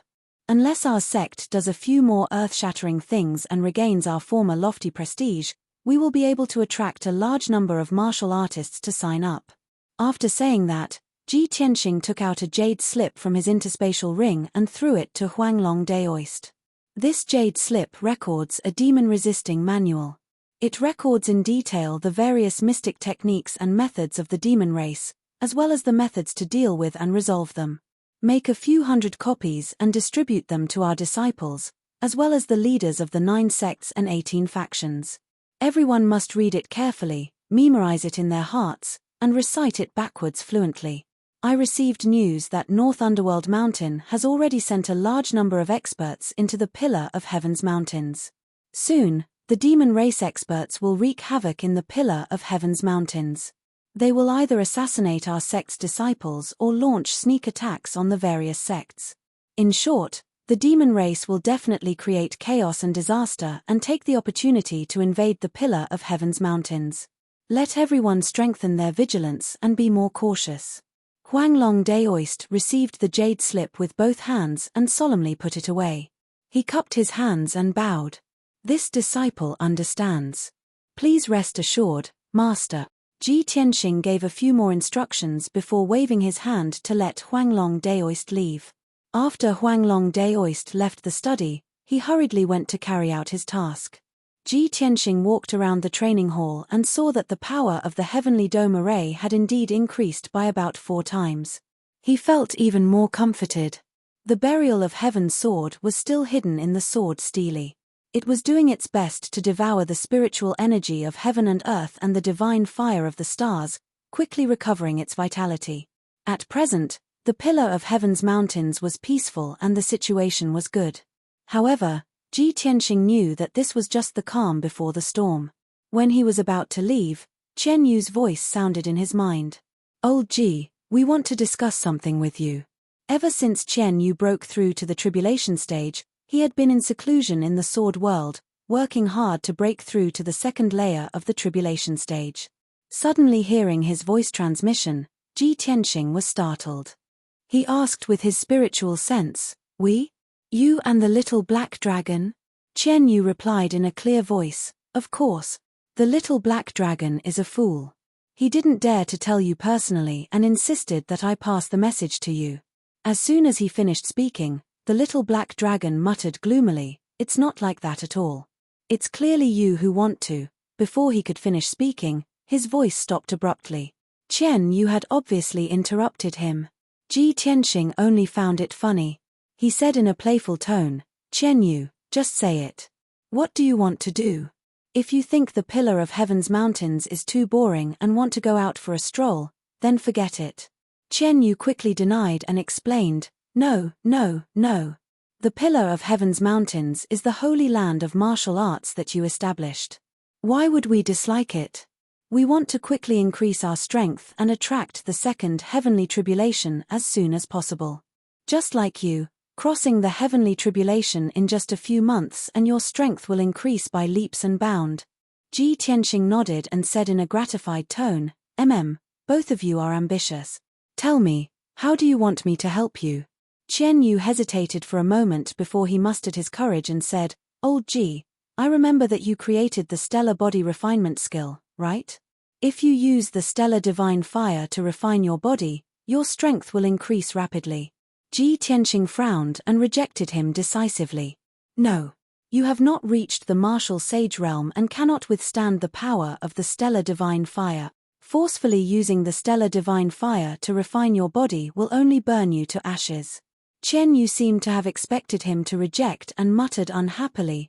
Speaker 1: Unless our sect does a few more earth-shattering things and regains our former lofty prestige, we will be able to attract a large number of martial artists to sign up." After saying that, Ji Tianxing took out a jade slip from his interspatial ring and threw it to Huanglong Daoist. This jade slip records a demon-resisting manual. It records in detail the various mystic techniques and methods of the demon race, as well as the methods to deal with and resolve them. Make a few hundred copies and distribute them to our disciples, as well as the leaders of the 9 sects and 18 factions. Everyone must read it carefully, memorize it in their hearts, and recite it backwards fluently. I received news that North Underworld Mountain has already sent a large number of experts into the Pillar of Heaven's mountains. Soon, The demon race experts will wreak havoc in the Pillar of Heaven's mountains. They will either assassinate our sect's disciples or launch sneak attacks on the various sects. In short, the demon race will definitely create chaos and disaster and take the opportunity to invade the Pillar of Heaven's mountains. Let everyone strengthen their vigilance and be more cautious. Huanglong Daoist received the jade slip with both hands and solemnly put it away. He cupped his hands and bowed. This disciple understands. Please rest assured, Master. Ji Tianxing gave a few more instructions before waving his hand to let Huanglong Daoist leave. After Huanglong Daoist left the study, he hurriedly went to carry out his task. Ji Tianxing walked around the training hall and saw that the power of the heavenly dome array had indeed increased by about 4 times. He felt even more comforted. The burial of Heaven's sword was still hidden in the sword stele. It was doing its best to devour the spiritual energy of heaven and earth and the divine fire of the stars, quickly recovering its vitality. At present, the Pillar of Heaven's mountains was peaceful and the situation was good. However, Ji Tianxing knew that this was just the calm before the storm. When he was about to leave, Chen Yu's voice sounded in his mind. "Old Ji, we want to discuss something with you." Ever since Chen Yu broke through to the tribulation stage, he had been in seclusion in the sword world, working hard to break through to the second layer of the tribulation stage. Suddenly hearing his voice transmission, Ji Tianxing was startled. He asked with his spiritual sense, "We? You and the little black dragon?" Chen Yu replied in a clear voice, "Of course. The little black dragon is a fool. He didn't dare to tell you personally and insisted that I pass the message to you." As soon as he finished speaking, the little black dragon muttered gloomily, "It's not like that at all. It's clearly you who want to." Before he could finish speaking, his voice stopped abruptly. Chen Yu had obviously interrupted him. Ji Tianxing only found it funny. He said in a playful tone, "Chen Yu, just say it. What do you want to do? If you think the Pillar of Heaven's mountains is too boring and want to go out for a stroll, then forget it." Chen Yu quickly denied and explained, "No, no, no. The Pillar of Heaven's mountains is the holy land of martial arts that you established. Why would we dislike it? We want to quickly increase our strength and attract the second heavenly tribulation as soon as possible. Just like you, crossing the heavenly tribulation in just a few months and your strength will increase by leaps and bounds." Ji Tianxing nodded and said in a gratified tone, Both of you are ambitious. Tell me, how do you want me to help you?" Chen Yu hesitated for a moment before he mustered his courage and said, "Old Ji, I remember that you created the stellar body refinement skill, right? If you use the stellar divine fire to refine your body, your strength will increase rapidly." Ji Tianxing frowned and rejected him decisively. "No. You have not reached the martial sage realm and cannot withstand the power of the stellar divine fire. Forcefully using the stellar divine fire to refine your body will only burn you to ashes." Chen Yu seemed to have expected him to reject and muttered unhappily,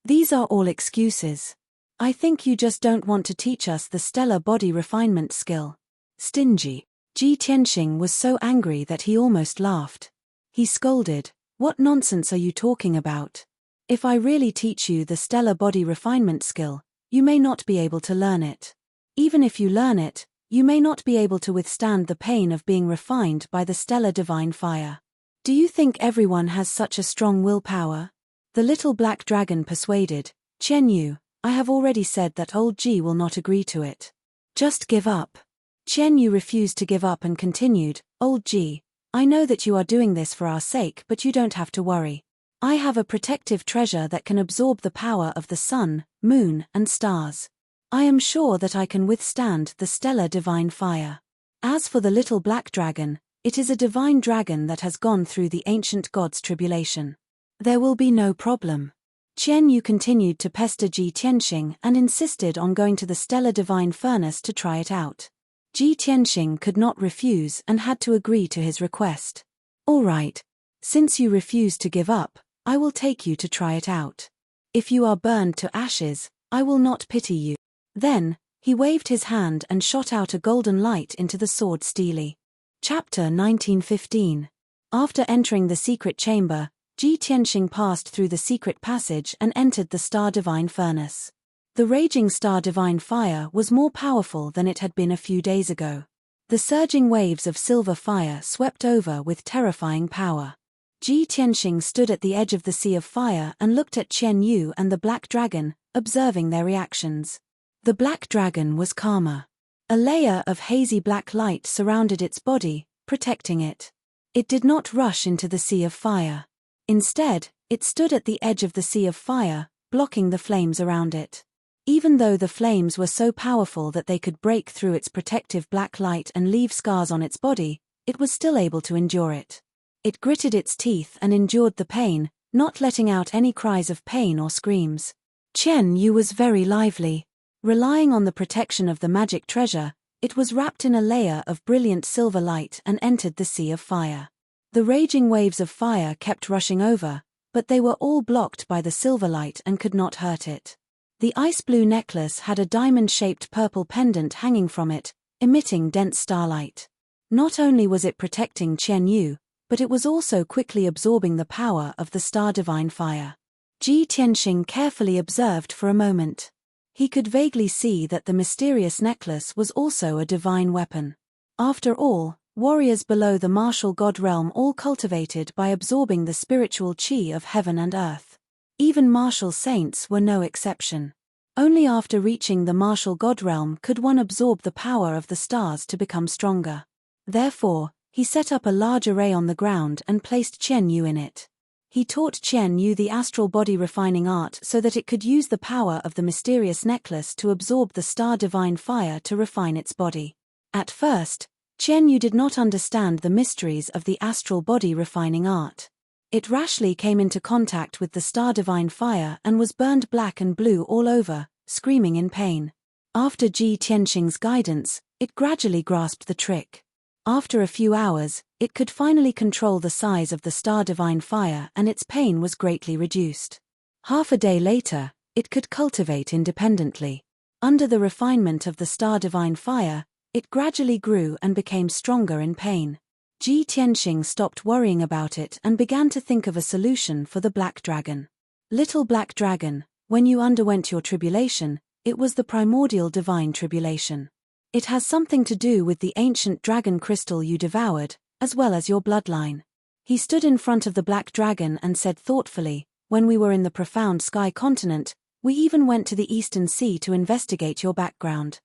Speaker 1: "These are all excuses. I think you just don't want to teach us the stellar body refinement skill." Stingy. Ji Tianxing was so angry that he almost laughed. He scolded, "What nonsense are you talking about? If I really teach you the stellar body refinement skill, you may not be able to learn it. Even if you learn it, you may not be able to withstand the pain of being refined by the stellar divine fire. Do you think everyone has such a strong willpower?" The little black dragon persuaded, "Chen Yu, I have already said that old Ji will not agree to it. Just give up." Chen Yu refused to give up and continued, "Old Ji, I know that you are doing this for our sake, but you don't have to worry. I have a protective treasure that can absorb the power of the sun, moon, and stars. I am sure that I can withstand the stellar divine fire. As for the little black dragon, it is a divine dragon that has gone through the ancient god's tribulation. There will be no problem." Chen Yu continued to pester Ji Tianxing and insisted on going to the stellar divine furnace to try it out. Ji Tianxing could not refuse and had to agree to his request. "All right. Since you refuse to give up, I will take you to try it out. If you are burned to ashes, I will not pity you." Then, he waved his hand and shot out a golden light into the sword stele. Chapter 1915. After entering the secret chamber, Ji Tianxing passed through the secret passage and entered the star divine furnace. The raging star divine fire was more powerful than it had been a few days ago. The surging waves of silver fire swept over with terrifying power. Ji Tianxing stood at the edge of the sea of fire and looked at Qian Yu and the black dragon, observing their reactions. The black dragon was calmer. A layer of hazy black light surrounded its body, protecting it. It did not rush into the sea of fire. Instead, it stood at the edge of the sea of fire, blocking the flames around it. Even though the flames were so powerful that they could break through its protective black light and leave scars on its body, it was still able to endure it. It gritted its teeth and endured the pain, not letting out any cries of pain or screams. Qian Yu was very lively. Relying on the protection of the magic treasure, it was wrapped in a layer of brilliant silver light and entered the sea of fire. The raging waves of fire kept rushing over, but they were all blocked by the silver light and could not hurt it. The ice blue necklace had a diamond-shaped purple pendant hanging from it, emitting dense starlight. Not only was it protecting Qian Yu, but it was also quickly absorbing the power of the star divine fire. Ji Tianxing carefully observed for a moment. He could vaguely see that the mysterious necklace was also a divine weapon. After all, warriors below the martial god realm all cultivated by absorbing the spiritual qi of heaven and earth. Even martial saints were no exception. Only after reaching the martial god realm could one absorb the power of the stars to become stronger. Therefore, he set up a large array on the ground and placed Qian Yu in it. He taught Qian Yu the astral body refining art so that it could use the power of the mysterious necklace to absorb the star divine fire to refine its body. At first, Qian Yu did not understand the mysteries of the astral body refining art. It rashly came into contact with the star divine fire and was burned black and blue all over, screaming in pain. After Ji Tianxing's guidance, it gradually grasped the trick. After a few hours, it could finally control the size of the star divine fire and its pain was greatly reduced. Half a day later, it could cultivate independently. Under the refinement of the star divine fire, it gradually grew and became stronger in pain. Ji Tianxing stopped worrying about it and began to think of a solution for the black dragon. Little black dragon, when you underwent your tribulation, it was the primordial divine tribulation. It has something to do with the ancient dragon crystal you devoured, as well as your bloodline. He stood in front of the black dragon and said thoughtfully, when we were in the profound sky continent, we even went to the Eastern Sea to investigate your background.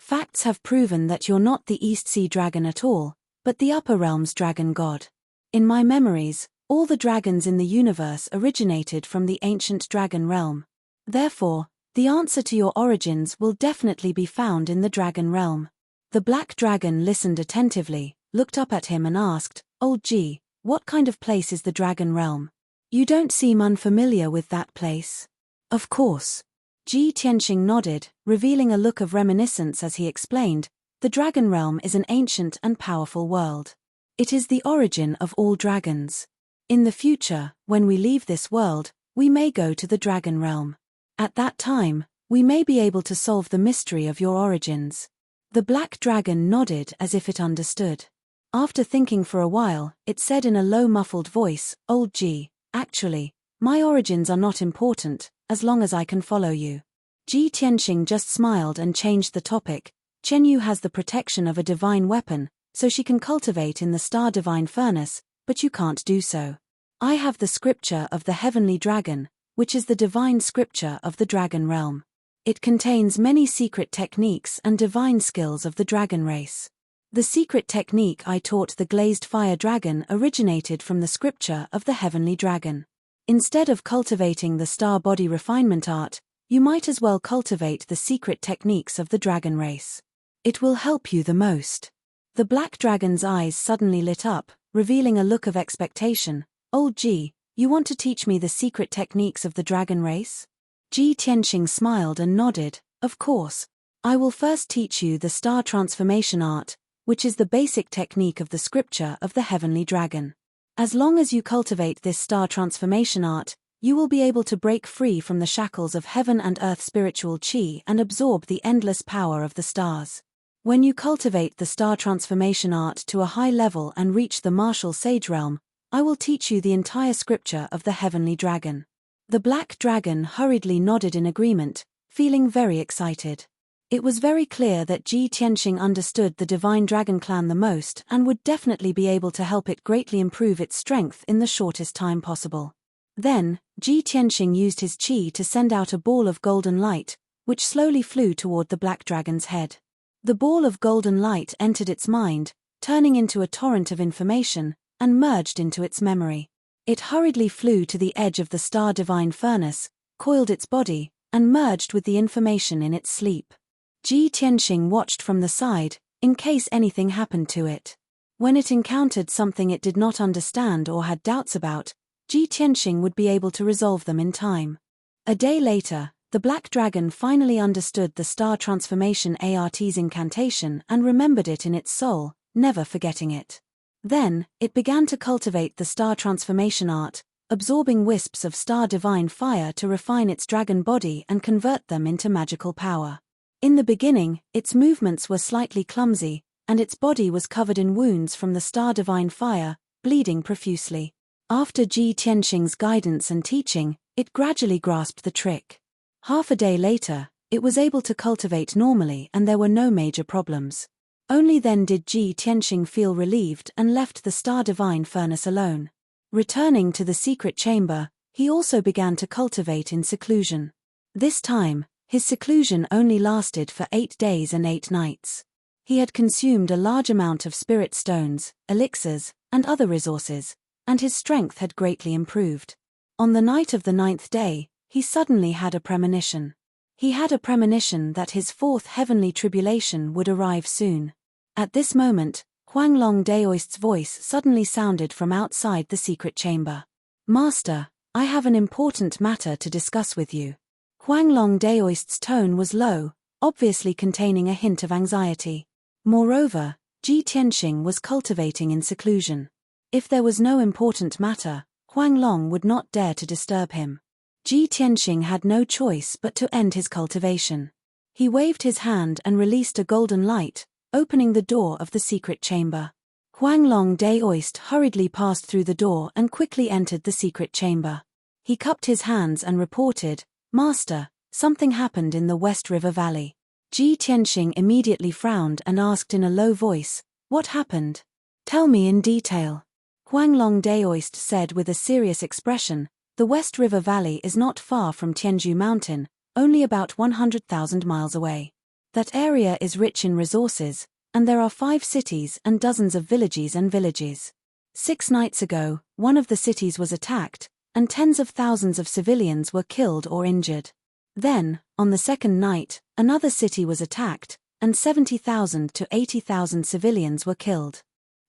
Speaker 1: Facts have proven that you're not the East Sea dragon at all, but the upper realm's dragon god. In my memories, all the dragons in the universe originated from the ancient dragon realm. Therefore, the answer to your origins will definitely be found in the dragon realm. The black dragon listened attentively, looked up at him and asked, Old Ji, what kind of place is the dragon realm? You don't seem unfamiliar with that place. Of course. Ji Tianxing nodded, revealing a look of reminiscence as he explained, the dragon realm is an ancient and powerful world. It is the origin of all dragons. In the future, when we leave this world, we may go to the dragon realm. At that time, we may be able to solve the mystery of your origins. The black dragon nodded as if it understood. After thinking for a while, it said in a low muffled voice, Old Ji, actually, my origins are not important, as long as I can follow you. Ji Tianxing just smiled and changed the topic. Qian Yu has the protection of a divine weapon, so she can cultivate in the star divine furnace, but you can't do so. I have the scripture of the heavenly dragon, which is the divine scripture of the dragon realm. It contains many secret techniques and divine skills of the dragon race. The secret technique I taught the glazed fire dragon originated from the scripture of the heavenly dragon. Instead of cultivating the star body refinement art, you might as well cultivate the secret techniques of the dragon race. It will help you the most. The black dragon's eyes suddenly lit up, revealing a look of expectation. Old Ji, you want to teach me the secret techniques of the dragon race? Ji Tianxing smiled and nodded, of course. I will first teach you the star transformation art, which is the basic technique of the scripture of the heavenly dragon. As long as you cultivate this star transformation art, you will be able to break free from the shackles of heaven and earth spiritual qi and absorb the endless power of the stars. When you cultivate the star transformation art to a high level and reach the martial sage realm, I will teach you the entire scripture of the heavenly dragon. The black dragon hurriedly nodded in agreement, feeling very excited. It was very clear that Ji Tianxing understood the divine dragon clan the most and would definitely be able to help it greatly improve its strength in the shortest time possible. Then, Ji Tianxing used his qi to send out a ball of golden light, which slowly flew toward the black dragon's head. The ball of golden light entered its mind, turning into a torrent of information, and merged into its memory. It hurriedly flew to the edge of the star divine furnace, coiled its body, and merged with the information in its sleep. Ji Tianxing watched from the side, in case anything happened to it. When it encountered something it did not understand or had doubts about, Ji Tianxing would be able to resolve them in time. A day later, the black dragon finally understood the star transformation art's incantation and remembered it in its soul, never forgetting it. Then, it began to cultivate the star transformation art, absorbing wisps of star divine fire to refine its dragon body and convert them into magical power. In the beginning, its movements were slightly clumsy, and its body was covered in wounds from the star divine fire, bleeding profusely. After Ji Tianxing's guidance and teaching, it gradually grasped the trick. Half a day later, it was able to cultivate normally and there were no major problems. Only then did Ji Tianxing feel relieved and left the star divine furnace alone. Returning to the secret chamber, he also began to cultivate in seclusion. This time, his seclusion only lasted for 8 days and 8 nights. He had consumed a large amount of spirit stones, elixirs, and other resources, and his strength had greatly improved. On the night of the 9th day, he suddenly had a premonition. He had a premonition that his 4th heavenly tribulation would arrive soon. At this moment, Huanglong Daoist's voice suddenly sounded from outside the secret chamber. "Master, I have an important matter to discuss with you." Huanglong Daoist's tone was low, obviously containing a hint of anxiety. Moreover, Ji Tianxing was cultivating in seclusion. If there was no important matter, Huanglong would not dare to disturb him. Ji Tianxing had no choice but to end his cultivation. He waved his hand and released a golden light, opening the door of the secret chamber. Huanglong Daoist hurriedly passed through the door and quickly entered the secret chamber. He cupped his hands and reported, "Master, something happened in the West River Valley." Ji Tianxing immediately frowned and asked in a low voice, "What happened? Tell me in detail." Huanglong Daoist said with a serious expression, "The West River Valley is not far from Tianju Mountain, only about 100,000 miles away. That area is rich in resources, and there are 5 cities and dozens of villages and villages. 6 nights ago, one of the cities was attacked, and tens of thousands of civilians were killed or injured. Then, on the second night, another city was attacked, and 70,000 to 80,000 civilians were killed."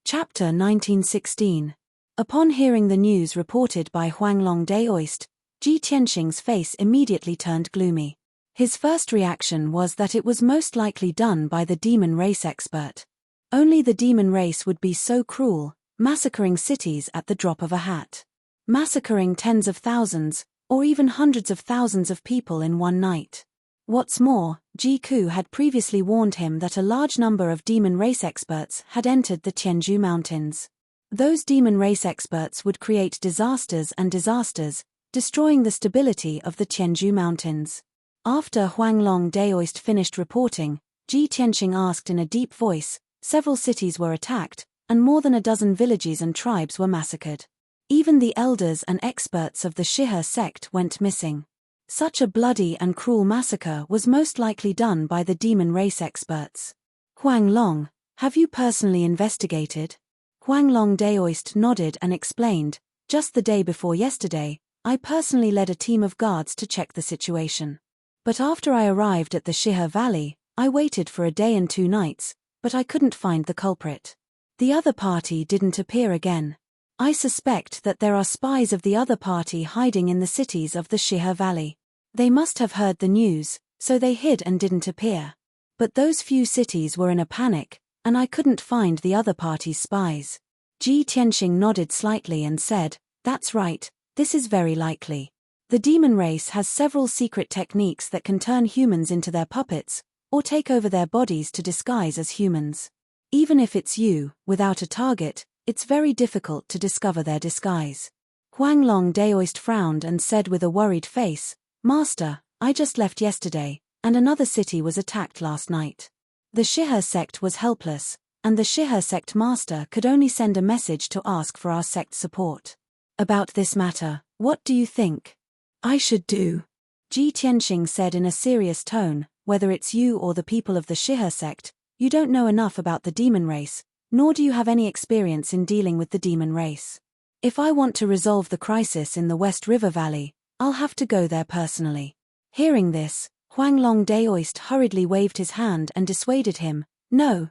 Speaker 1: Chapter 1916. Upon hearing the news reported by Huanglong Daoist, Ji Tianxing's face immediately turned gloomy. His first reaction was that it was most likely done by the demon race expert. Only the demon race would be so cruel, massacring cities at the drop of a hat. Massacring tens of thousands, or even hundreds of thousands of people in one night. What's more, Ji Ku had previously warned him that a large number of demon race experts had entered the Tianju Mountains. Those demon race experts would create disasters and disasters, destroying the stability of the Tianju Mountains. After Huanglong Daoist finished reporting, Ji Tianxing asked in a deep voice, "Several cities were attacked, and more than a dozen villages and tribes were massacred. Even the elders and experts of the Shihe sect went missing. Such a bloody and cruel massacre was most likely done by the demon race experts. Huanglong, have you personally investigated?" Huanglong Daoist nodded and explained, "Just the day before yesterday, I personally led a team of guards to check the situation. But after I arrived at the Shihe Valley, I waited for a day and 2 nights, but I couldn't find the culprit. The other party didn't appear again. I suspect that there are spies of the other party hiding in the cities of the Shihe Valley. They must have heard the news, so they hid and didn't appear. But those few cities were in a panic, and I couldn't find the other party's spies." Ji Tianxing nodded slightly and said, "That's right, this is very likely. The demon race has several secret techniques that can turn humans into their puppets, or take over their bodies to disguise as humans. Even if it's you, without a target, It's very difficult to discover their disguise. Huang Long Daoist frowned and said with a worried face, Master, I just left yesterday, and another city was attacked last night. The Shihe sect was helpless, and the Shihe sect master could only send a message to ask for our sect's support. About this matter, what do you think I should do? Ji Tianxing said in a serious tone, whether it's you or the people of the Shihe sect, you don't know enough about the demon race, nor do you have any experience in dealing with the demon race. If I want to resolve the crisis in the West River Valley, I'll have to go there personally. Hearing this, Huang Long Daoist hurriedly waved his hand and dissuaded him. No.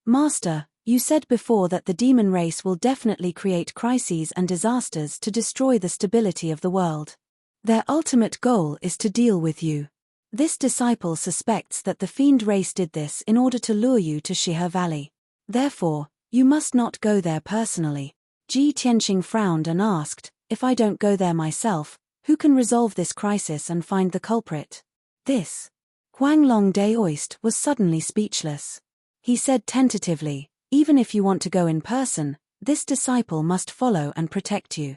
Speaker 1: Master, you said before that the demon race will definitely create crises and disasters to destroy the stability of the world. Their ultimate goal is to deal with you. This disciple suspects that the fiend race did this in order to lure you to Shihe Valley. Therefore, you must not go there personally. Ji Tianxing frowned and asked, if I don't go there myself, who can resolve this crisis and find the culprit? This. Huang Long Daoist was suddenly speechless. He said tentatively, even if you want to go in person, this disciple must follow and protect you.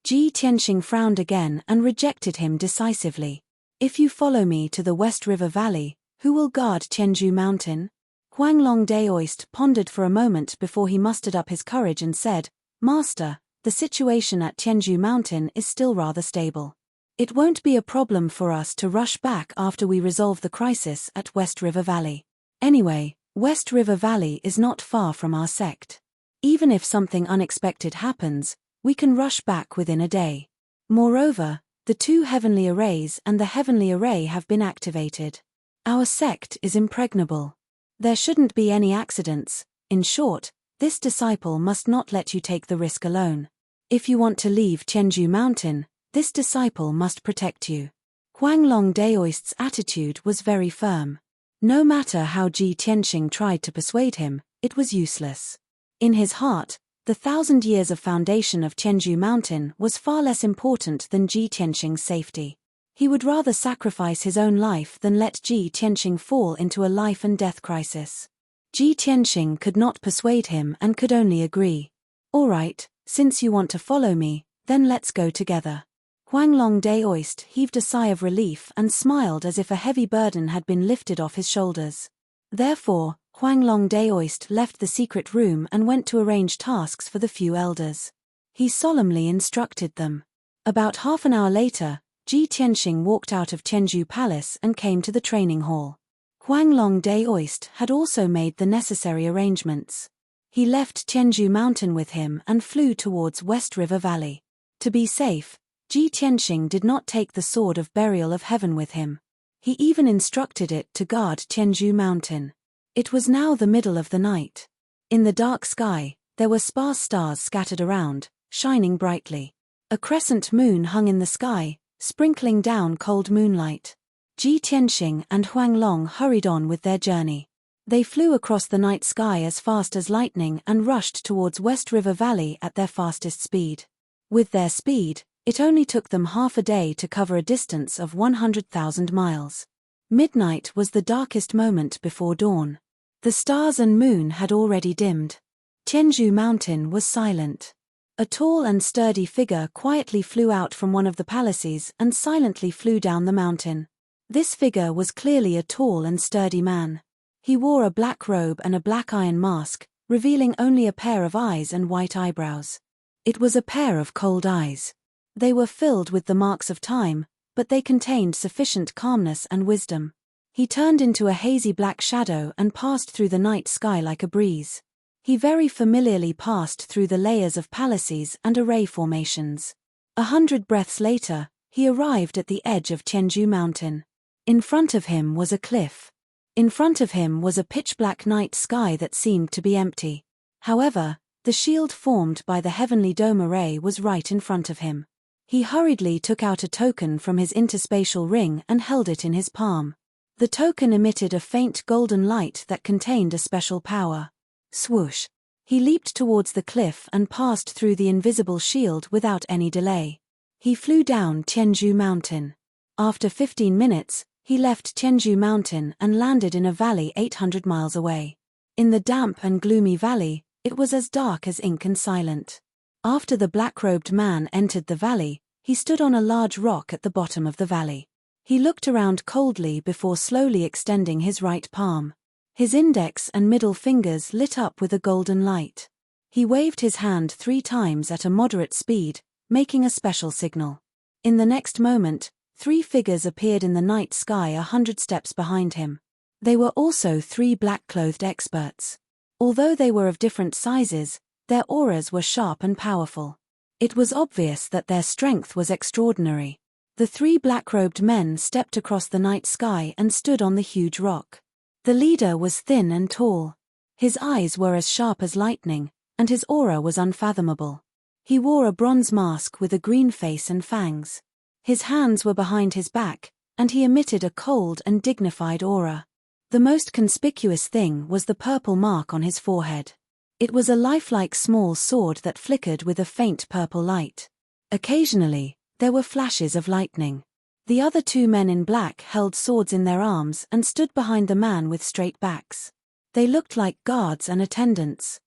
Speaker 1: Ji Tianxing frowned again and rejected him decisively. If you follow me to the West River Valley, who will guard Tianju Mountain? Huang Long Daoist pondered for a moment before he mustered up his courage and said, Master, the situation at Tianju Mountain is still rather stable. It won't be a problem for us to rush back after we resolve the crisis at West River Valley. Anyway, West River Valley is not far from our sect. Even if something unexpected happens, we can rush back within a day. Moreover, the 2 heavenly arrays and the heavenly array have been activated. Our sect is impregnable. There shouldn't be any accidents. In short, this disciple must not let you take the risk alone. If you want to leave Tianju Mountain, this disciple must protect you. Huang Long Daoist's attitude was very firm. No matter how Ji Tianxing tried to persuade him, it was useless. In his heart, the 1,000 years of foundation of Tianju Mountain was far less important than Ji Tianxing's safety. He would rather sacrifice his own life than let Ji Tianxing fall into a life and death crisis. Ji Tianxing could not persuade him and could only agree. All right, since you want to follow me, then let's go together. Huang Long Daoist heaved a sigh of relief and smiled as if a heavy burden had been lifted off his shoulders. Therefore, Huang Long Daoist left the secret room and went to arrange tasks for the few elders. He solemnly instructed them. About half an hour later, Ji Tianxing walked out of Tianju Palace and came to the training hall. Huang Long Daoist had also made the necessary arrangements. He left Tianju Mountain with him and flew towards West River Valley. To be safe, Ji Tianxing did not take the Sword of Burial of Heaven with him. He even instructed it to guard Tianju Mountain. It was now the middle of the night. In the dark sky, there were sparse stars scattered around, shining brightly. A crescent moon hung in the sky, sprinkling down cold moonlight. Ji Tianxing and Huang Long hurried on with their journey. They flew across the night sky as fast as lightning and rushed towards West River Valley at their fastest speed. With their speed, it only took them half a day to cover a distance of 100,000 miles. Midnight was the darkest moment before dawn. The stars and moon had already dimmed. Tianju Mountain was silent. A tall and sturdy figure quietly flew out from one of the palaces and silently flew down the mountain. This figure was clearly a tall and sturdy man. He wore a black robe and a black iron mask, revealing only a pair of eyes and white eyebrows. It was a pair of cold eyes. They were filled with the marks of time, but they contained sufficient calmness and wisdom. He turned into a hazy black shadow and passed through the night sky like a breeze. He very familiarly passed through the layers of palaces and array formations. 100 breaths later, he arrived at the edge of Tianju Mountain. In front of him was a cliff. In front of him was a pitch-black night sky that seemed to be empty. However, the shield formed by the heavenly dome array was right in front of him. He hurriedly took out a token from his interspatial ring and held it in his palm. The token emitted a faint golden light that contained a special power. Swoosh! He leaped towards the cliff and passed through the invisible shield without any delay. He flew down Tianju Mountain. After 15 minutes, he left Tianju Mountain and landed in a valley 800 miles away. In the damp and gloomy valley, It was as dark as ink and silent. After the black-robed man entered the valley, he stood on a large rock at the bottom of the valley. He looked around coldly before slowly extending his right palm. His index and middle fingers lit up with a golden light. He waved his hand 3 times at a moderate speed, making a special signal. In the next moment, 3 figures appeared in the night sky 100 steps behind him. They were also 3 black-clothed experts. Although they were of different sizes, their auras were sharp and powerful. It was obvious that their strength was extraordinary. The 3 black-robed men stepped across the night sky and stood on the huge rock. The leader was thin and tall. His eyes were as sharp as lightning, and his aura was unfathomable. He wore a bronze mask with a green face and fangs. His hands were behind his back, and he emitted a cold and dignified aura. The most conspicuous thing was the purple mark on his forehead. It was a lifelike small sword that flickered with a faint purple light. Occasionally, there were flashes of lightning. The other 2 men in black held swords in their arms and stood behind the man with straight backs. They looked like guards and attendants.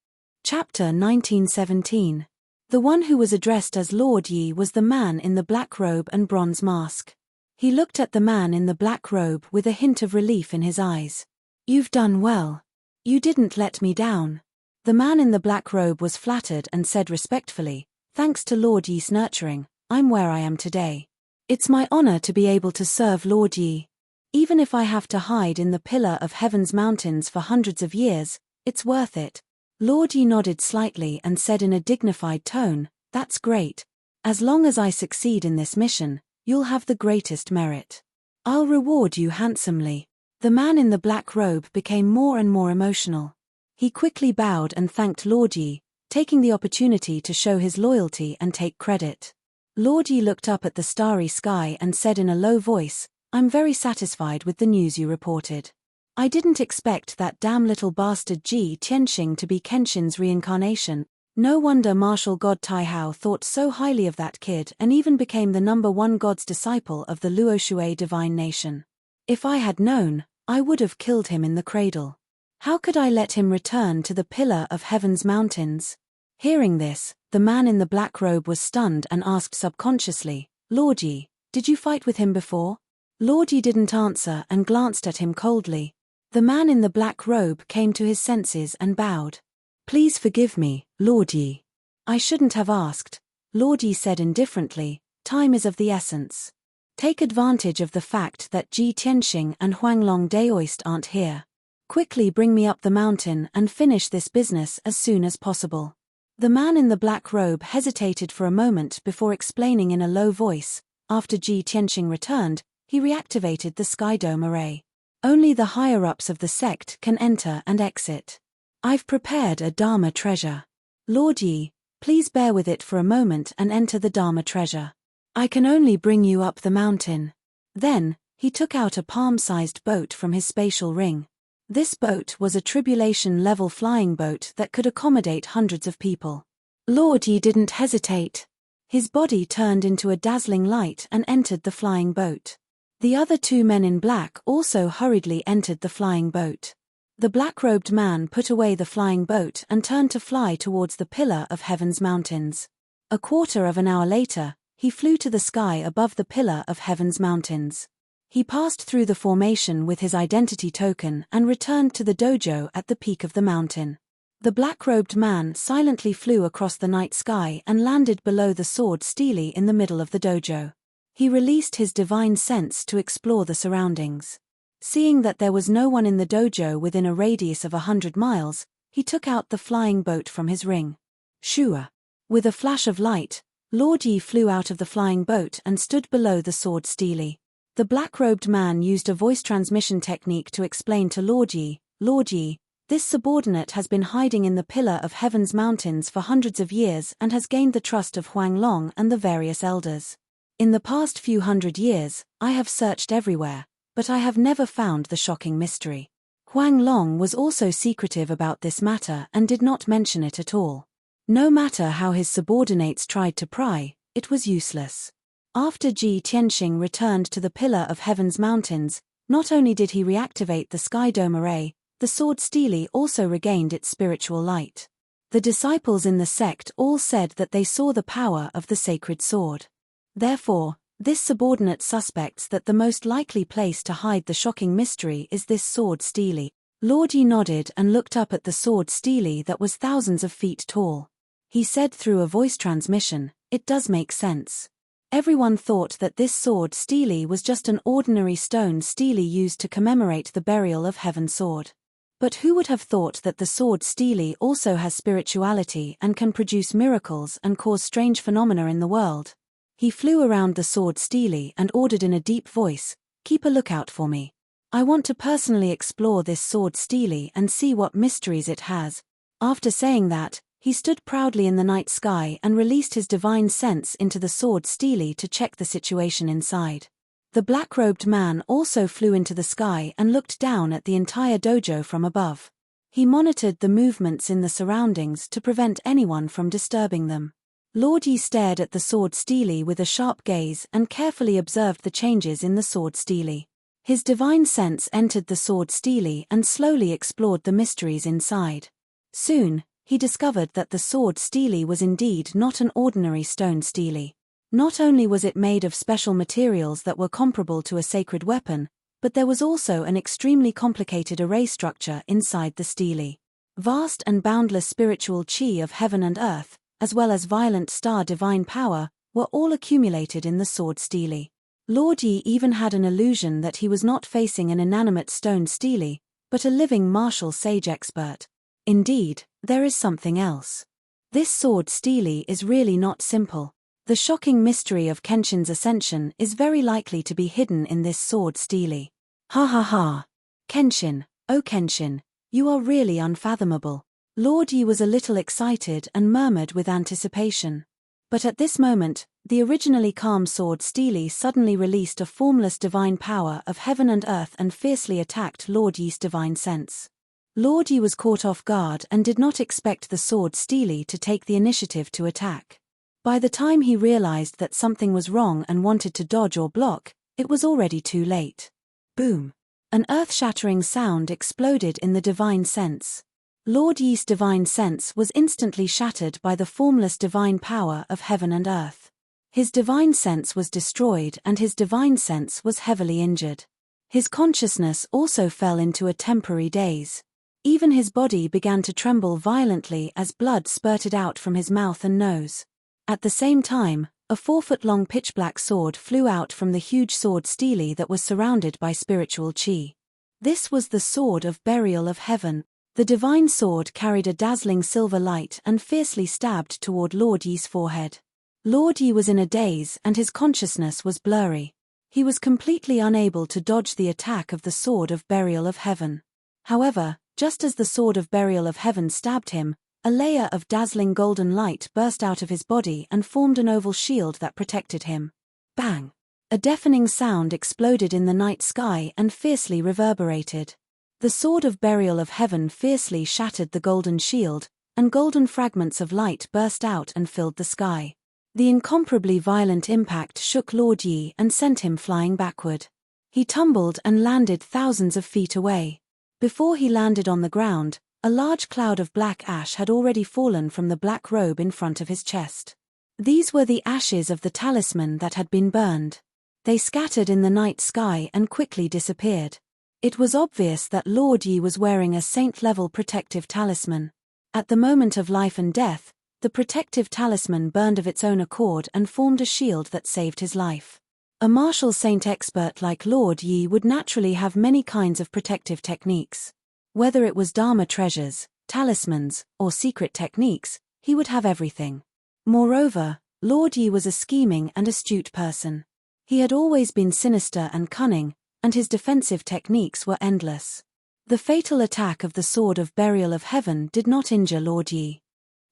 Speaker 1: Chapter 1917. The one who was addressed as Lord Yi was the man in the black robe and bronze mask. He looked at the man in the black robe with a hint of relief in his eyes. "You've done well. You didn't let me down." The man in the black robe was flattered and said respectfully, "Thanks to Lord Yi's nurturing, I'm where I am today. It's my honor to be able to serve Lord Yi. Even if I have to hide in the pillar of Heaven's mountains for hundreds of years, it's worth it." Lord Yi nodded slightly and said in a dignified tone, "That's great. As long as I succeed in this mission, you'll have the greatest merit. I'll reward you handsomely." The man in the black robe became more and more emotional. He quickly bowed and thanked Lord Yi, taking the opportunity to show his loyalty and take credit. Lord Yi looked up at the starry sky and said in a low voice, "I'm very satisfied with the news you reported. I didn't expect that damn little bastard Ji Tianxing to be Kenshin's reincarnation. No wonder martial god Taihao thought so highly of that kid and even became the #1 god's disciple of the Luoshui divine nation. If I had known, I would have killed him in the cradle. How could I let him return to the pillar of Heaven's mountains?" Hearing this, the man in the black robe was stunned and asked subconsciously, "Lord Yi, did you fight with him before?" Lord Yi didn't answer and glanced at him coldly. The man in the black robe came to his senses and bowed. "Please forgive me, Lord Yi. I shouldn't have asked," Lord Yi said indifferently. "Time is of the essence. Take advantage of the fact that Ji Tianxing and Huanglong Daoist aren't here. Quickly bring me up the mountain and finish this business as soon as possible." The man in the black robe hesitated for a moment before explaining in a low voice. After Ji Tianxing returned, he reactivated the Sky Dome array. Only the higher-ups of the sect can enter and exit. "I've prepared a Dharma treasure. Lord Yi, please bear with it for a moment and enter the Dharma treasure. I can only bring you up the mountain." Then, he took out a palm-sized boat from his spatial ring. This boat was a tribulation-level flying boat that could accommodate hundreds of people. Lord Yi didn't hesitate. His body turned into a dazzling light and entered the flying boat. The other 2 men in black also hurriedly entered the flying boat. The black-robed man put away the flying boat and turned to fly towards the pillar of Heaven's mountains. A quarter of an hour later, he flew to the sky above the pillar of Heaven's mountains. He passed through the formation with his identity token and returned to the dojo at the peak of the mountain. The black-robed man silently flew across the night sky and landed below the sword Steely in the middle of the dojo. He released his divine sense to explore the surroundings. Seeing that there was no one in the dojo within a radius of 100 miles, he took out the flying boat from his ring. Shua. With a flash of light, Lord Yi flew out of the flying boat and stood below the sword Steely. The black-robed man used a voice transmission technique to explain to Lord Yi, "Lord Yi, this subordinate has been hiding in the pillar of Heaven's mountains for hundreds of years and has gained the trust of Huanglong and the various elders. In the past few hundred years, I have searched everywhere, but I have never found the shocking mystery." Huanglong was also secretive about this matter and did not mention it at all. No matter how his subordinates tried to pry, it was useless. After Ji Tianxing returned to the pillar of Heaven's mountains, not only did he reactivate the Sky Dome array, the sword Steely also regained its spiritual light. The disciples in the sect all said that they saw the power of the sacred sword. Therefore, this subordinate suspects that the most likely place to hide the shocking mystery is this sword stele. Lord Yi nodded and looked up at the sword stele that was thousands of feet tall. He said through a voice transmission, "It does make sense." Everyone thought that this sword stele was just an ordinary stone stele used to commemorate the burial of Heaven's sword. But who would have thought that the sword stele also has spirituality and can produce miracles and cause strange phenomena in the world? He flew around the sword stele and ordered in a deep voice, "Keep a lookout for me. I want to personally explore this sword stele and see what mysteries it has." After saying that, he stood proudly in the night sky and released his divine sense into the sword stele to check the situation inside. The black-robed man also flew into the sky and looked down at the entire dojo from above. He monitored the movements in the surroundings to prevent anyone from disturbing them. Lord Yi stared at the sword stele with a sharp gaze and carefully observed the changes in the sword stele. His divine sense entered the sword stele and slowly explored the mysteries inside. Soon, he discovered that the sword stele was indeed not an ordinary stone stele. Not only was it made of special materials that were comparable to a sacred weapon, but there was also an extremely complicated array structure inside the stele. Vast and boundless spiritual chi of heaven and earth, as well as violent star divine power, were all accumulated in the sword stele. Lord Yi even had an illusion that he was not facing an inanimate stone stele, but a living martial sage expert. Indeed, there is something else. This sword stele is really not simple. The shocking mystery of Kenshin's ascension is very likely to be hidden in this sword stele. Ha ha ha. Kenshin, oh Kenshin, you are really unfathomable. Lord Yi was a little excited and murmured with anticipation. But at this moment, the originally calm sword stele suddenly released a formless divine power of heaven and earth and fiercely attacked Lord Yi's divine sense. Lord Yi was caught off guard and did not expect the sword stele to take the initiative to attack. By the time he realized that something was wrong and wanted to dodge or block, it was already too late. Boom! An earth-shattering sound exploded in the divine sense. Lord Yi's divine sense was instantly shattered by the formless divine power of heaven and earth. His divine sense was destroyed and his divine sense was heavily injured. His consciousness also fell into a temporary daze. Even his body began to tremble violently as blood spurted out from his mouth and nose. At the same time, a 4-foot-long pitch-black sword flew out from the huge sword stele that was surrounded by spiritual chi. This was the sword of burial of heaven. The divine sword carried a dazzling silver light and fiercely stabbed toward Lord Yi's forehead. Lord Yi was in a daze and his consciousness was blurry. He was completely unable to dodge the attack of the sword of burial of heaven. However, just as the sword of burial of heaven stabbed him, a layer of dazzling golden light burst out of his body and formed an oval shield that protected him. Bang! A deafening sound exploded in the night sky and fiercely reverberated. The sword of burial of heaven fiercely shattered the golden shield, and golden fragments of light burst out and filled the sky. The incomparably violent impact shook Lord Yi and sent him flying backward. He tumbled and landed thousands of feet away. Before he landed on the ground, a large cloud of black ash had already fallen from the black robe in front of his chest. These were the ashes of the talisman that had been burned. They scattered in the night sky and quickly disappeared. It was obvious that Lord Yi was wearing a saint-level protective talisman. At the moment of life and death, the protective talisman burned of its own accord and formed a shield that saved his life. A martial saint expert like Lord Yi would naturally have many kinds of protective techniques. Whether it was Dharma treasures, talismans, or secret techniques, he would have everything. Moreover, Lord Yi was a scheming and astute person. He had always been sinister and cunning, and his defensive techniques were endless. The fatal attack of the sword of burial of heaven did not injure Lord Yi.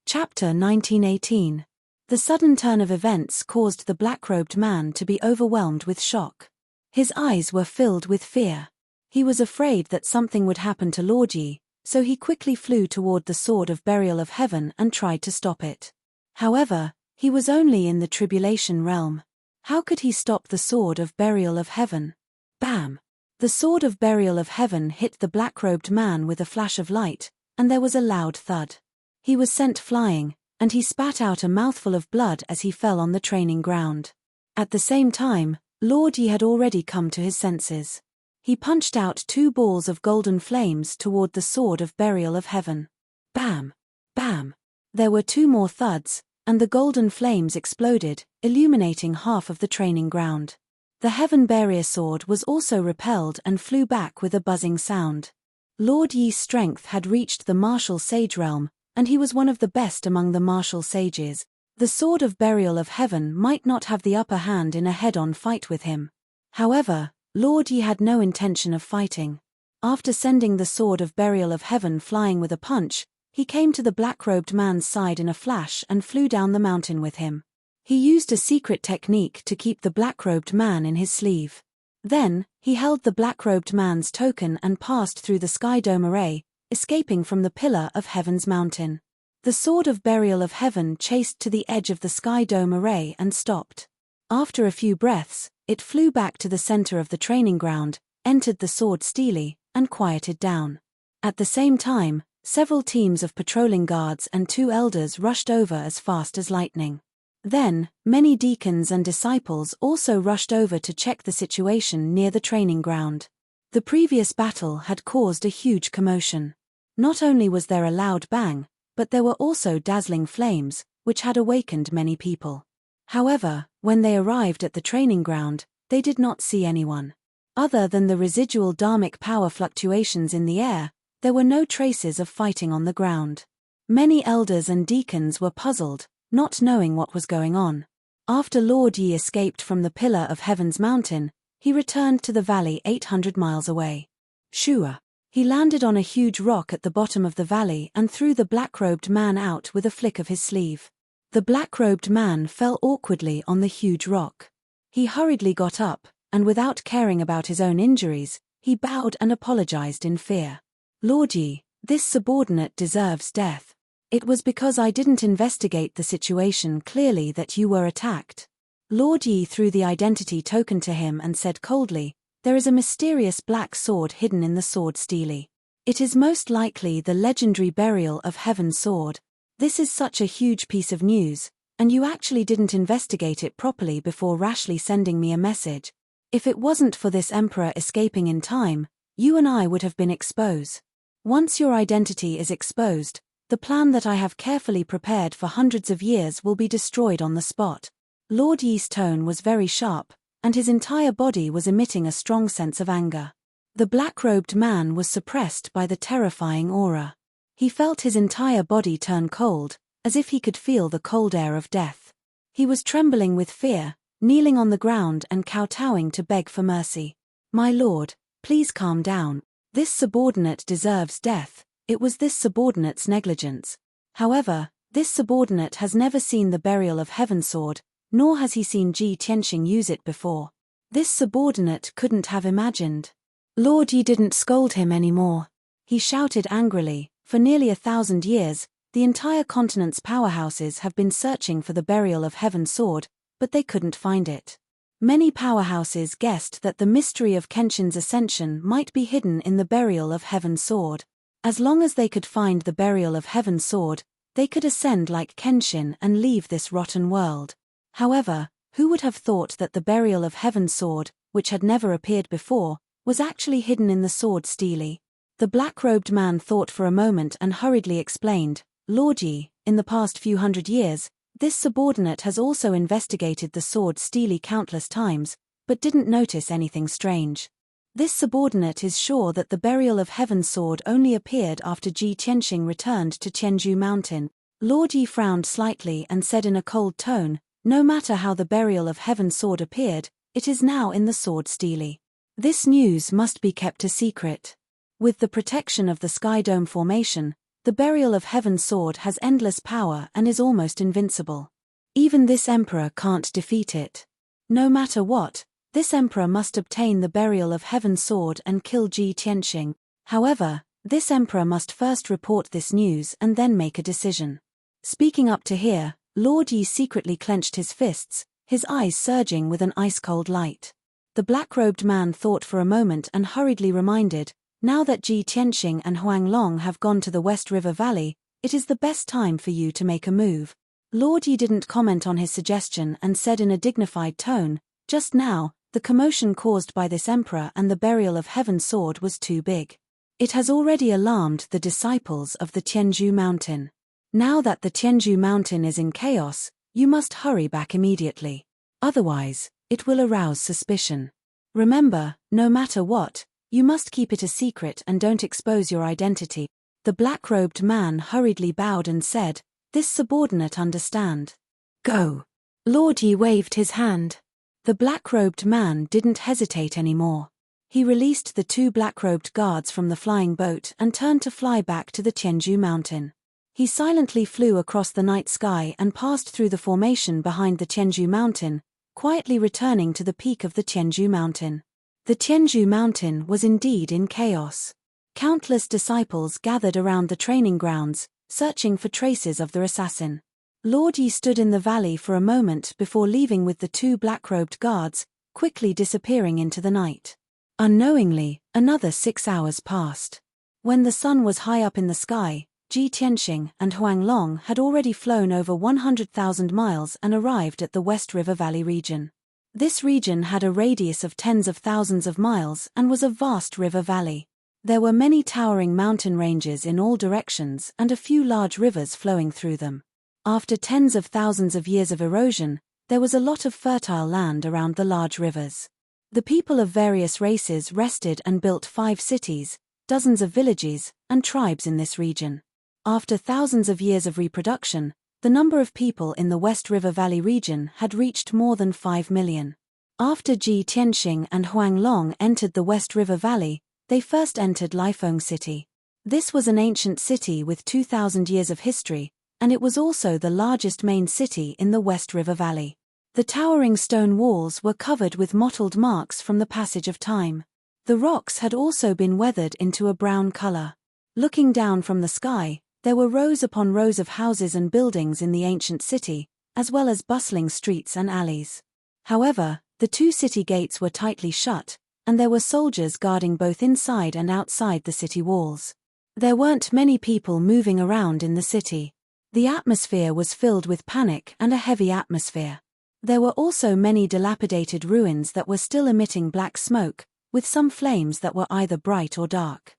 Speaker 1: Chapter 1918. The sudden turn of events caused the black-robed man to be overwhelmed with shock. His eyes were filled with fear. He was afraid that something would happen to Lord Yi, so he quickly flew toward the sword of burial of heaven and tried to stop it. However, he was only in the tribulation realm. How could he stop the sword of burial of heaven? Bam! The sword of burial of heaven hit the black-robed man with a flash of light, and there was a loud thud. He was sent flying, and he spat out a mouthful of blood as he fell on the training ground. At the same time, Lord Yi had already come to his senses. He punched out 2 balls of golden flames toward the sword of burial of heaven. Bam! Bam! There were 2 more thuds, and the golden flames exploded, illuminating half of the training ground. The Heavenpiercer sword was also repelled and flew back with a buzzing sound. Lord Yi's strength had reached the martial sage realm, and he was one of the best among the martial sages. The sword of burial of heaven might not have the upper hand in a head-on fight with him. However, Lord Yi had no intention of fighting. After sending the sword of burial of heaven flying with a punch, he came to the black-robed man's side in a flash and flew down the mountain with him. He used a secret technique to keep the black-robed man in his sleeve. Then, he held the black-robed man's token and passed through the sky dome array, escaping from the pillar of heaven's mountain. The sword of burial of heaven chased to the edge of the sky dome array and stopped. After a few breaths, it flew back to the center of the training ground, entered the sword steely, and quieted down. At the same time, several teams of patrolling guards and 2 elders rushed over as fast as lightning. Then, many deacons and disciples also rushed over to check the situation near the training ground. The previous battle had caused a huge commotion. Not only was there a loud bang, but there were also dazzling flames, which had awakened many people. However, when they arrived at the training ground, they did not see anyone. Other than the residual dharmic power fluctuations in the air, there were no traces of fighting on the ground. Many elders and deacons were puzzled, not knowing what was going on. After Lord Yi escaped from the pillar of heaven's mountain, he returned to the valley 800 miles away. Shua. He landed on a huge rock at the bottom of the valley and threw the black-robed man out with a flick of his sleeve. The black-robed man fell awkwardly on the huge rock. He hurriedly got up, and without caring about his own injuries, he bowed and apologized in fear. Lord Yi, this subordinate deserves death. It was because I didn't investigate the situation clearly that you were attacked. Lord Yi threw the identity token to him and said coldly, "There is a mysterious black sword hidden in the sword steely. It is most likely the legendary burial of heaven sword. This is such a huge piece of news, and you actually didn't investigate it properly before rashly sending me a message. If it wasn't for this emperor escaping in time, you and I would have been exposed. Once your identity is exposed, the plan that I have carefully prepared for hundreds of years will be destroyed on the spot." Lord Yi's tone was very sharp, and his entire body was emitting a strong sense of anger. The black-robed man was suppressed by the terrifying aura. He felt his entire body turn cold, as if he could feel the cold air of death. He was trembling with fear, kneeling on the ground and kowtowing to beg for mercy. "My lord, please calm down. This subordinate deserves death. It was this subordinate's negligence. However, this subordinate has never seen the burial of heaven sword, nor has he seen Ji Tianxing use it before. This subordinate couldn't have imagined." Lord Yi didn't scold him anymore. He shouted angrily, "For nearly 1,000 years, the entire continent's powerhouses have been searching for the burial of heaven sword, but they couldn't find it. Many powerhouses guessed that the mystery of Kenshin's ascension might be hidden in the burial of heaven sword. As long as they could find the burial of heaven sword, they could ascend like Kenshin and leave this rotten world. However, who would have thought that the burial of heaven sword, which had never appeared before, was actually hidden in the sword steely?" The black-robed man thought for a moment and hurriedly explained, "Lord Yi, in the past few hundred years, this subordinate has also investigated the sword steely countless times, but didn't notice anything strange. This subordinate is sure that the burial of heaven sword only appeared after Ji Tianxing returned to Tianzhu Mountain." Lord Yi frowned slightly and said in a cold tone, "No matter how the burial of heaven sword appeared, it is now in the sword steely. This news must be kept a secret. With the protection of the Sky Dome formation, the burial of heaven sword has endless power and is almost invincible. Even this emperor can't defeat it. No matter what, this emperor must obtain the burial of heaven sword and kill Ji Tianxing. However, this emperor must first report this news and then make a decision." Speaking up to here, Lord Yi secretly clenched his fists, his eyes surging with an ice-cold light. The black-robed man thought for a moment and hurriedly reminded, "Now that Ji Tianxing and Huang Long have gone to the West River Valley, It is the best time for you to make a move. Lord Yi didn't comment on his suggestion and said in a dignified tone, just now, the commotion caused by this emperor and the burial of Heaven's sword was too big. It has already alarmed the disciples of the Tianzhu mountain. Now that the Tianzhu mountain is in chaos, you must hurry back immediately. Otherwise, it will arouse suspicion. Remember, no matter what, you must keep it a secret and don't expose your identity. The black-robed man hurriedly bowed and said, "This subordinate understand." "Go." Lord Yi waved his hand. The black-robed man didn't hesitate anymore. He released the two black-robed guards from the flying boat and turned to fly back to the Tianzhu mountain. He silently flew across the night sky and passed through the formation behind the Tianzhu mountain, quietly returning to the peak of the Tianzhu mountain. The Tianzhu mountain was indeed in chaos. Countless disciples gathered around the training grounds, searching for traces of the assassin. Lord Yi stood in the valley for a moment before leaving with the two black-robed guards, quickly disappearing into the night. Unknowingly, another 6 hours passed. When the sun was high up in the sky, Ji Tianxing and Huang Long had already flown over 100,000 miles and arrived at the West River Valley region. This region had a radius of tens of thousands of miles and was a vast river valley. There were many towering mountain ranges in all directions and a few large rivers flowing through them. After tens of thousands of years of erosion, there was a lot of fertile land around the large rivers. The people of various races rested and built 5 cities, dozens of villages, and tribes in this region. After thousands of years of reproduction, the number of people in the West River Valley region had reached more than 5 million. After Ji Tianxing and Huang Long entered the West River Valley, they first entered Lifeng City. This was an ancient city with 2,000 years of history, and it was also the largest main city in the West River Valley. The towering stone walls were covered with mottled marks from the passage of time. The rocks had also been weathered into a brown color. Looking down from the sky, there were rows upon rows of houses and buildings in the ancient city, as well as bustling streets and alleys. However, the 2 city gates were tightly shut, and there were soldiers guarding both inside and outside the city walls. There weren't many people moving around in the city. The atmosphere was filled with panic and a heavy atmosphere. There were also many dilapidated ruins that were still emitting black smoke, with some flames that were either bright or dark.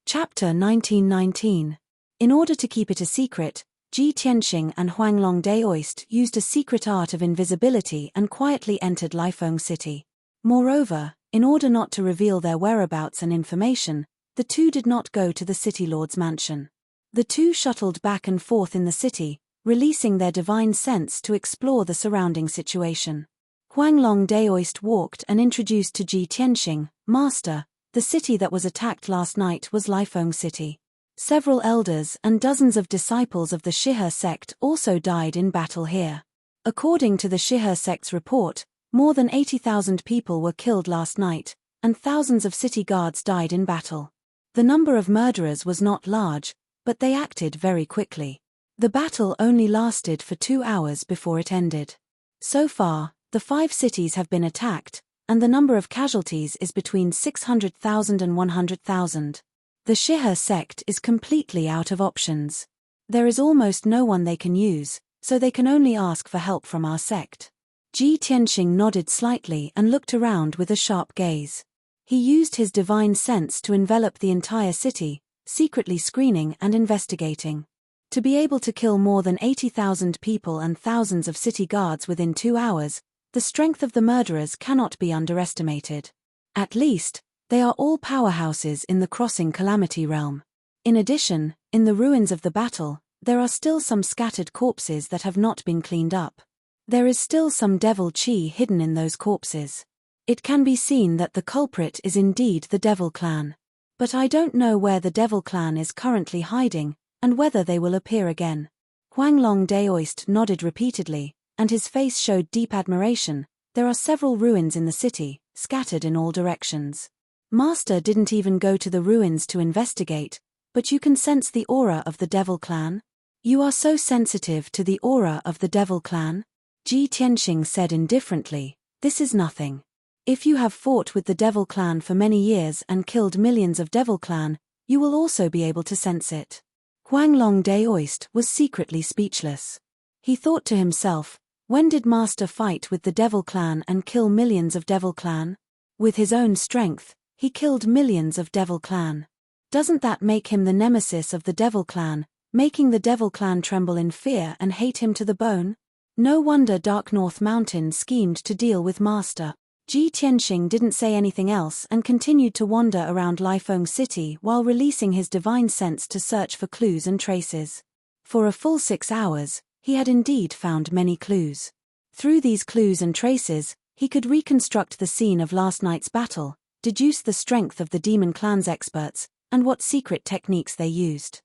Speaker 1: Chapter 1919. In order to keep it a secret, Ji Tianxing and Huanglong Daoist used a secret art of invisibility and quietly entered Lifeng City. Moreover, in order not to reveal their whereabouts and information, the two did not go to the city lord's mansion. The two shuttled back and forth in the city, releasing their divine sense to explore the surrounding situation. Huanglong Daoist walked and introduced to Ji Tianxing, "Master, the city that was attacked last night was Lifeng City. Several elders and dozens of disciples of the Shihe sect also died in battle here. According to the Shihe sect's report, more than 80,000 people were killed last night, and thousands of city guards died in battle. The number of murderers was not large, but they acted very quickly. The battle only lasted for 2 hours before it ended. So far, the 5 cities have been attacked, and the number of casualties is between 600,000 and 100,000. The Shihe sect is completely out of options. There is almost no one they can use, so they can only ask for help from our sect." Ji Tianxing nodded slightly and looked around with a sharp gaze. He used his divine sense to envelop the entire city, secretly screening and investigating. To be able to kill more than 80,000 people and thousands of city guards within 2 hours, the strength of the murderers cannot be underestimated. At least, they are all powerhouses in the Crossing Calamity realm. In addition, in the ruins of the battle, there are still some scattered corpses that have not been cleaned up. There is still some devil chi hidden in those corpses. It can be seen that the culprit is indeed the Devil Clan. But I don't know where the Devil Clan is currently hiding, and whether they will appear again. Huanglong Daoist nodded repeatedly, and his face showed deep admiration. There are several ruins in the city, scattered in all directions. Master didn't even go to the ruins to investigate, but you can sense the aura of the Devil Clan? You are so sensitive to the aura of the Devil Clan? Ji Tianxing said indifferently, "This is nothing. If you have fought with the Devil Clan for many years and killed millions of Devil Clan, you will also be able to sense it." Huang Long Daoist was secretly speechless. He thought to himself, when did Master fight with the Devil Clan and kill millions of Devil Clan? With his own strength, he killed millions of Devil Clan. Doesn't that make him the nemesis of the Devil Clan, making the Devil Clan tremble in fear and hate him to the bone? No wonder Dark North Mountain schemed to deal with Master. Ji Tianxing didn't say anything else and continued to wander around Lifeng City while releasing his divine sense to search for clues and traces. For a full 6 hours, he had indeed found many clues. Through these clues and traces, he could reconstruct the scene of last night's battle, deduce the strength of the Demon Clan's experts, and what secret techniques they used.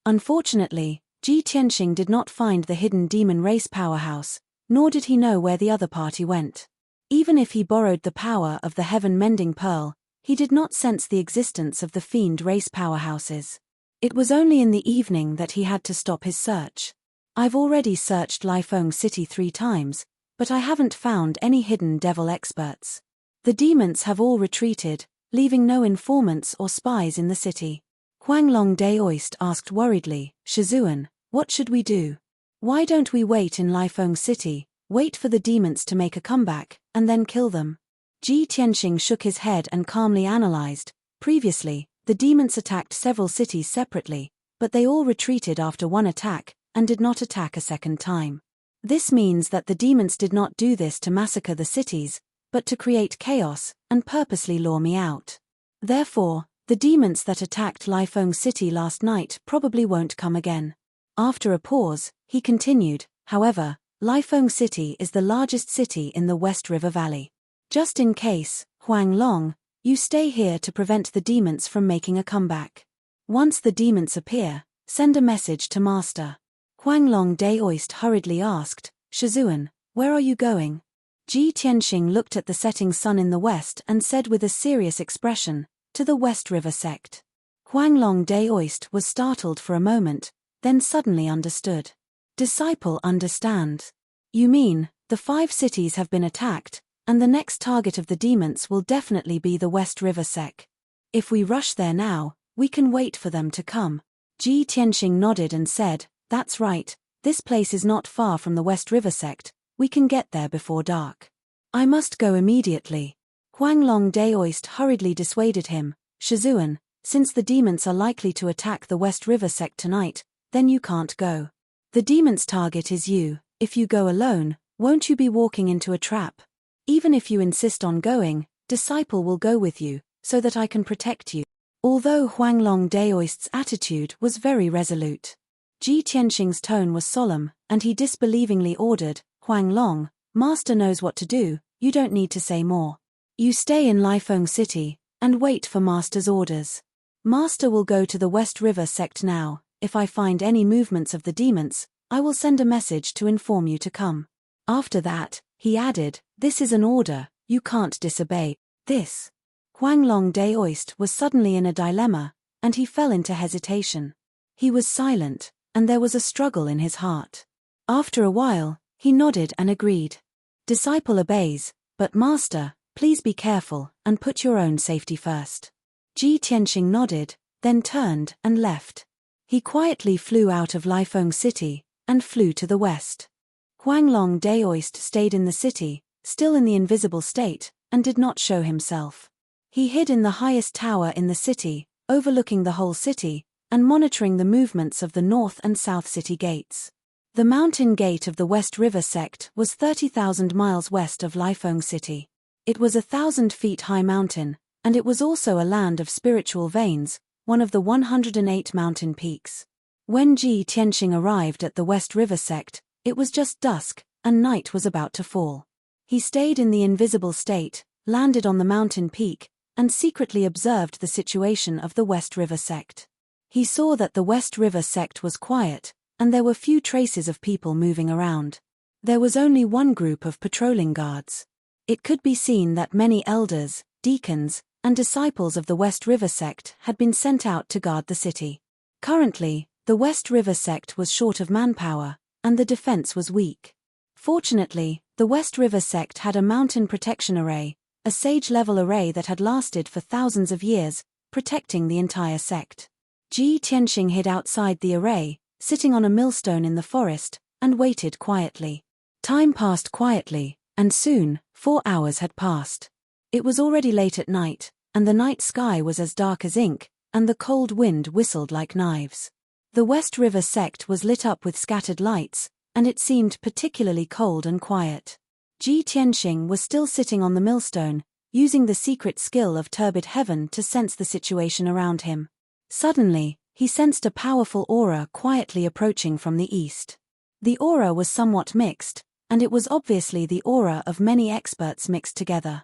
Speaker 1: Unfortunately, Ji Tianxing did not find the hidden demon race powerhouse, nor did he know where the other party went. Even if he borrowed the power of the heaven-mending pearl, he did not sense the existence of the fiend race powerhouses. It was only in the evening that he had to stop his search. I've already searched Lifeng City 3 times, but I haven't found any hidden devil experts. The demons have all retreated, leaving no informants or spies in the city. Huang Long Daoist asked worriedly, Shizuan, what should we do? Why don't we wait in Lifeng City, wait for the demons to make a comeback, and then kill them? Ji Tianxing shook his head and calmly analyzed. Previously, the demons attacked several cities separately, but they all retreated after one attack, and did not attack a second time. This means that the demons did not do this to massacre the cities, but to create chaos, and purposely lure me out. Therefore, the demons that attacked Lifeng City last night probably won't come again. After a pause, he continued, however, Lifeng City is the largest city in the West River Valley. Just in case, Huang Long, you stay here to prevent the demons from making a comeback. Once the demons appear, send a message to Master. Huang Long Daoist hurriedly asked, Shizuan, where are you going? Ji Tianxing looked at the setting sun in the west and said with a serious expression, to the West River sect. Huang Long Daoist was startled for a moment, then suddenly understood. Disciple understand. You mean, the 5 cities have been attacked, and the next target of the demons will definitely be the West River sect. If we rush there now, we can wait for them to come. Ji Tianxing nodded and said, that's right, this place is not far from the West River sect, we can get there before dark. I must go immediately. Huang Long Daoist hurriedly dissuaded him, Shizuan, since the demons are likely to attack the West River sect tonight, then you can't go. The demon's target is you. If you go alone, won't you be walking into a trap? Even if you insist on going, Disciple will go with you, so that I can protect you. Although Huang Long Daoist's attitude was very resolute, Ji Tianxing's tone was solemn, and he disbelievingly ordered, Huang Long, Master knows what to do, you don't need to say more. You stay in Lifeng City, and wait for Master's orders. Master will go to the West River sect now. If I find any movements of the demons, I will send a message to inform you to come. After that, he added, this is an order, you can't disobey this. Huang Long Daoist was suddenly in a dilemma, and he fell into hesitation. He was silent, and there was a struggle in his heart. After a while, he nodded and agreed. Disciple obeys, but Master, please be careful, and put your own safety first. Ji Tianxing nodded, then turned and left. He quietly flew out of Lifeng City, and flew to the west. Huang Long Daoist stayed in the city, still in the invisible state, and did not show himself. He hid in the highest tower in the city, overlooking the whole city, and monitoring the movements of the north and south city gates. The mountain gate of the West River sect was 30,000 miles west of Lifeng City. It was a 1,000-feet-high mountain, and it was also a land of spiritual veins, one of the 108 mountain peaks. When Ji Tianxing arrived at the West River sect, it was just dusk, and night was about to fall. He stayed in the invisible state, landed on the mountain peak, and secretly observed the situation of the West River sect. He saw that the West River sect was quiet, and there were few traces of people moving around. There was only one group of patrolling guards. It could be seen that many elders, deacons, and disciples of the West River sect had been sent out to guard the city. Currently, the West River sect was short of manpower, and the defense was weak. Fortunately, the West River sect had a mountain protection array, a sage-level array that had lasted for thousands of years, protecting the entire sect. Ji Tianxing hid outside the array, sitting on a millstone in the forest, and waited quietly. Time passed quietly, and soon, 4 hours had passed. It was already late at night, and the night sky was as dark as ink, and the cold wind whistled like knives. The West River sect was lit up with scattered lights, and it seemed particularly cold and quiet. Ji Tianxing was still sitting on the millstone, using the secret skill of turbid heaven to sense the situation around him. Suddenly, he sensed a powerful aura quietly approaching from the east. The aura was somewhat mixed, and it was obviously the aura of many experts mixed together.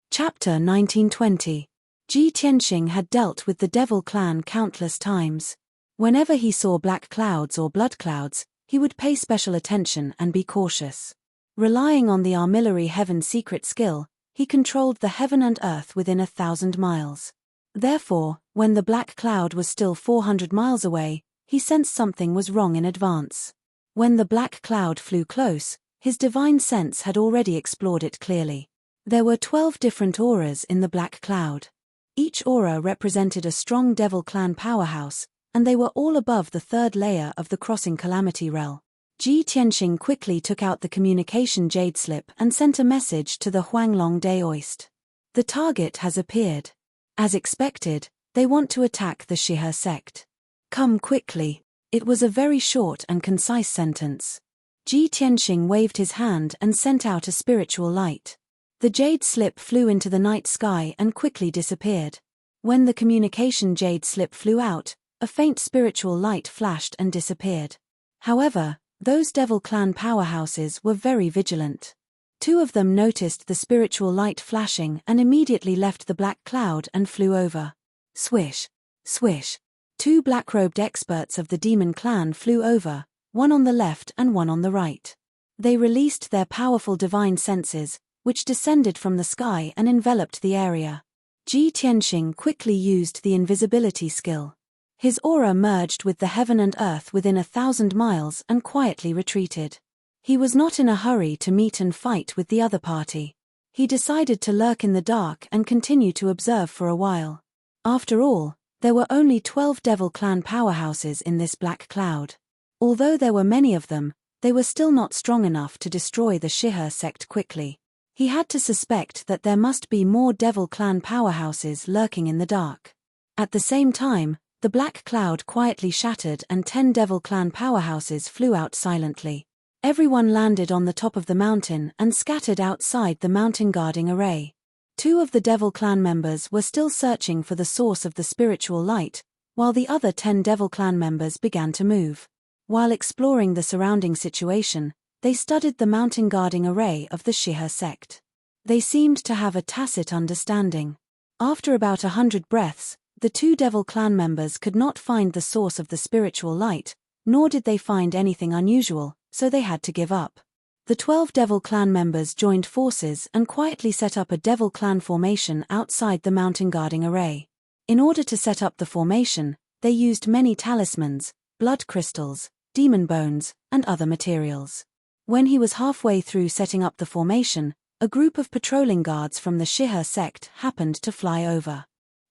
Speaker 1: Chapter 1920. Ji Tianxing had dealt with the Devil Clan countless times. Whenever he saw black clouds or blood clouds, he would pay special attention and be cautious. Relying on the armillary heaven secret skill, he controlled the heaven and earth within 1,000 miles. Therefore, when the black cloud was still 400 miles away, he sensed something was wrong in advance. When the black cloud flew close, his divine sense had already explored it clearly. There were 12 different auras in the black cloud. Each aura represented a strong Devil Clan powerhouse, and they were all above the third layer of the crossing calamity realm. Ji Tianxing quickly took out the communication jade slip and sent a message to the Huanglong Daoist. The target has appeared. As expected, they want to attack the Shihe sect. Come quickly. It was a very short and concise sentence. Ji Tianxing waved his hand and sent out a spiritual light. The jade slip flew into the night sky and quickly disappeared. When the communication jade slip flew out, a faint spiritual light flashed and disappeared. However, those Devil Clan powerhouses were very vigilant. 2 of them noticed the spiritual light flashing and immediately left the black cloud and flew over. Swish, swish. 2 black-robed experts of the Demon Clan flew over, one on the left and one on the right. They released their powerful divine senses, which descended from the sky and enveloped the area. Ji Tianxing quickly used the invisibility skill. His aura merged with the heaven and earth within 1,000 miles and quietly retreated. He was not in a hurry to meet and fight with the other party. He decided to lurk in the dark and continue to observe for a while. After all, there were only 12 Devil Clan powerhouses in this black cloud. Although there were many of them, they were still not strong enough to destroy the Shihe sect quickly. He had to suspect that there must be more Devil Clan powerhouses lurking in the dark. At the same time, the black cloud quietly shattered and 10 Devil Clan powerhouses flew out silently. Everyone landed on the top of the mountain and scattered outside the mountain guarding array. 2 of the Devil Clan members were still searching for the source of the spiritual light, while the other 10 Devil Clan members began to move. While exploring the surrounding situation, they studied the mountain guarding array of the Shihe sect. They seemed to have a tacit understanding. After about 100 breaths, the 2 Devil Clan members could not find the source of the spiritual light, nor did they find anything unusual, so they had to give up. The 12 Devil Clan members joined forces and quietly set up a Devil Clan formation outside the mountain guarding array. In order to set up the formation, they used many talismans, blood crystals, demon bones, and other materials. When he was halfway through setting up the formation, a group of patrolling guards from the Shihe sect happened to fly over.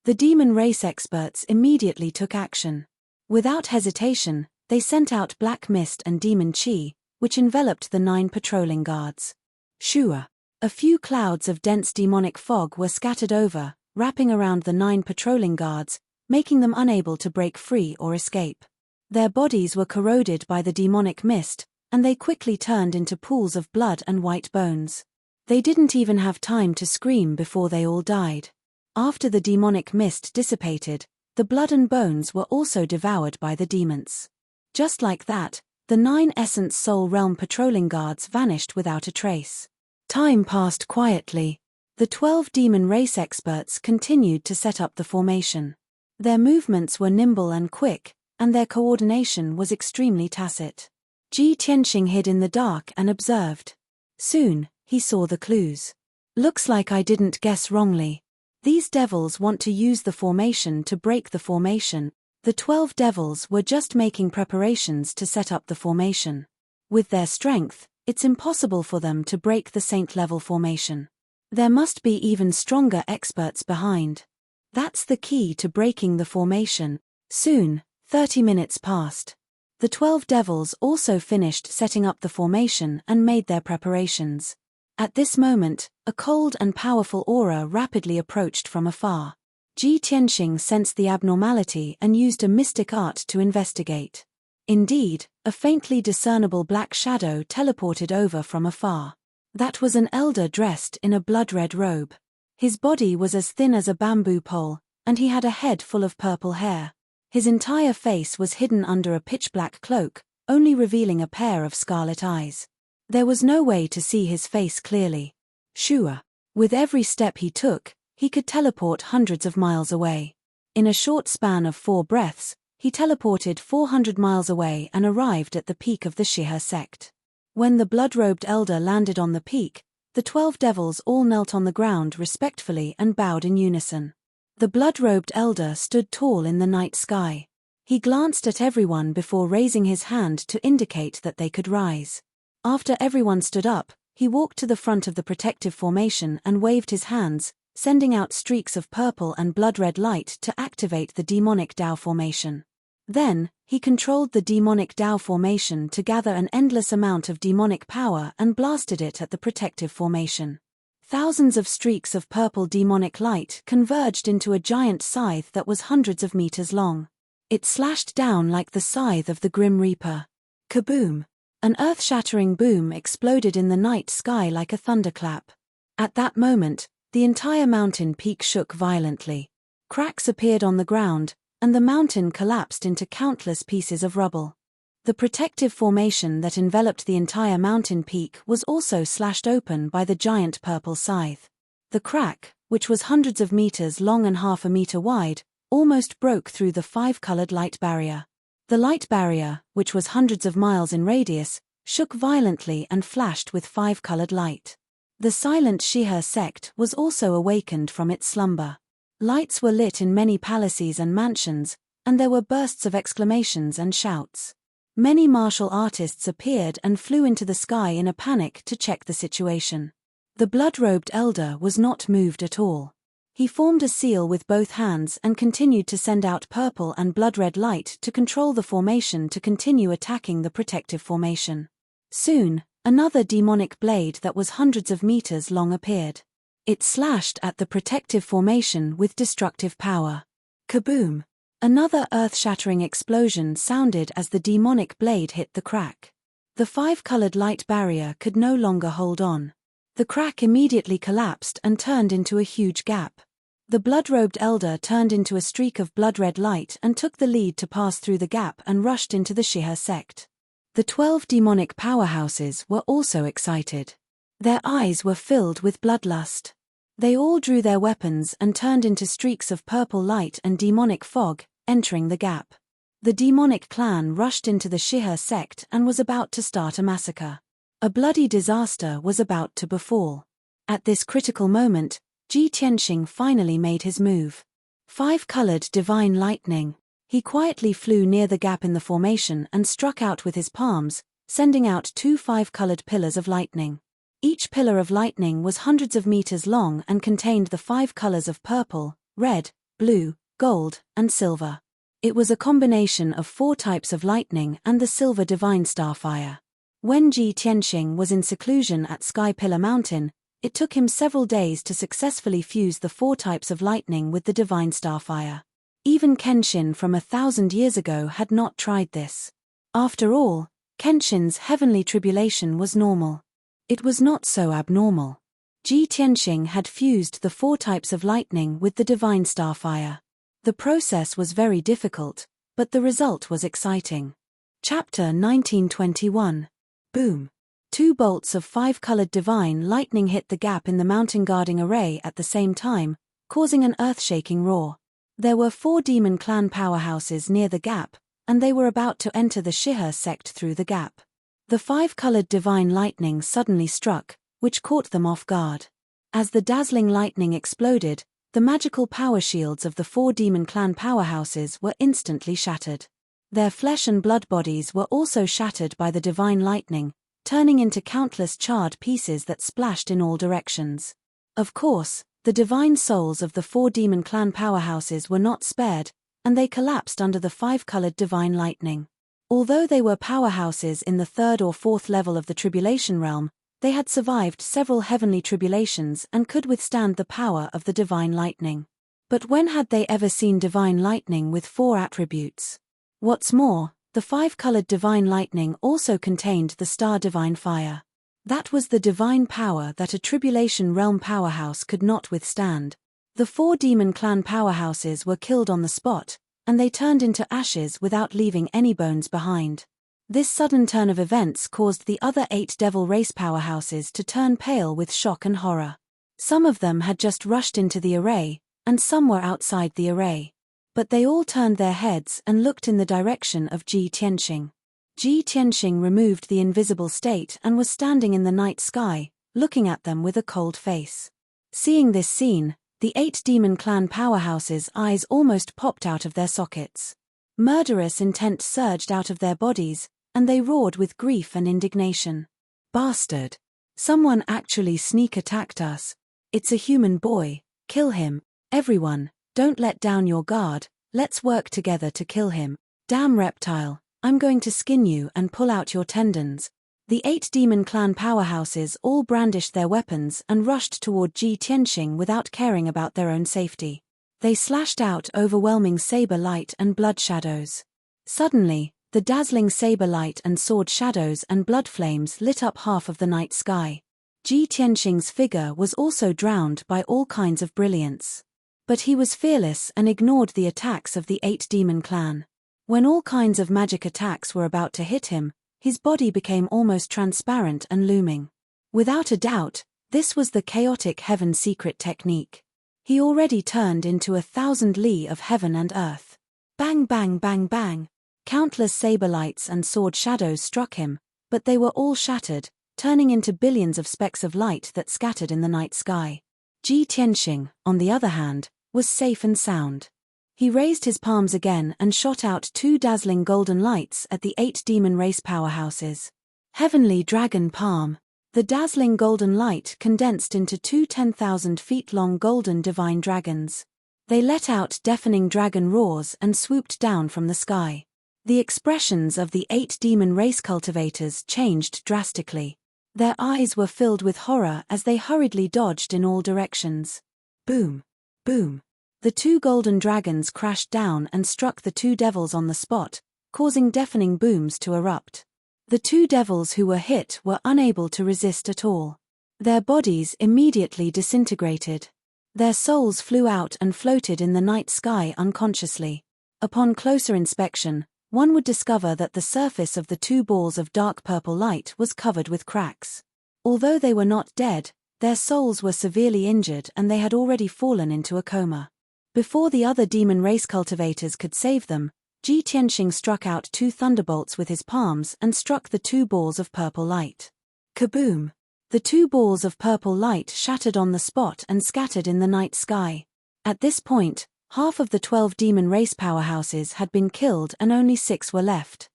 Speaker 1: The demon race experts immediately took action. Without hesitation, they sent out black mist and demon chi, which enveloped the 9 patrolling guards. Shua. A few clouds of dense demonic fog were scattered over, wrapping around the 9 patrolling guards, making them unable to break free or escape. Their bodies were corroded by the demonic mist, and they quickly turned into pools of blood and white bones. They didn't even have time to scream before they all died. After the demonic mist dissipated, the blood and bones were also devoured by the demons. Just like that, the 9 Essence Soul Realm patrolling guards vanished without a trace. Time passed quietly. The 12 demon race experts continued to set up the formation. Their movements were nimble and quick, and their coordination was extremely tacit. Ji Tianxing hid in the dark and observed. Soon, he saw the clues. Looks like I didn't guess wrongly. These devils want to use the formation to break the formation. The 12 devils were just making preparations to set up the formation. With their strength, it's impossible for them to break the saint-level formation. There must be even stronger experts behind. That's the key to breaking the formation. Soon, 30 minutes passed. The 12 devils also finished setting up the formation and made their preparations. At this moment, a cold and powerful aura rapidly approached from afar. Ji Tianxing sensed the abnormality and used a mystic art to investigate. Indeed, a faintly discernible black shadow teleported over from afar. That was an elder dressed in a blood-red robe. His body was as thin as a bamboo pole, and he had a head full of purple hair. His entire face was hidden under a pitch-black cloak, only revealing a pair of scarlet eyes. There was no way to see his face clearly. Sure. With every step he took, he could teleport hundreds of miles away. In a short span of 4 breaths, he teleported 400 miles away and arrived at the peak of the Shihe sect. When the blood-robed elder landed on the peak, the 12 devils all knelt on the ground respectfully and bowed in unison. The blood-robed elder stood tall in the night sky. He glanced at everyone before raising his hand to indicate that they could rise. After everyone stood up, he walked to the front of the protective formation and waved his hands, sending out streaks of purple and blood-red light to activate the demonic Dao formation. Then, he controlled the demonic Dao formation to gather an endless amount of demonic power and blasted it at the protective formation. Thousands of streaks of purple demonic light converged into a giant scythe that was hundreds of meters long. It slashed down like the scythe of the Grim Reaper. Kaboom! An earth-shattering boom exploded in the night sky like a thunderclap. At that moment, the entire mountain peak shook violently. Cracks appeared on the ground, and the mountain collapsed into countless pieces of rubble. The protective formation that enveloped the entire mountain peak was also slashed open by the giant purple scythe. The crack, which was hundreds of meters long and half a meter wide, almost broke through the 5-colored light barrier. The light barrier, which was hundreds of miles in radius, shook violently and flashed with 5-colored light. The silent Shihe sect was also awakened from its slumber. Lights were lit in many palaces and mansions, and there were bursts of exclamations and shouts. Many martial artists appeared and flew into the sky in a panic to check the situation. The blood-robed elder was not moved at all. He formed a seal with both hands and continued to send out purple and blood-red light to control the formation to continue attacking the protective formation. Soon, another demonic blade that was hundreds of meters long appeared. It slashed at the protective formation with destructive power. Kaboom! Another earth-shattering explosion sounded as the demonic blade hit the crack. The 5-colored light barrier could no longer hold on. The crack immediately collapsed and turned into a huge gap. The blood-robed elder turned into a streak of blood-red light and took the lead to pass through the gap and rushed into the Shihe sect. The 12 demonic powerhouses were also excited. Their eyes were filled with bloodlust. They all drew their weapons and turned into streaks of purple light and demonic fog, entering the gap. The demonic clan rushed into the Shihe sect and was about to start a massacre. A bloody disaster was about to befall. At this critical moment, Ji Tianxing finally made his move. 5-colored divine lightning. He quietly flew near the gap in the formation and struck out with his palms, sending out 2 5-colored pillars of lightning. Each pillar of lightning was hundreds of meters long and contained the 5 colors of purple, red, blue, gold, and silver. It was a combination of 4 types of lightning and the silver divine starfire. When Ji Tianxing was in seclusion at Sky Pillar Mountain, it took him several days to successfully fuse the 4 types of lightning with the divine starfire. Even Kenshin from 1,000 years ago had not tried this. After all, Kenshin's heavenly tribulation was normal. It was not so abnormal. Ji Tianxing had fused the 4 types of lightning with the divine starfire. The process was very difficult, but the result was exciting. Chapter 1921. Boom. 2 bolts of 5-colored divine lightning hit the gap in the mountain guarding array at the same time, causing an earth-shaking roar. There were 4 demon clan powerhouses near the gap, and they were about to enter the Shihe sect through the gap. The 5-colored divine lightning suddenly struck, which caught them off guard. As the dazzling lightning exploded, the magical power shields of the 4 demon clan powerhouses were instantly shattered. Their flesh and blood bodies were also shattered by the divine lightning, turning into countless charred pieces that splashed in all directions. Of course, the divine souls of the 4 demon clan powerhouses were not spared, and they collapsed under the five-colored divine lightning. Although they were powerhouses in the third or fourth level of the tribulation realm, they had survived several heavenly tribulations and could withstand the power of the divine lightning. But when had they ever seen divine lightning with 4 attributes? What's more, the five-colored divine lightning also contained the star divine fire. That was the divine power that a tribulation realm powerhouse could not withstand. The 4 demon clan powerhouses were killed on the spot, and they turned into ashes without leaving any bones behind. This sudden turn of events caused the other 8 devil race powerhouses to turn pale with shock and horror. Some of them had just rushed into the array, and some were outside the array. But they all turned their heads and looked in the direction of Ji Tianxing. Ji Tianxing removed the invisible state and was standing in the night sky, looking at them with a cold face. Seeing this scene, the 8 demon clan powerhouses' eyes almost popped out of their sockets. Murderous intent surged out of their bodies, and they roared with grief and indignation. Bastard! Someone actually sneak attacked us. It's a human boy, kill him. Everyone, don't let down your guard, let's work together to kill him. Damn reptile, I'm going to skin you and pull out your tendons. The 8 demon clan powerhouses all brandished their weapons and rushed toward Ji Tianxing without caring about their own safety. They slashed out overwhelming saber light and blood shadows. Suddenly, the dazzling saber light and sword shadows and blood flames lit up half of the night sky. Ji Tianxing's figure was also drowned by all kinds of brilliance. But he was fearless and ignored the attacks of the 8 demon clan. When all kinds of magic attacks were about to hit him, his body became almost transparent and looming. Without a doubt, this was the chaotic heaven secret technique. He already turned into 1,000 li of heaven and earth. Bang bang bang bang. Countless saber lights and sword shadows struck him, but they were all shattered, turning into billions of specks of light that scattered in the night sky. Ji Tianxing, on the other hand, was safe and sound. He raised his palms again and shot out 2 dazzling golden lights at the 8 demon race powerhouses. Heavenly Dragon Palm. The dazzling golden light condensed into 2 10,000 feet long golden divine dragons. They let out deafening dragon roars and swooped down from the sky. The expressions of the 8 demon race cultivators changed drastically. Their eyes were filled with horror as they hurriedly dodged in all directions. Boom! Boom! The 2 golden dragons crashed down and struck the 2 devils on the spot, causing deafening booms to erupt. The 2 devils who were hit were unable to resist at all. Their bodies immediately disintegrated. Their souls flew out and floated in the night sky unconsciously. Upon closer inspection, one would discover that the surface of the 2 balls of dark purple light was covered with cracks. Although they were not dead, their souls were severely injured and they had already fallen into a coma. Before the other demon race cultivators could save them, Ji Tianxing struck out 2 thunderbolts with his palms and struck the 2 balls of purple light. Kaboom! The 2 balls of purple light shattered on the spot and scattered in the night sky. At this point, half of the 12 demon race powerhouses had been killed and only 6 were left.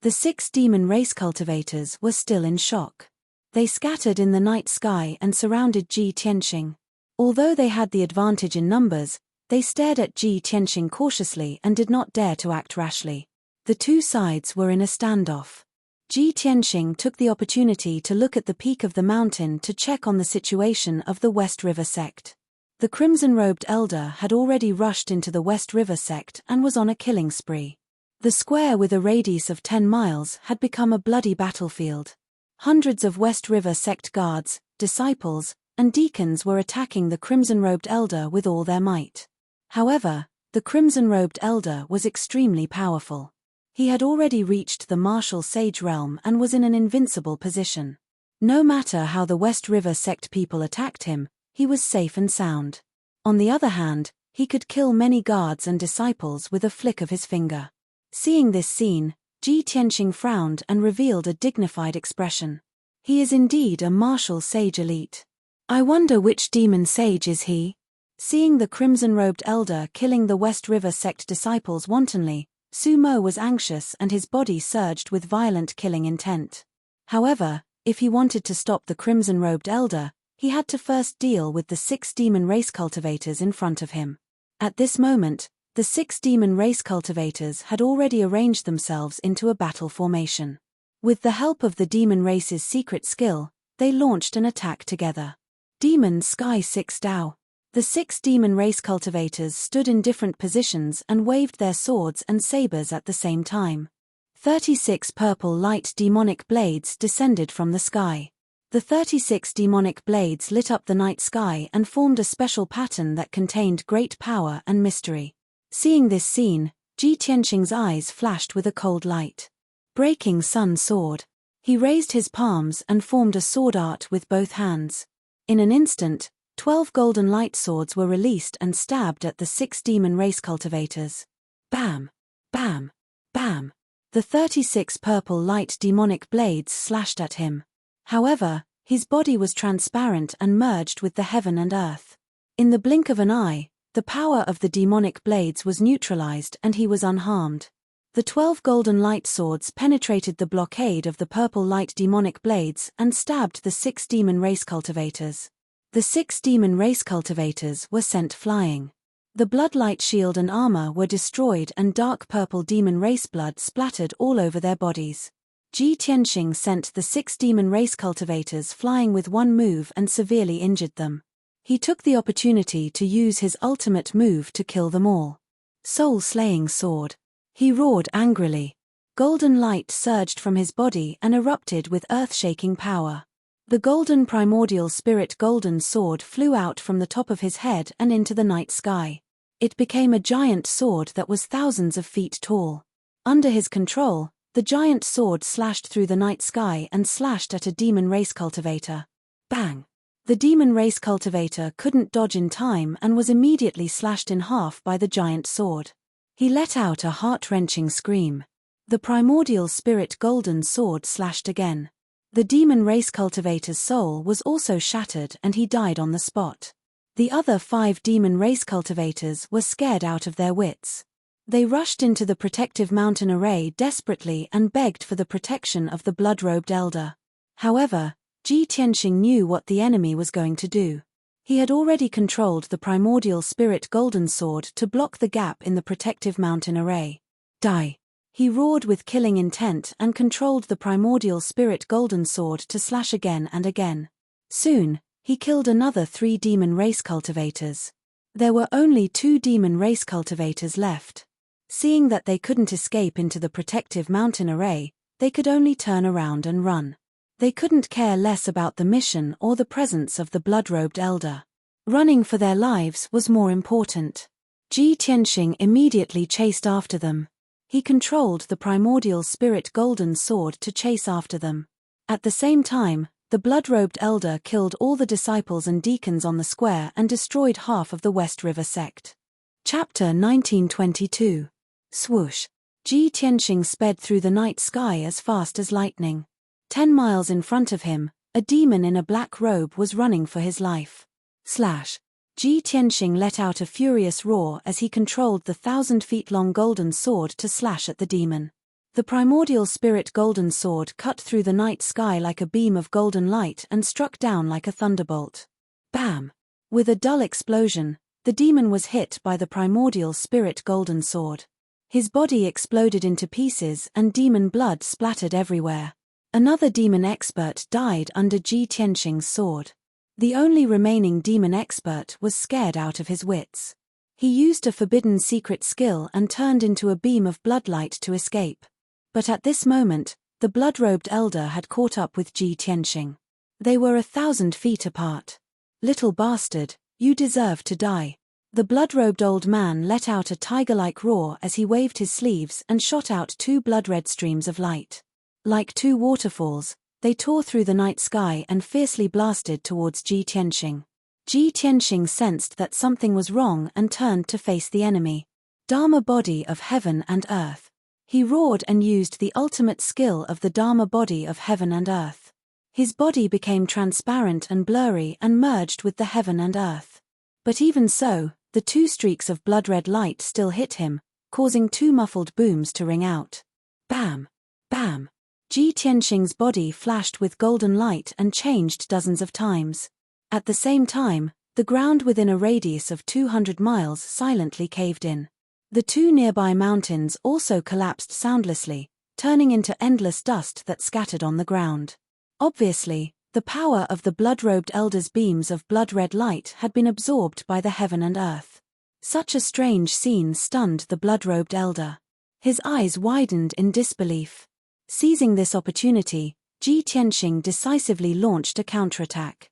Speaker 1: The 6 demon race cultivators were still in shock. They scattered in the night sky and surrounded Ji Tianxing. Although they had the advantage in numbers, they stared at Ji Tianxing cautiously and did not dare to act rashly. The 2 sides were in a standoff. Ji Tianxing took the opportunity to look at the peak of the mountain to check on the situation of the West River sect. The crimson-robed elder had already rushed into the West River sect and was on a killing spree. The square with a radius of 10 miles had become a bloody battlefield. Hundreds of West River sect guards, disciples, and deacons were attacking the crimson-robed elder with all their might. However, the crimson-robed elder was extremely powerful. He had already reached the martial sage realm and was in an invincible position. No matter how the West River sect people attacked him, he was safe and sound. On the other hand, he could kill many guards and disciples with a flick of his finger. Seeing this scene, Ji Tianxing frowned and revealed a dignified expression. He is indeed a martial sage elite. I wonder which demon sage is he? Seeing the crimson-robed elder killing the West River sect disciples wantonly, Su Mo was anxious and his body surged with violent killing intent. However, if he wanted to stop the crimson-robed elder, he had to first deal with the 6 demon race cultivators in front of him. At this moment, The 6 demon race cultivators had already arranged themselves into a battle formation. With the help of the demon race's secret skill, they launched an attack together. Demon Sky 6 Dao. The 6 demon race cultivators stood in different positions and waved their swords and sabers at the same time. 36 purple light demonic blades descended from the sky. The 36 demonic blades lit up the night sky and formed a special pattern that contained great power and mystery. Seeing this scene, Ji Tianxing's eyes flashed with a cold light. Breaking Sun Sword. He raised his palms and formed a sword art with both hands. In an instant, 12 golden light swords were released and stabbed at the 6 demon race cultivators. Bam! Bam! Bam! The 36 purple light demonic blades slashed at him. However, his body was transparent and merged with the heaven and earth. In the blink of an eye, the power of the demonic blades was neutralized and he was unharmed. The 12 golden light swords penetrated the blockade of the purple light demonic blades and stabbed the 6 demon race cultivators. The 6 demon race cultivators were sent flying. The bloodlight shield and armor were destroyed and dark purple demon race blood splattered all over their bodies. Ji Tianxing sent the 6 demon race cultivators flying with one move and severely injured them. He took the opportunity to use his ultimate move to kill them all. Soul-slaying sword. He roared angrily. Golden light surged from his body and erupted with earth-shaking power. The golden primordial spirit golden sword flew out from the top of his head and into the night sky. It became a giant sword that was thousands of feet tall. Under his control, the giant sword slashed through the night sky and slashed at a demon race cultivator. Bang! The demon race cultivator couldn't dodge in time and was immediately slashed in half by the giant sword. He let out a heart-wrenching scream. The primordial spirit golden sword slashed again. The demon race cultivator's soul was also shattered and he died on the spot. The other 5 demon race cultivators were scared out of their wits. They rushed into the protective mountain array desperately and begged for the protection of the blood-robed elder. However, Ji Tianxing knew what the enemy was going to do. He had already controlled the primordial spirit golden sword to block the gap in the protective mountain array. Die! He roared with killing intent and controlled the primordial spirit golden sword to slash again and again. Soon, he killed another 3 demon race cultivators. There were only 2 demon race cultivators left. Seeing that they couldn't escape into the protective mountain array, they could only turn around and run. They couldn't care less about the mission or the presence of the blood-robed elder. Running for their lives was more important. Ji Tianxing immediately chased after them. He controlled the primordial spirit golden sword to chase after them. At the same time, the blood-robed elder killed all the disciples and deacons on the square and destroyed half of the West River sect. Chapter 1922. Swoosh. Ji Tianxing sped through the night sky as fast as lightning. 10 miles in front of him, a demon in a black robe was running for his life. Slash. Ji Tianxing let out a furious roar as he controlled the 1,000-feet-long golden sword to slash at the demon. The primordial spirit golden sword cut through the night sky like a beam of golden light and struck down like a thunderbolt. Bam! With a dull explosion, the demon was hit by the primordial spirit golden sword. His body exploded into pieces and demon blood splattered everywhere. Another demon expert died under Ji Tianxing's sword. The only remaining demon expert was scared out of his wits. He used a forbidden secret skill and turned into a beam of bloodlight to escape. But at this moment, the blood-robed elder had caught up with Ji Tianxing. They were 1,000 feet apart. Little bastard, you deserve to die. The blood-robed old man let out a tiger-like roar as he waved his sleeves and shot out 2 blood-red streams of light. Like 2 waterfalls, they tore through the night sky and fiercely blasted towards Ji Tianxing. Ji Tianxing sensed that something was wrong and turned to face the enemy. Dharma body of heaven and earth. He roared and used the ultimate skill of the Dharma body of heaven and earth. His body became transparent and blurry and merged with the heaven and earth. But even so, the 2 streaks of blood-red light still hit him, causing 2 muffled booms to ring out. Bam! Bam! Ji Tianxing's body flashed with golden light and changed dozens of times. At the same time, the ground within a radius of 200 miles silently caved in. The two nearby mountains also collapsed soundlessly, turning into endless dust that scattered on the ground. Obviously, the power of the blood-robed elder's beams of blood-red light had been absorbed by the heaven and earth. Such a strange scene stunned the blood-robed elder. His eyes widened in disbelief. Seizing this opportunity, Ji Tianxing decisively launched a counterattack.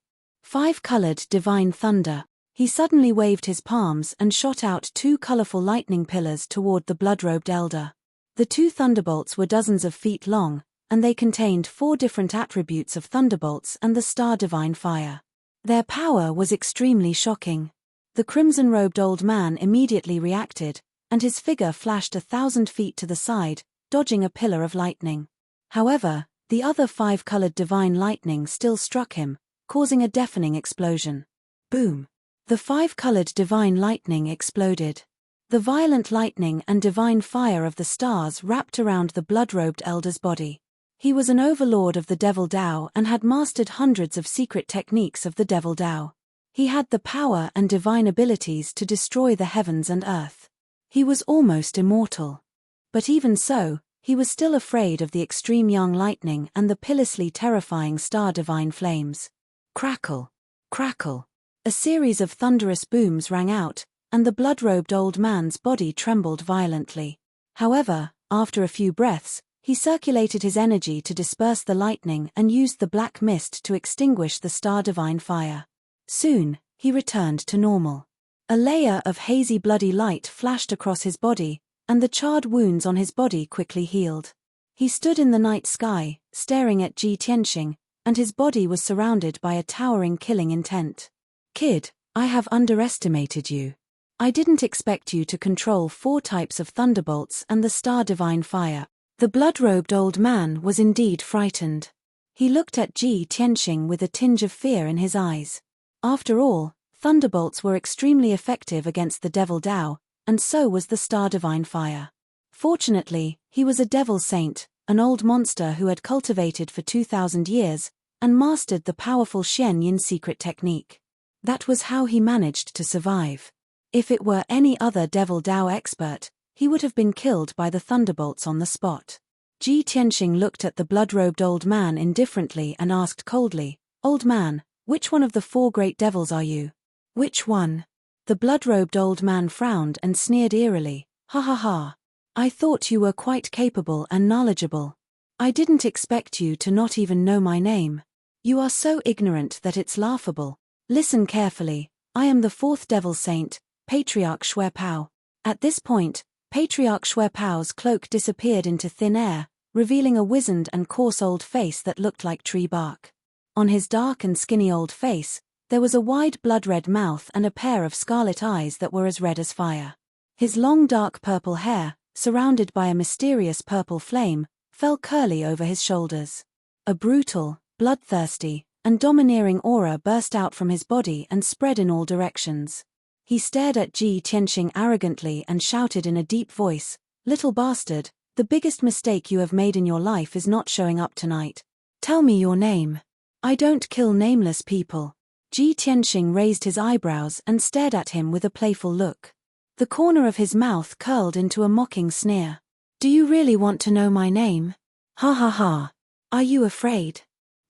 Speaker 1: 5-colored divine thunder. He suddenly waved his palms and shot out 2 colorful lightning pillars toward the blood-robed elder. The 2 thunderbolts were dozens of feet long, and they contained 4 different attributes of thunderbolts and the star divine fire. Their power was extremely shocking. The crimson-robed old man immediately reacted, and his figure flashed 1,000 feet to the side, dodging a pillar of lightning. However, the other 5-colored divine lightning still struck him, causing a deafening explosion. Boom! The 5-colored divine lightning exploded. The violent lightning and divine fire of the stars wrapped around the blood-robed elder's body. He was an overlord of the Devil Dao and had mastered hundreds of secret techniques of the Devil Dao. He had the power and divine abilities to destroy the heavens and earth. He was almost immortal. But even so, he was still afraid of the extreme young lightning and the pitilessly terrifying star divine flames. Crackle! Crackle! A series of thunderous booms rang out, and the blood-robed old man's body trembled violently. However, after a few breaths, he circulated his energy to disperse the lightning and used the black mist to extinguish the star divine fire. Soon, he returned to normal. A layer of hazy bloody light flashed across his body, and the charred wounds on his body quickly healed. He stood in the night sky, staring at Ji Tianxing, and his body was surrounded by a towering killing intent. Kid, I have underestimated you. I didn't expect you to control 4 types of thunderbolts and the star divine fire. The blood-robed old man was indeed frightened. He looked at Ji Tianxing with a tinge of fear in his eyes. After all, thunderbolts were extremely effective against the Devil Dao, and so was the star divine fire. Fortunately, he was a devil saint, an old monster who had cultivated for 2,000 years, and mastered the powerful Xian Yin secret technique. That was how he managed to survive. If it were any other Devil Dao expert, he would have been killed by the thunderbolts on the spot. Ji Tianxing looked at the blood-robed old man indifferently and asked coldly, "Old man, which one of the 4 great devils are you?" "Which one?" The blood-robed old man frowned and sneered eerily. "Ha ha ha. I thought you were quite capable and knowledgeable. I didn't expect you to not even know my name. You are so ignorant that it's laughable. Listen carefully, I am the 4th devil saint, Patriarch Shui Pao." At this point, Patriarch Shui Pao's cloak disappeared into thin air, revealing a wizened and coarse old face that looked like tree bark. On his dark and skinny old face, there was a wide blood-red mouth and a pair of scarlet eyes that were as red as fire. His long dark purple hair, surrounded by a mysterious purple flame, fell curly over his shoulders. A brutal, bloodthirsty, and domineering aura burst out from his body and spread in all directions. He stared at Ji Tianxing arrogantly and shouted in a deep voice, "Little bastard, the biggest mistake you have made in your life is not showing up tonight. Tell me your name." "I don't kill nameless people." Ji Tianxing raised his eyebrows and stared at him with a playful look. The corner of his mouth curled into a mocking sneer. "Do you really want to know my name? Ha ha ha. Are you afraid?"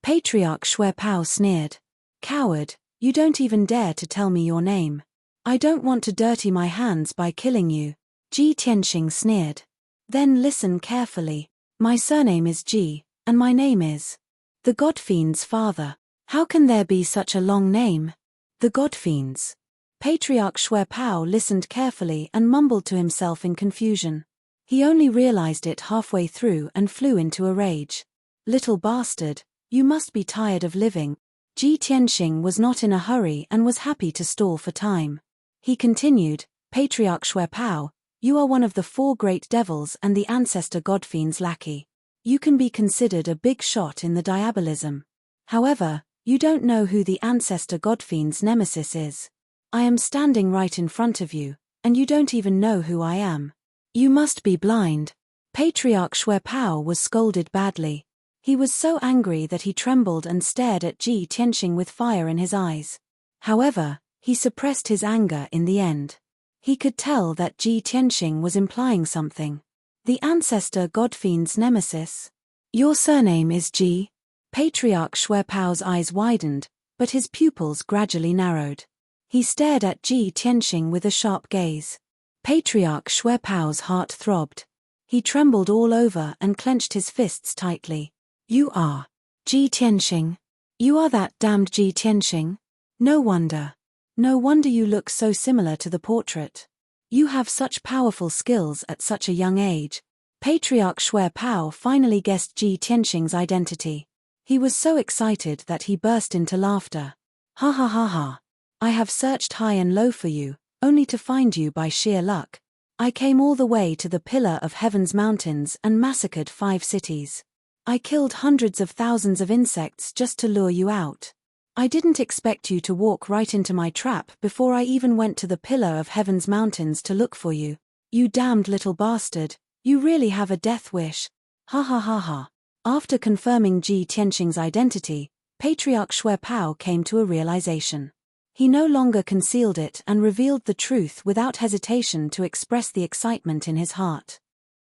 Speaker 1: Patriarch Shui Pao sneered. "Coward, you don't even dare to tell me your name. I don't want to dirty my hands by killing you." Ji Tianxing sneered. "Then listen carefully. My surname is Ji, and my name is the God-Fiend's father. How can there be such a long name? The God-Fiend's." Patriarch Shui Pao listened carefully and mumbled to himself in confusion. He only realized it halfway through and flew into a rage. "Little bastard, you must be tired of living." Ji Tianxing was not in a hurry and was happy to stall for time. He continued, "Patriarch Shui Pao, you are one of the 4 great devils and the ancestor God-Fiend's lackey. You can be considered a big shot in the diabolism. However, you don't know who the ancestor God-Fiend's nemesis is. I am standing right in front of you, and you don't even know who I am. You must be blind." Patriarch Shui Pao was scolded badly. He was so angry that he trembled and stared at Ji Tianxing with fire in his eyes. However, he suppressed his anger in the end. He could tell that Ji Tianxing was implying something. The ancestor Godfiend's nemesis. Your surname is Ji? Patriarch Xuepao's eyes widened, but his pupils gradually narrowed. He stared at Ji Tianxing with a sharp gaze. Patriarch Xuepao's heart throbbed. He trembled all over and clenched his fists tightly. You are Ji Tianxing. You are that damned Ji Tianxing? No wonder. No wonder you look so similar to the portrait. You have such powerful skills at such a young age. Patriarch Xuepao finally guessed Ji Tianxing's identity. He was so excited that he burst into laughter. Ha ha ha ha. I have searched high and low for you, only to find you by sheer luck. I came all the way to the pillar of heaven's mountains and massacred 5 cities. I killed hundreds of thousands of insects just to lure you out. I didn't expect you to walk right into my trap before I even went to the pillar of heaven's mountains to look for you. You damned little bastard, you really have a death wish. Ha ha ha ha. After confirming Ji Tianxing's identity, Patriarch Xuepao came to a realization. He no longer concealed it and revealed the truth without hesitation to express the excitement in his heart.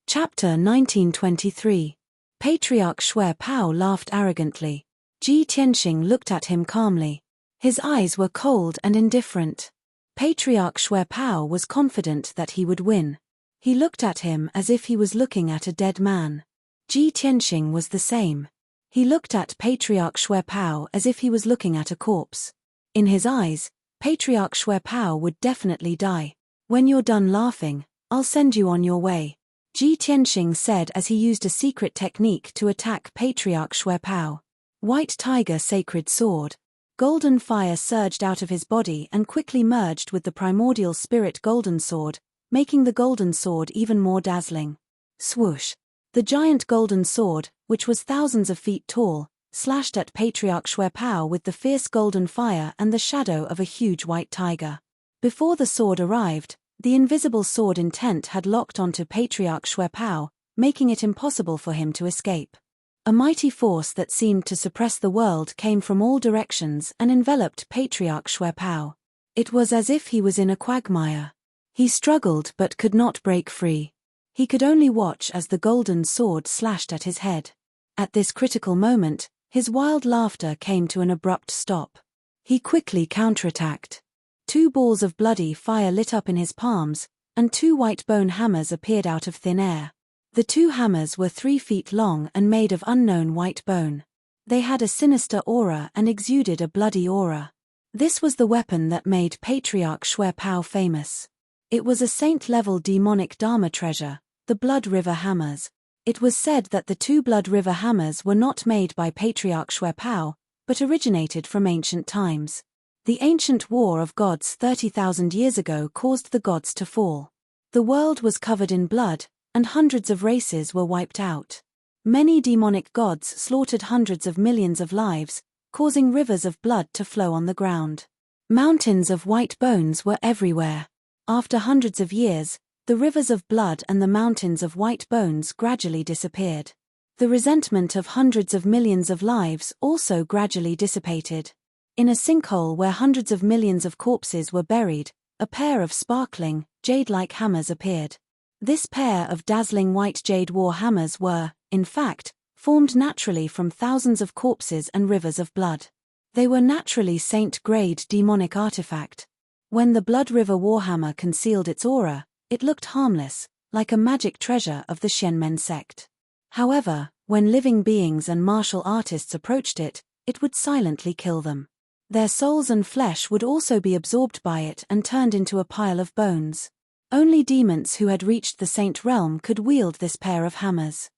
Speaker 1: Chapter 1923. Patriarch Xuepao laughed arrogantly. Ji Tianxing looked at him calmly. His eyes were cold and indifferent. Patriarch Xuepao was confident that he would win. He looked at him as if he was looking at a dead man. Ji Tianxing was the same. He looked at Patriarch Xuepao as if he was looking at a corpse. In his eyes, Patriarch Xuepao would definitely die. When you're done laughing, I'll send you on your way, Ji Tianxing said as he used a secret technique to attack Patriarch Xuepao. White Tiger Sacred Sword. Golden fire surged out of his body and quickly merged with the primordial spirit Golden Sword, making the Golden Sword even more dazzling. Swoosh. The giant Golden Sword, which was thousands of feet tall, slashed at Patriarch Xuepao with the fierce golden fire and the shadow of a huge white tiger. Before the sword arrived, the invisible sword intent had locked onto Patriarch Xuepao, making it impossible for him to escape. A mighty force that seemed to suppress the world came from all directions and enveloped Patriarch Xuepao. It was as if he was in a quagmire. He struggled but could not break free. He could only watch as the golden sword slashed at his head. At this critical moment, his wild laughter came to an abrupt stop. He quickly counterattacked. 2 balls of bloody fire lit up in his palms, and 2 white bone hammers appeared out of thin air. The 2 hammers were 3 feet long and made of unknown white bone. They had a sinister aura and exuded a bloody aura. This was the weapon that made Patriarch Xuepao famous. It was a saint-level demonic Dharma treasure, the Blood River Hammers. It was said that the 2 Blood River Hammers were not made by Patriarch Xuepao, but originated from ancient times. The ancient war of gods 30,000 years ago caused the gods to fall. The world was covered in blood, and hundreds of races were wiped out. Many demonic gods slaughtered hundreds of millions of lives, causing rivers of blood to flow on the ground. Mountains of white bones were everywhere. After hundreds of years, the rivers of blood and the mountains of white bones gradually disappeared. The resentment of hundreds of millions of lives also gradually dissipated. In a sinkhole where hundreds of millions of corpses were buried, a pair of sparkling, jade-like hammers appeared. This pair of dazzling white jade war hammers were, in fact, formed naturally from thousands of corpses and rivers of blood. They were naturally saint-grade demonic artifact. When the Blood River Warhammer concealed its aura, it looked harmless, like a magic treasure of the Shenmen sect. However, when living beings and martial artists approached it, it would silently kill them. Their souls and flesh would also be absorbed by it and turned into a pile of bones. Only demons who had reached the saint realm could wield this pair of hammers.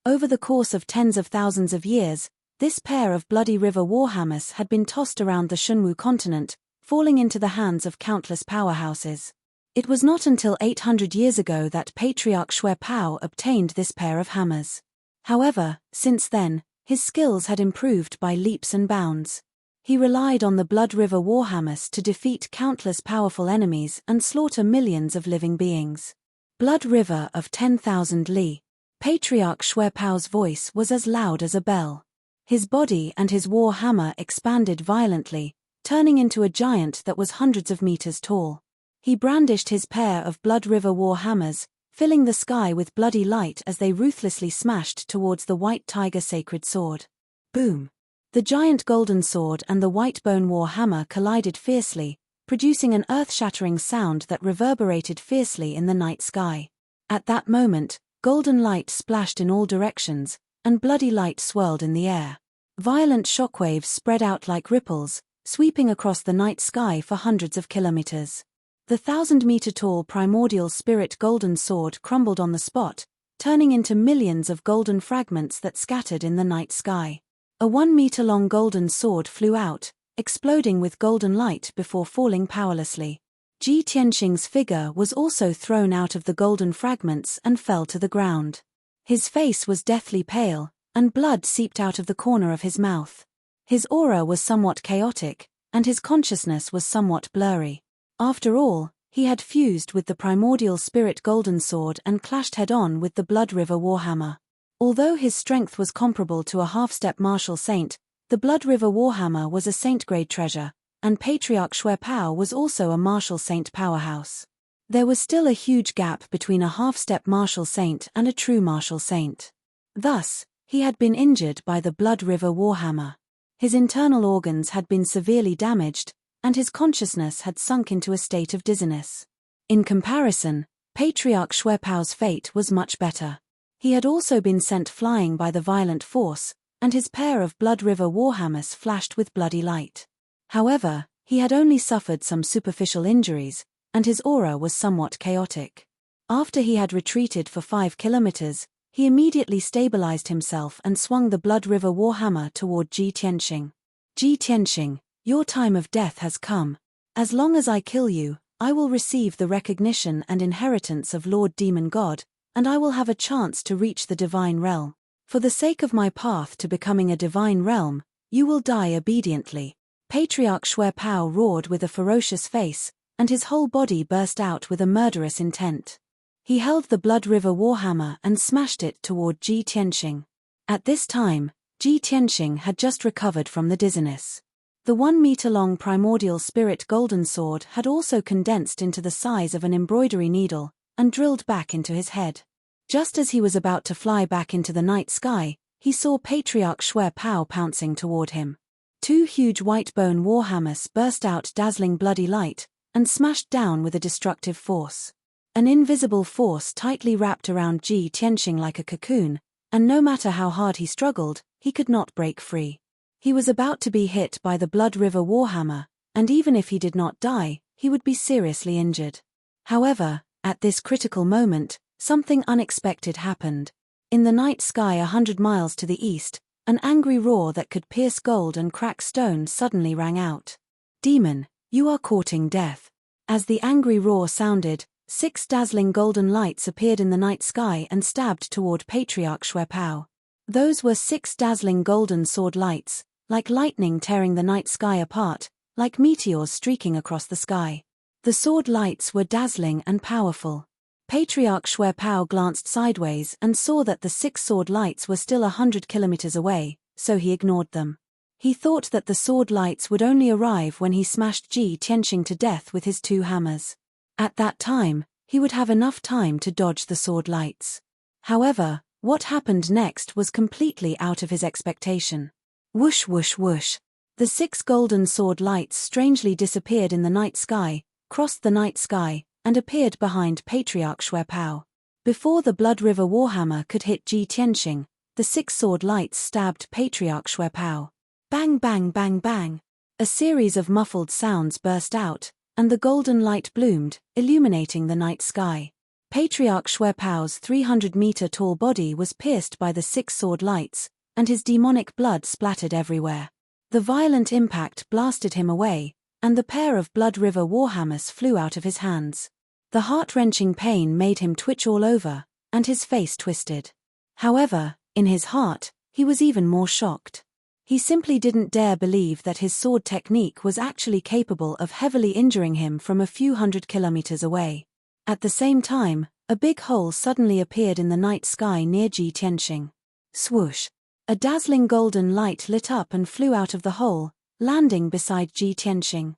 Speaker 1: Over the course of tens of thousands of years, this pair of Bloody River Warhammers had been tossed around the Shunwu continent, falling into the hands of countless powerhouses. It was not until 800 years ago that Patriarch Xuepao obtained this pair of hammers. However, since then, his skills had improved by leaps and bounds. He relied on the Blood River Warhammers to defeat countless powerful enemies and slaughter millions of living beings. Blood River of 10,000 Li. Patriarch Xuepao's voice was as loud as a bell. His body and his war hammer expanded violently, turning into a giant that was hundreds of meters tall. He brandished his pair of Blood River war hammers, filling the sky with bloody light as they ruthlessly smashed towards the White Tiger sacred sword. Boom! The giant golden sword and the white bone war hammer collided fiercely, producing an earth-shattering sound that reverberated fiercely in the night sky. At that moment, golden light splashed in all directions, and bloody light swirled in the air. Violent shockwaves spread out like ripples, sweeping across the night sky for hundreds of kilometers. The 1,000-meter-tall primordial spirit golden sword crumbled on the spot, turning into millions of golden fragments that scattered in the night sky. A 1-meter-long golden sword flew out, exploding with golden light before falling powerlessly. Ji Tianxing's figure was also thrown out of the golden fragments and fell to the ground. His face was deathly pale, and blood seeped out of the corner of his mouth. His aura was somewhat chaotic, and his consciousness was somewhat blurry. After all, he had fused with the primordial spirit golden sword and clashed head-on with the Blood River warhammer. Although his strength was comparable to a half-step martial saint, the Blood River warhammer was a saint-grade treasure, and Patriarch Shuepao was also a martial saint powerhouse. There was still a huge gap between a half-step martial saint and a true martial saint. Thus, he had been injured by the Blood River warhammer. His internal organs had been severely damaged, and his consciousness had sunk into a state of dizziness. In comparison, Patriarch Shuepao's fate was much better. He had also been sent flying by the violent force, and his pair of Blood River warhammers flashed with bloody light. However, he had only suffered some superficial injuries, and his aura was somewhat chaotic. After he had retreated for 5 kilometers, he immediately stabilized himself and swung the Blood River warhammer toward Ji Tianxing. Ji Tianxing, your time of death has come. As long as I kill you, I will receive the recognition and inheritance of Lord Demon God, and I will have a chance to reach the divine realm. For the sake of my path to becoming a divine realm, you will die obediently. Patriarch Shuepao roared with a ferocious face, and his whole body burst out with a murderous intent. He held the Blood River warhammer and smashed it toward Ji Tianxing. At this time, Ji Tianxing had just recovered from the dizziness. The 1-meter-long primordial spirit golden sword had also condensed into the size of an embroidery needle, and drilled back into his head. Just as he was about to fly back into the night sky, he saw Patriarch Shuepao pouncing toward him. 2 huge white bone warhammers burst out dazzling bloody light, and smashed down with a destructive force. An invisible force tightly wrapped around Ji Tianxing like a cocoon, and no matter how hard he struggled, he could not break free. He was about to be hit by the Blood River warhammer, and even if he did not die, he would be seriously injured. However, at this critical moment, something unexpected happened. In the night sky 100 miles to the east, an angry roar that could pierce gold and crack stone suddenly rang out. Demon, you are courting death. As the angry roar sounded, 6 dazzling golden lights appeared in the night sky and stabbed toward Patriarch Shuepao. Those were 6 dazzling golden sword lights, like lightning tearing the night sky apart, like meteors streaking across the sky. The sword lights were dazzling and powerful. Patriarch Shuepao glanced sideways and saw that the 6 sword lights were still 100 kilometers away, so he ignored them. He thought that the sword lights would only arrive when he smashed Ji Tianxing to death with his 2 hammers. At that time, he would have enough time to dodge the sword lights. However, what happened next was completely out of his expectation. Whoosh whoosh whoosh. The 6 golden sword lights strangely disappeared in the night sky, crossed the night sky, and appeared behind Patriarch Shuepao. Before the Blood River warhammer could hit Ji Tianxing, the 6 sword lights stabbed Patriarch Shuepao. Bang bang bang bang. A series of muffled sounds burst out, and the golden light bloomed, illuminating the night sky. Patriarch Shuepao's 300-meter-tall body was pierced by the 6 sword lights, and his demonic blood splattered everywhere. The violent impact blasted him away, and the pair of Blood River warhammers flew out of his hands. The heart-wrenching pain made him twitch all over, and his face twisted. However, in his heart, he was even more shocked. He simply didn't dare believe that his sword technique was actually capable of heavily injuring him from a few hundred kilometers away. At the same time, a big hole suddenly appeared in the night sky near Ji Tianxing. Swoosh! A dazzling golden light lit up and flew out of the hole, landing beside Ji Tianxing.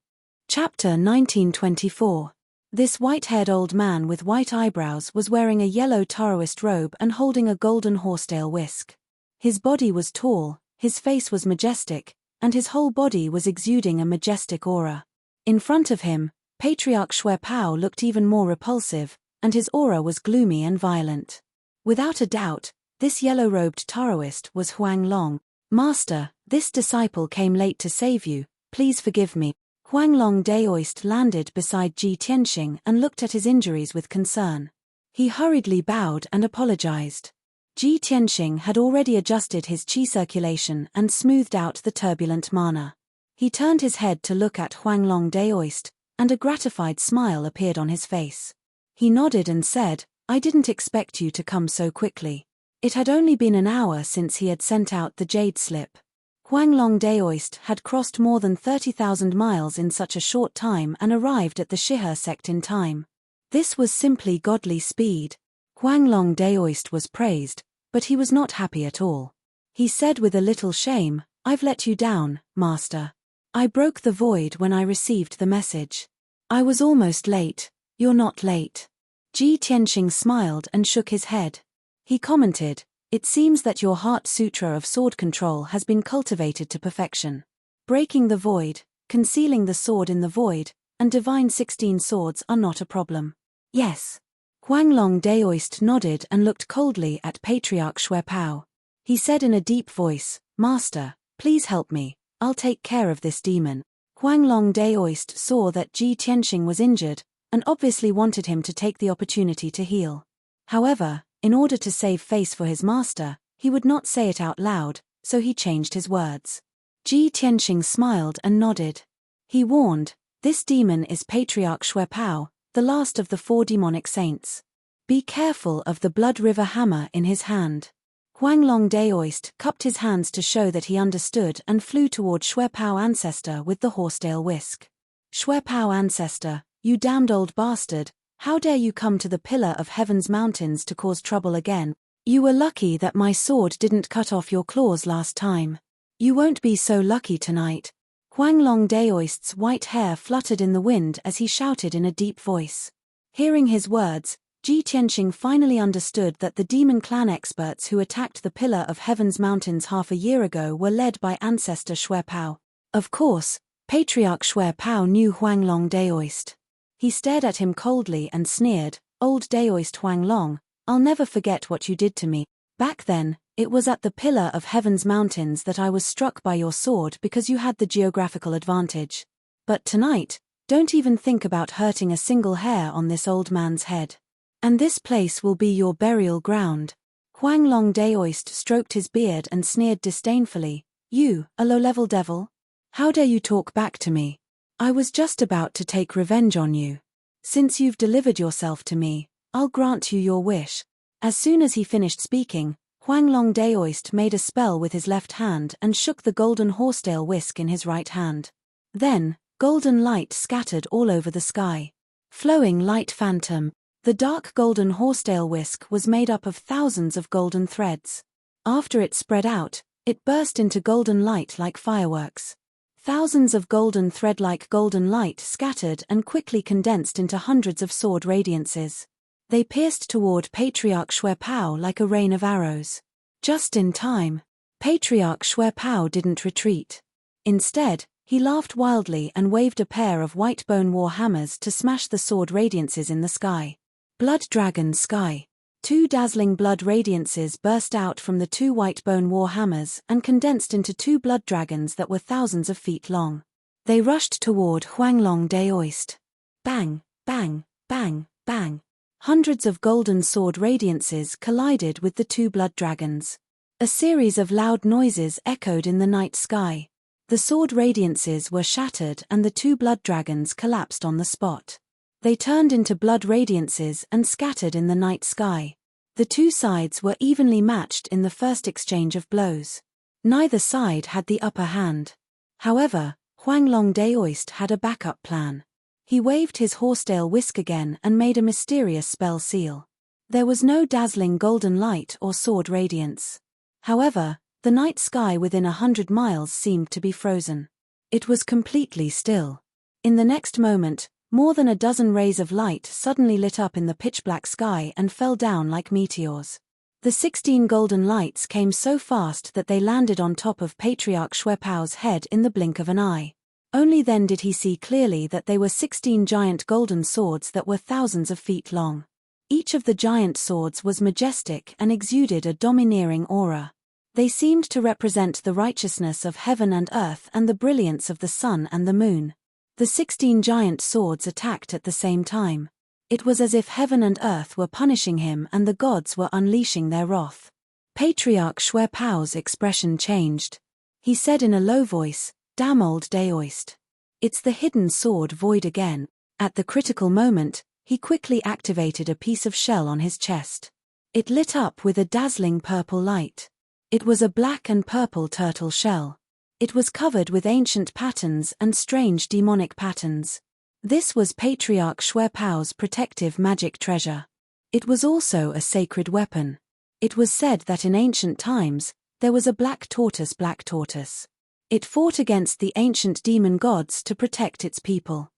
Speaker 1: Chapter 1924. This white-haired old man with white eyebrows was wearing a yellow Taoist robe and holding a golden horsetail whisk. His body was tall, his face was majestic, and his whole body was exuding a majestic aura. In front of him, Patriarch Xue Pao looked even more repulsive, and his aura was gloomy and violent. Without a doubt, this yellow-robed Taoist was Huang Long. "Master, this disciple came late to save you, please forgive me." Huang Long Daoist landed beside Ji Tianxing and looked at his injuries with concern. He hurriedly bowed and apologized. Ji Tianxing had already adjusted his qi circulation and smoothed out the turbulent mana. He turned his head to look at Huang Long Daoist, and a gratified smile appeared on his face. He nodded and said, "I didn't expect you to come so quickly." It had only been an hour since he had sent out the jade slip. Huang Long Daoist had crossed more than 30,000 miles in such a short time and arrived at the Shihe sect in time. This was simply godly speed. Huang Long Daoist was praised, but he was not happy at all. He said with a little shame, "I've let you down, Master. I broke the void when I received the message. I was almost late." "You're not late." Ji Tianxing smiled and shook his head. He commented, "It seems that your heart sutra of sword control has been cultivated to perfection. Breaking the void, concealing the sword in the void, and divine 16 swords are not a problem." "Yes." Huang Long Daoist nodded and looked coldly at Patriarch Xue Pao. He said in a deep voice, "Master, please help me, I'll take care of this demon." Huang Long Daoist saw that Ji Tianxing was injured, and obviously wanted him to take the opportunity to heal. However, in order to save face for his master, he would not say it out loud, so he changed his words. Ji Tianxing smiled and nodded. He warned, "This demon is Patriarch Xue Pao, the last of the 4 demonic saints. Be careful of the blood river hammer in his hand." Huang Long Daoist cupped his hands to show that he understood and flew toward Xue Pao ancestor with the horsetail whisk. "Xue Pao ancestor, you damned old bastard, how dare you come to the pillar of heaven's mountains to cause trouble again? You were lucky that my sword didn't cut off your claws last time. You won't be so lucky tonight." Huang Long Daoist's white hair fluttered in the wind as he shouted in a deep voice. Hearing his words, Ji Tianxing finally understood that the demon clan experts who attacked the pillar of heaven's mountains half a year ago were led by ancestor Xue Pao. Of course, Patriarch Xue Pao knew Huang Long Daoist. He stared at him coldly and sneered, "Old Daoist Huang Long, I'll never forget what you did to me. Back then, it was at the pillar of heaven's mountains that I was struck by your sword because you had the geographical advantage. But tonight, don't even think about hurting a single hair on this old man's head. And this place will be your burial ground." Huang Long Daoist stroked his beard and sneered disdainfully, "You, a low-level devil? How dare you talk back to me? I was just about to take revenge on you. Since you've delivered yourself to me, I'll grant you your wish." As soon as he finished speaking, Huang Long Daoist made a spell with his left hand and shook the golden horsetail whisk in his right hand. Then, golden light scattered all over the sky. Flowing light phantom. The dark golden horsetail whisk was made up of thousands of golden threads. After it spread out, it burst into golden light like fireworks. Thousands of golden thread-like golden light scattered and quickly condensed into hundreds of sword radiances. They pierced toward Patriarch Xue Pao like a rain of arrows. Just in time, Patriarch Xue Pao didn't retreat. Instead, he laughed wildly and waved a pair of white bone war hammers to smash the sword radiances in the sky. Blood Dragon Sky. 2 dazzling blood radiances burst out from the 2 white bone war hammers and condensed into 2 blood dragons that were thousands of feet long. They rushed toward Huang Long Daoist. Bang, bang, bang, bang. Hundreds of golden sword radiances collided with the 2 blood dragons. A series of loud noises echoed in the night sky. The sword radiances were shattered and the 2 blood dragons collapsed on the spot. They turned into blood radiances and scattered in the night sky. The 2 sides were evenly matched in the first exchange of blows. Neither side had the upper hand. However, Huang Long Daoist had a backup plan. He waved his horsetail whisk again and made a mysterious spell seal. There was no dazzling golden light or sword radiance. However, the night sky within 100 miles seemed to be frozen. It was completely still. In the next moment, More than a dozen rays of light suddenly lit up in the pitch-black sky and fell down like meteors. The 16 golden lights came so fast that they landed on top of Patriarch Shuepao's head in the blink of an eye. Only then did he see clearly that they were 16 giant golden swords that were thousands of feet long. Each of the giant swords was majestic and exuded a domineering aura. They seemed to represent the righteousness of heaven and earth and the brilliance of the sun and the moon. The 16 giant swords attacked at the same time. It was as if heaven and earth were punishing him and the gods were unleashing their wrath. Patriarch Shuepao's expression changed. He said in a low voice, "Damn old Daoist. It's the hidden sword void again." At the critical moment, he quickly activated a piece of shell on his chest. It lit up with a dazzling purple light. It was a black and purple turtle shell. It was covered with ancient patterns and strange demonic patterns. This was Patriarch Shuepao's protective magic treasure. It was also a sacred weapon. It was said that in ancient times, there was a black tortoise. It fought against the ancient demon gods to protect its people.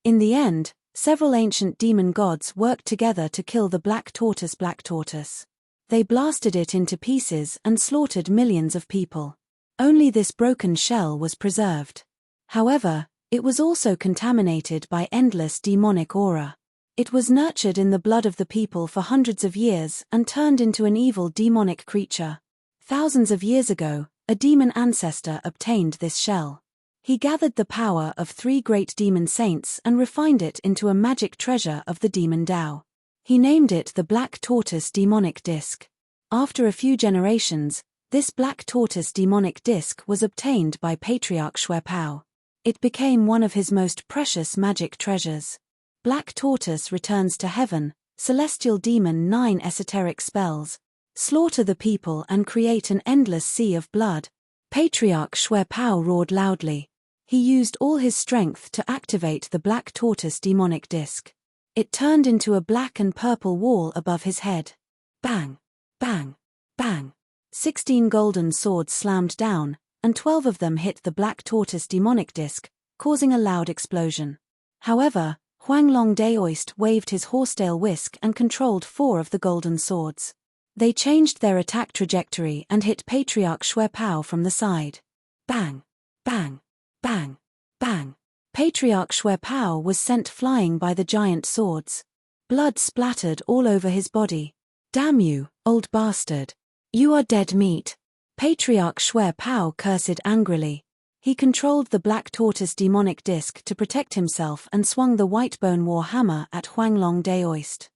Speaker 1: In the end, several ancient demon gods worked together to kill the black tortoise. They blasted it into pieces and slaughtered millions of people. Only this broken shell was preserved. However, it was also contaminated by endless demonic aura. It was nurtured in the blood of the people for hundreds of years and turned into an evil demonic creature. Thousands of years ago, a demon ancestor obtained this shell. He gathered the power of 3 great demon saints and refined it into a magic treasure of the demon Tao. He named it the Black Tortoise Demonic Disc. After a few generations, this Black Tortoise Demonic Disc was obtained by Patriarch Shuepao. It became one of his most precious magic treasures. Black Tortoise returns to heaven, celestial demon 9 esoteric spells. Slaughter the people and create an endless sea of blood. Patriarch Shuepao roared loudly. He used all his strength to activate the Black Tortoise Demonic Disc. It turned into a black and purple wall above his head. Bang! Bang! Bang! 16 golden swords slammed down, and 12 of them hit the Black Tortoise Demonic Disc, causing a loud explosion. However, Huanglong Daoist waved his horsetail whisk and controlled 4 of the golden swords. They changed their attack trajectory and hit Patriarch Shuepao from the side. Bang! Bang! Bang! Bang! Patriarch Shuepao was sent flying by the giant swords. Blood splattered all over his body. "Damn you, old bastard. You are dead meat." Patriarch Shuepao cursed angrily. He controlled the Black Tortoise Demonic Disc to protect himself and swung the Whitebone War Hammer at Huanglong Daoist.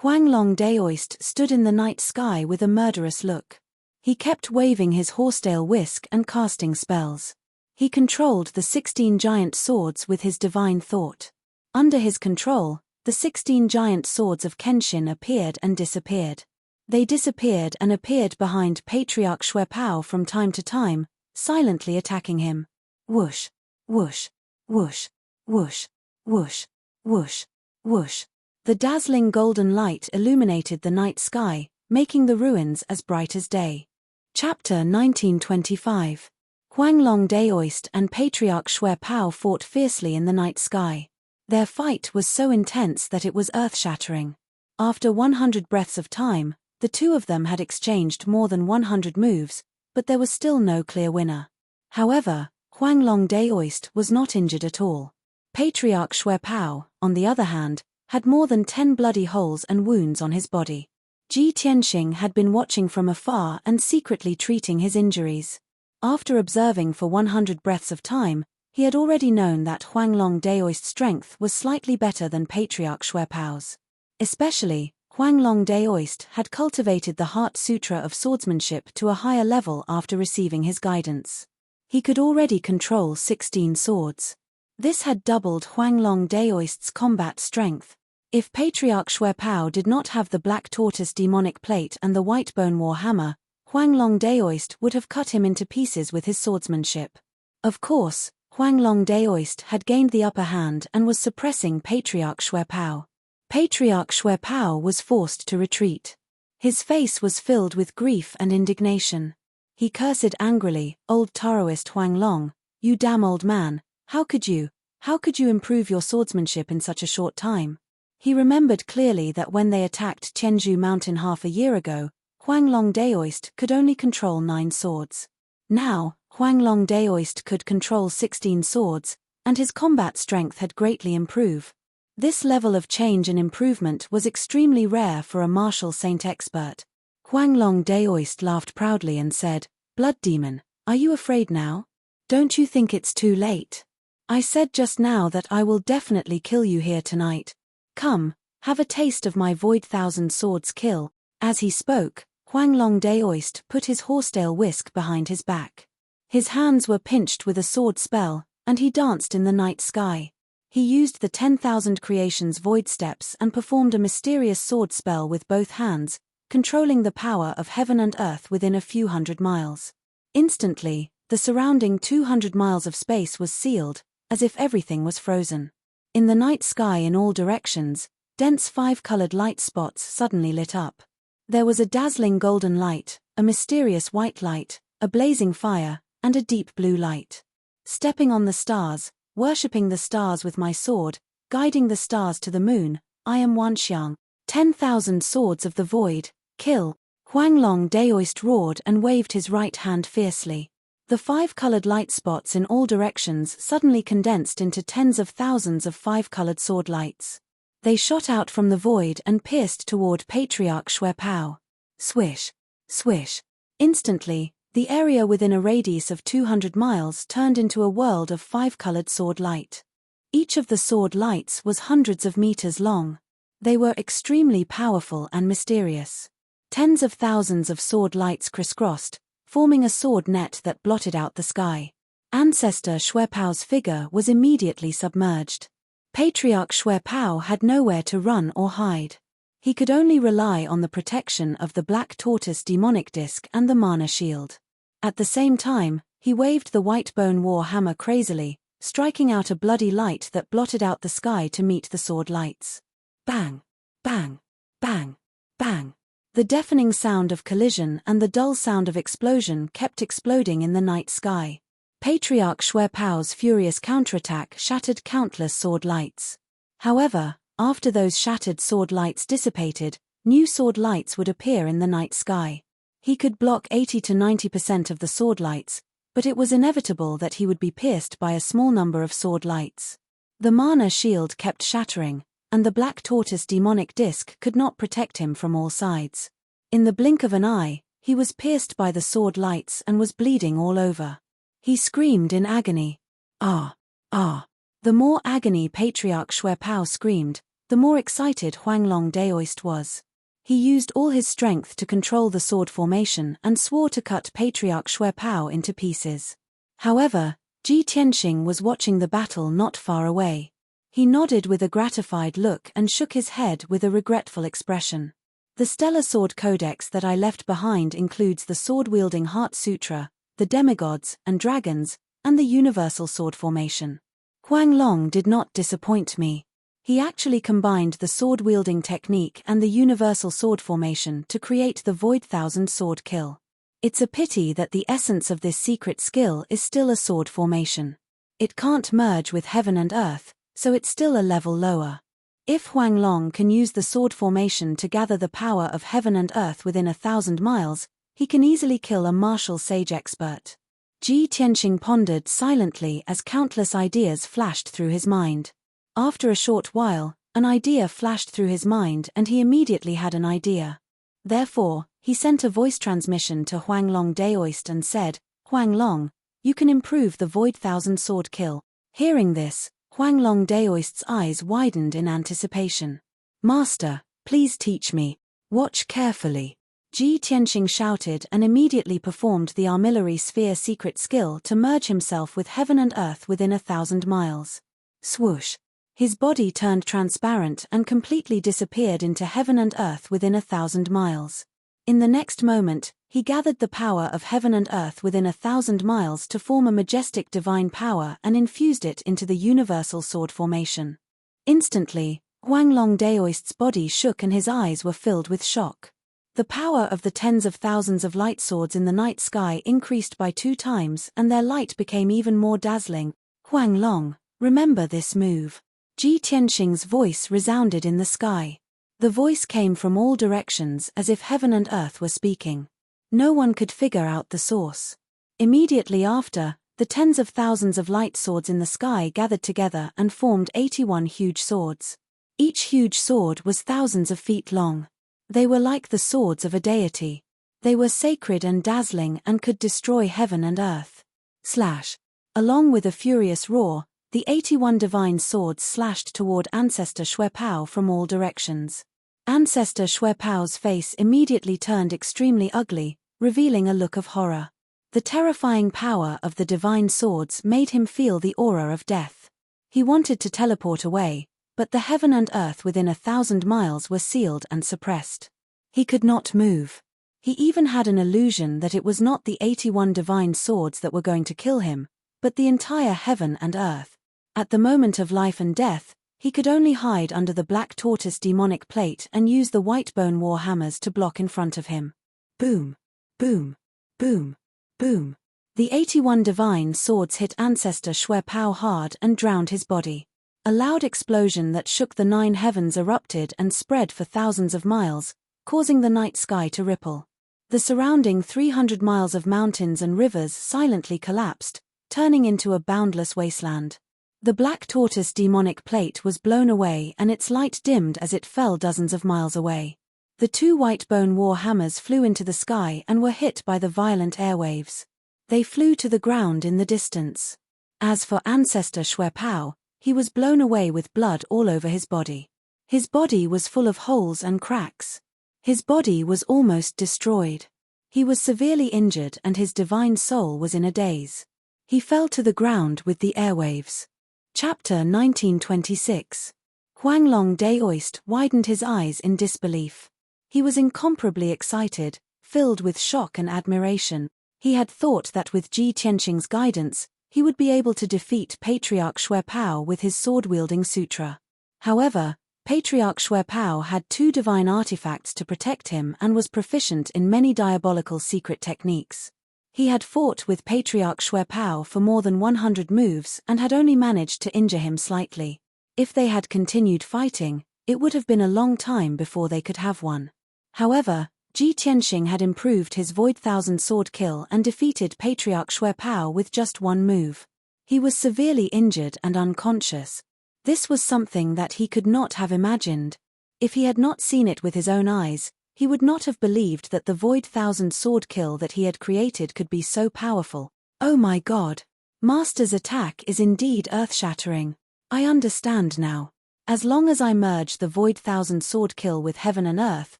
Speaker 1: Huanglong Daoist stood in the night sky with a murderous look. He kept waving his horsetail whisk and casting spells. He controlled the 16 giant swords with his divine thought. Under his control, the 16 giant swords of Kenshin appeared and disappeared. They disappeared and appeared behind Patriarch Shuepao from time to time, silently attacking him. Whoosh, whoosh, whoosh, whoosh, whoosh, whoosh, whoosh. The dazzling golden light illuminated the night sky, making the ruins as bright as day. Chapter 1925. Huanglong Daoist and Patriarch Shuepao fought fiercely in the night sky. Their fight was so intense that it was earth-shattering. After 100 breaths of time, the two of them had exchanged more than 100 moves, but there was still no clear winner. However, Huanglong Daoist was not injured at all. Patriarch Shuepao, on the other hand, had more than 10 bloody holes and wounds on his body. Ji Tianxing had been watching from afar and secretly treating his injuries. After observing for 100 breaths of time, he had already known that Huanglong Daoist's strength was slightly better than Patriarch Shuepao's. Especially, Huanglong Daoist had cultivated the Heart Sutra of swordsmanship to a higher level after receiving his guidance. He could already control 16 swords. This had doubled Huanglong Daoist's combat strength. If Patriarch Shuepao did not have the Black Tortoise Demonic Plate and the Whitebone War Hammer, Huanglong Daoist would have cut him into pieces with his swordsmanship. Of course, Huanglong Daoist had gained the upper hand and was suppressing Patriarch Shuepao. Patriarch Shuepao was forced to retreat. His face was filled with grief and indignation. He cursed angrily, "Old Taoist Huanglong, you damn old man, how could you, How could you improve your swordsmanship in such a short time? He remembered clearly that when they attacked Tianzhu Mountain half a year ago, Huanglong Daoist could only control 9 swords. Now, Huanglong Daoist could control 16 swords, and his combat strength had greatly improved. This level of change and improvement was extremely rare for a martial saint expert. Huanglong Daoist laughed proudly and said, "Blood demon, are you afraid now? Don't you think it's too late? I said just now that I will definitely kill you here tonight. Come, have a taste of my Void Thousand Swords kill." As he spoke, Huanglong Daoist put his horsetail whisk behind his back. His hands were pinched with a sword spell, and he danced in the night sky. He used the 10,000 Creations Void Steps and performed a mysterious sword spell with both hands, controlling the power of heaven and earth within a few hundred miles. Instantly, the surrounding 200 miles of space was sealed, as if everything was frozen. In the night sky in all directions, dense 5-colored light spots suddenly lit up. There was a dazzling golden light, a mysterious white light, a blazing fire, and a deep blue light. Stepping on the stars, worshipping the stars with my sword, guiding the stars to the moon, I am Wanxiang. 10,000 swords of the void, kill. Huanglong Daoist roared and waved his right hand fiercely. The 5-colored light spots in all directions suddenly condensed into tens of thousands of 5-colored sword lights. They shot out from the void and pierced toward Patriarch Xuepao. Swish, swish. Instantly, the area within a radius of 200 miles turned into a world of 5-colored sword light. Each of the sword lights was hundreds of meters long. They were extremely powerful and mysterious. Tens of thousands of sword lights crisscrossed, forming a sword net that blotted out the sky. Ancestor Xuepao's figure was immediately submerged. Patriarch Xuepao had nowhere to run or hide. He could only rely on the protection of the Black Tortoise demonic disc and the mana shield. At the same time, he waved the white bone war hammer crazily, striking out a bloody light that blotted out the sky to meet the sword lights. Bang! Bang! Bang! Bang! The deafening sound of collision and the dull sound of explosion kept exploding in the night sky. Patriarch Xuepao's furious counterattack shattered countless sword lights. However, after those shattered sword lights dissipated, new sword lights would appear in the night sky. He could block 80 to 90% of the sword lights, but it was inevitable that he would be pierced by a small number of sword lights. The mana shield kept shattering, and the Black Tortoise demonic disc could not protect him from all sides. In the blink of an eye, he was pierced by the sword lights and was bleeding all over. He screamed in agony. Ah! Ah! The more agony Patriarch Xuepao screamed, the more excited Huanglong Daoist was. He used all his strength to control the sword formation and swore to cut Patriarch Xuepao into pieces. However, Ji Tianxing was watching the battle not far away. He nodded with a gratified look and shook his head with a regretful expression. The Stellar Sword Codex that I left behind includes the sword-wielding Heart Sutra, the demigods and dragons, and the universal sword formation. Huanglong did not disappoint me. He actually combined the sword-wielding technique and the universal sword formation to create the Void Thousand Sword kill. It's a pity that the essence of this secret skill is still a sword formation. It can't merge with heaven and earth, so it's still a level lower. If Huanglong can use the sword formation to gather the power of heaven and earth within 1,000 miles, he can easily kill a martial sage expert. Ji Tianxing pondered silently as countless ideas flashed through his mind. After a short while, an idea flashed through his mind and he immediately had an idea. Therefore, he sent a voice transmission to Huanglong Daoist and said, "Huanglong, you can improve the Void Thousand Sword kill." Hearing this, Huanglong Daoist's eyes widened in anticipation. "Master, please teach me. Watch carefully." Ji Tianxing shouted and immediately performed the Armillary Sphere secret skill to merge himself with heaven and earth within 1,000 miles. Swoosh! His body turned transparent and completely disappeared into heaven and earth within 1,000 miles. In the next moment, he gathered the power of heaven and earth within 1,000 miles to form a majestic divine power and infused it into the universal sword formation. Instantly, Huanglong Daoist's body shook and his eyes were filled with shock. The power of the tens of thousands of light swords in the night sky increased by 2 times and their light became even more dazzling. "Huanglong, Remember this move. Ji Tianxing's voice resounded in the sky. The voice came from all directions as if heaven and earth were speaking. No one could figure out the source. Immediately after, the tens of thousands of light swords in the sky gathered together and formed 81 huge swords. Each huge sword was thousands of feet long. They were like the swords of a deity. They were sacred and dazzling and could destroy heaven and earth. Slash. Along with a furious roar, the 81 divine swords slashed toward Ancestor Xuepao from all directions. Ancestor Xuepao's face immediately turned extremely ugly, revealing a look of horror. The terrifying power of the divine swords made him feel the aura of death. He wanted to teleport away, but the heaven and earth within 1,000 miles were sealed and suppressed. He could not move. He even had an illusion that it was not the 81 divine swords that were going to kill him, but the entire heaven and earth. At the moment of life and death, he could only hide under the black tortoise demonic plate and use the white bone war hammers to block in front of him. Boom! Boom! Boom! Boom! The 81 divine swords hit Ancestor Xuepao hard and drowned his body. A loud explosion that shook the 9 heavens erupted and spread for thousands of miles, causing the night sky to ripple. The surrounding 300 miles of mountains and rivers silently collapsed, turning into a boundless wasteland. The black tortoise demonic plate was blown away and its light dimmed as it fell dozens of miles away. The 2 white bone war hammers flew into the sky and were hit by the violent airwaves. They flew to the ground in the distance. As for Ancestor Xuepao, he was blown away with blood all over his body. His body was full of holes and cracks. His body was almost destroyed. He was severely injured and his divine soul was in a daze. He fell to the ground with the airwaves. Chapter 1926. Huanglong Daoist widened his eyes in disbelief. He was incomparably excited, filled with shock and admiration. He had thought that with Ji Tianxing's guidance, he would be able to defeat Patriarch Xuepao with his sword-wielding sutra. However, Patriarch Xuepao had 2 divine artifacts to protect him and was proficient in many diabolical secret techniques. He had fought with Patriarch Xuepao for more than 100 moves and had only managed to injure him slightly. If they had continued fighting, it would have been a long time before they could have won. However, Ji Tianxing had improved his Void Thousand Sword kill and defeated Patriarch Xuepao with just 1 move. He was severely injured and unconscious. This was something that he could not have imagined. If he had not seen it with his own eyes, he would not have believed that the Void Thousand Sword kill that he had created could be so powerful. Oh my God! Master's attack is indeed earth-shattering. I understand now. As long as I merge the Void Thousand Sword kill with heaven and earth,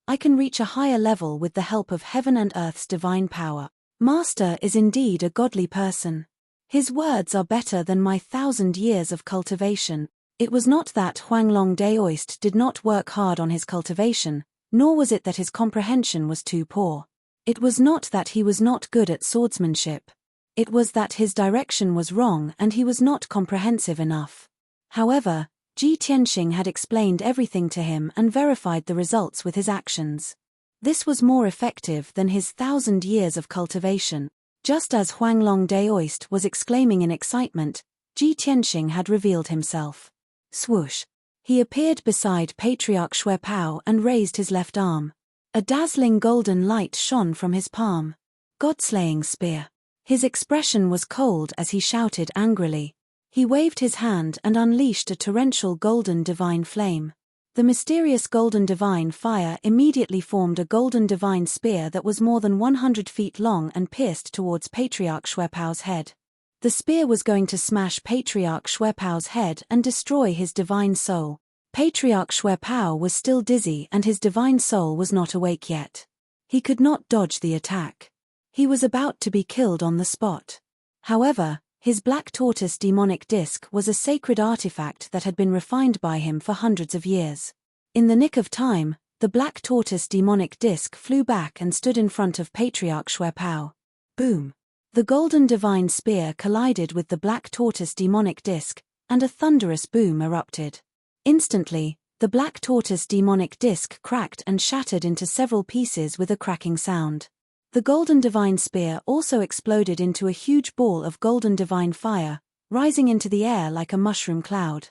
Speaker 1: I can reach a higher level with the help of heaven and earth's divine power. Master is indeed a godly person. His words are better than my 1,000 years of cultivation. It was not that Huanglong Daoist did not work hard on his cultivation, nor was it that his comprehension was too poor. It was not that he was not good at swordsmanship. It was that his direction was wrong and he was not comprehensive enough. However, Ji Tianxing had explained everything to him and verified the results with his actions. This was more effective than his 1,000 years of cultivation. Just as Huanglong Daoist was exclaiming in excitement, Ji Tianxing had revealed himself. Swoosh! He appeared beside Patriarch Xuepao and raised his left arm. A dazzling golden light shone from his palm. God-slaying spear. His expression was cold as he shouted angrily. He waved his hand and unleashed a torrential golden divine flame. The mysterious golden divine fire immediately formed a golden divine spear that was more than 100 feet long and pierced towards Patriarch Xuepao's head. The spear was going to smash Patriarch Xuepao's head and destroy his divine soul. Patriarch Xuepao was still dizzy and his divine soul was not awake yet. He could not dodge the attack. He was about to be killed on the spot. However, his black tortoise demonic disc was a sacred artifact that had been refined by him for hundreds of years. In the nick of time, the black tortoise demonic disc flew back and stood in front of Patriarch Xuepao. Boom! The golden divine spear collided with the black tortoise demonic disc, and a thunderous boom erupted. Instantly, the black tortoise demonic disc cracked and shattered into several pieces with a cracking sound. The golden divine spear also exploded into a huge ball of golden divine fire, rising into the air like a mushroom cloud.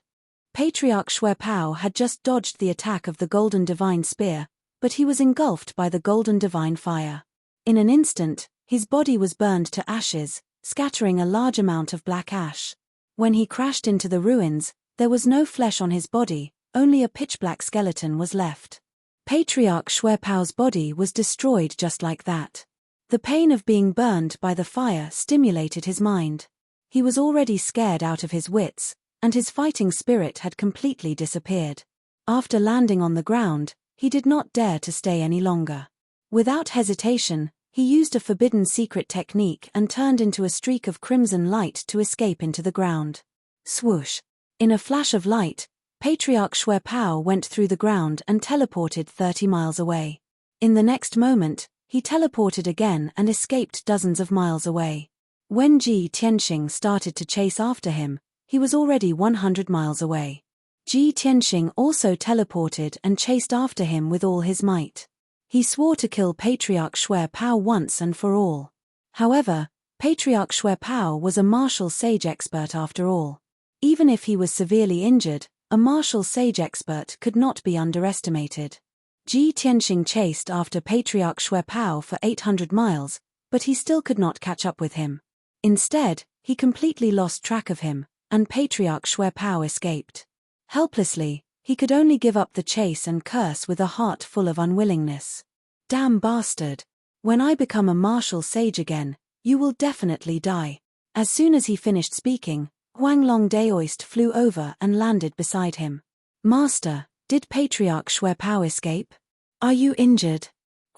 Speaker 1: Patriarch Shuepao had just dodged the attack of the golden divine spear, but he was engulfed by the golden divine fire. In an instant, his body was burned to ashes, scattering a large amount of black ash. When he crashed into the ruins, there was no flesh on his body, only a pitch-black skeleton was left. Patriarch Shuepao's body was destroyed just like that. The pain of being burned by the fire stimulated his mind. He was already scared out of his wits, and his fighting spirit had completely disappeared. After landing on the ground, he did not dare to stay any longer. Without hesitation, he used a forbidden secret technique and turned into a streak of crimson light to escape into the ground. Swoosh! In a flash of light, Patriarch Shuepao went through the ground and teleported 30 miles away. In the next moment, he teleported again and escaped dozens of miles away. When Ji Tianxing started to chase after him, he was already 100 miles away. Ji Tianxing also teleported and chased after him with all his might. He swore to kill Patriarch Shuepao once and for all. However, Patriarch Shuepao was a martial sage expert after all. Even if he was severely injured, a martial sage expert could not be underestimated. Ji Tianxing chased after Patriarch Shuepao for 800 miles, but he still could not catch up with him. Instead, he completely lost track of him, and Patriarch Shuepao escaped. Helplessly, he could only give up the chase and curse with a heart full of unwillingness. Damn bastard! When I become a martial sage again, you will definitely die. As soon as he finished speaking, Huanglong Daoist flew over and landed beside him. Master, did Patriarch Shuepao escape? Are you injured?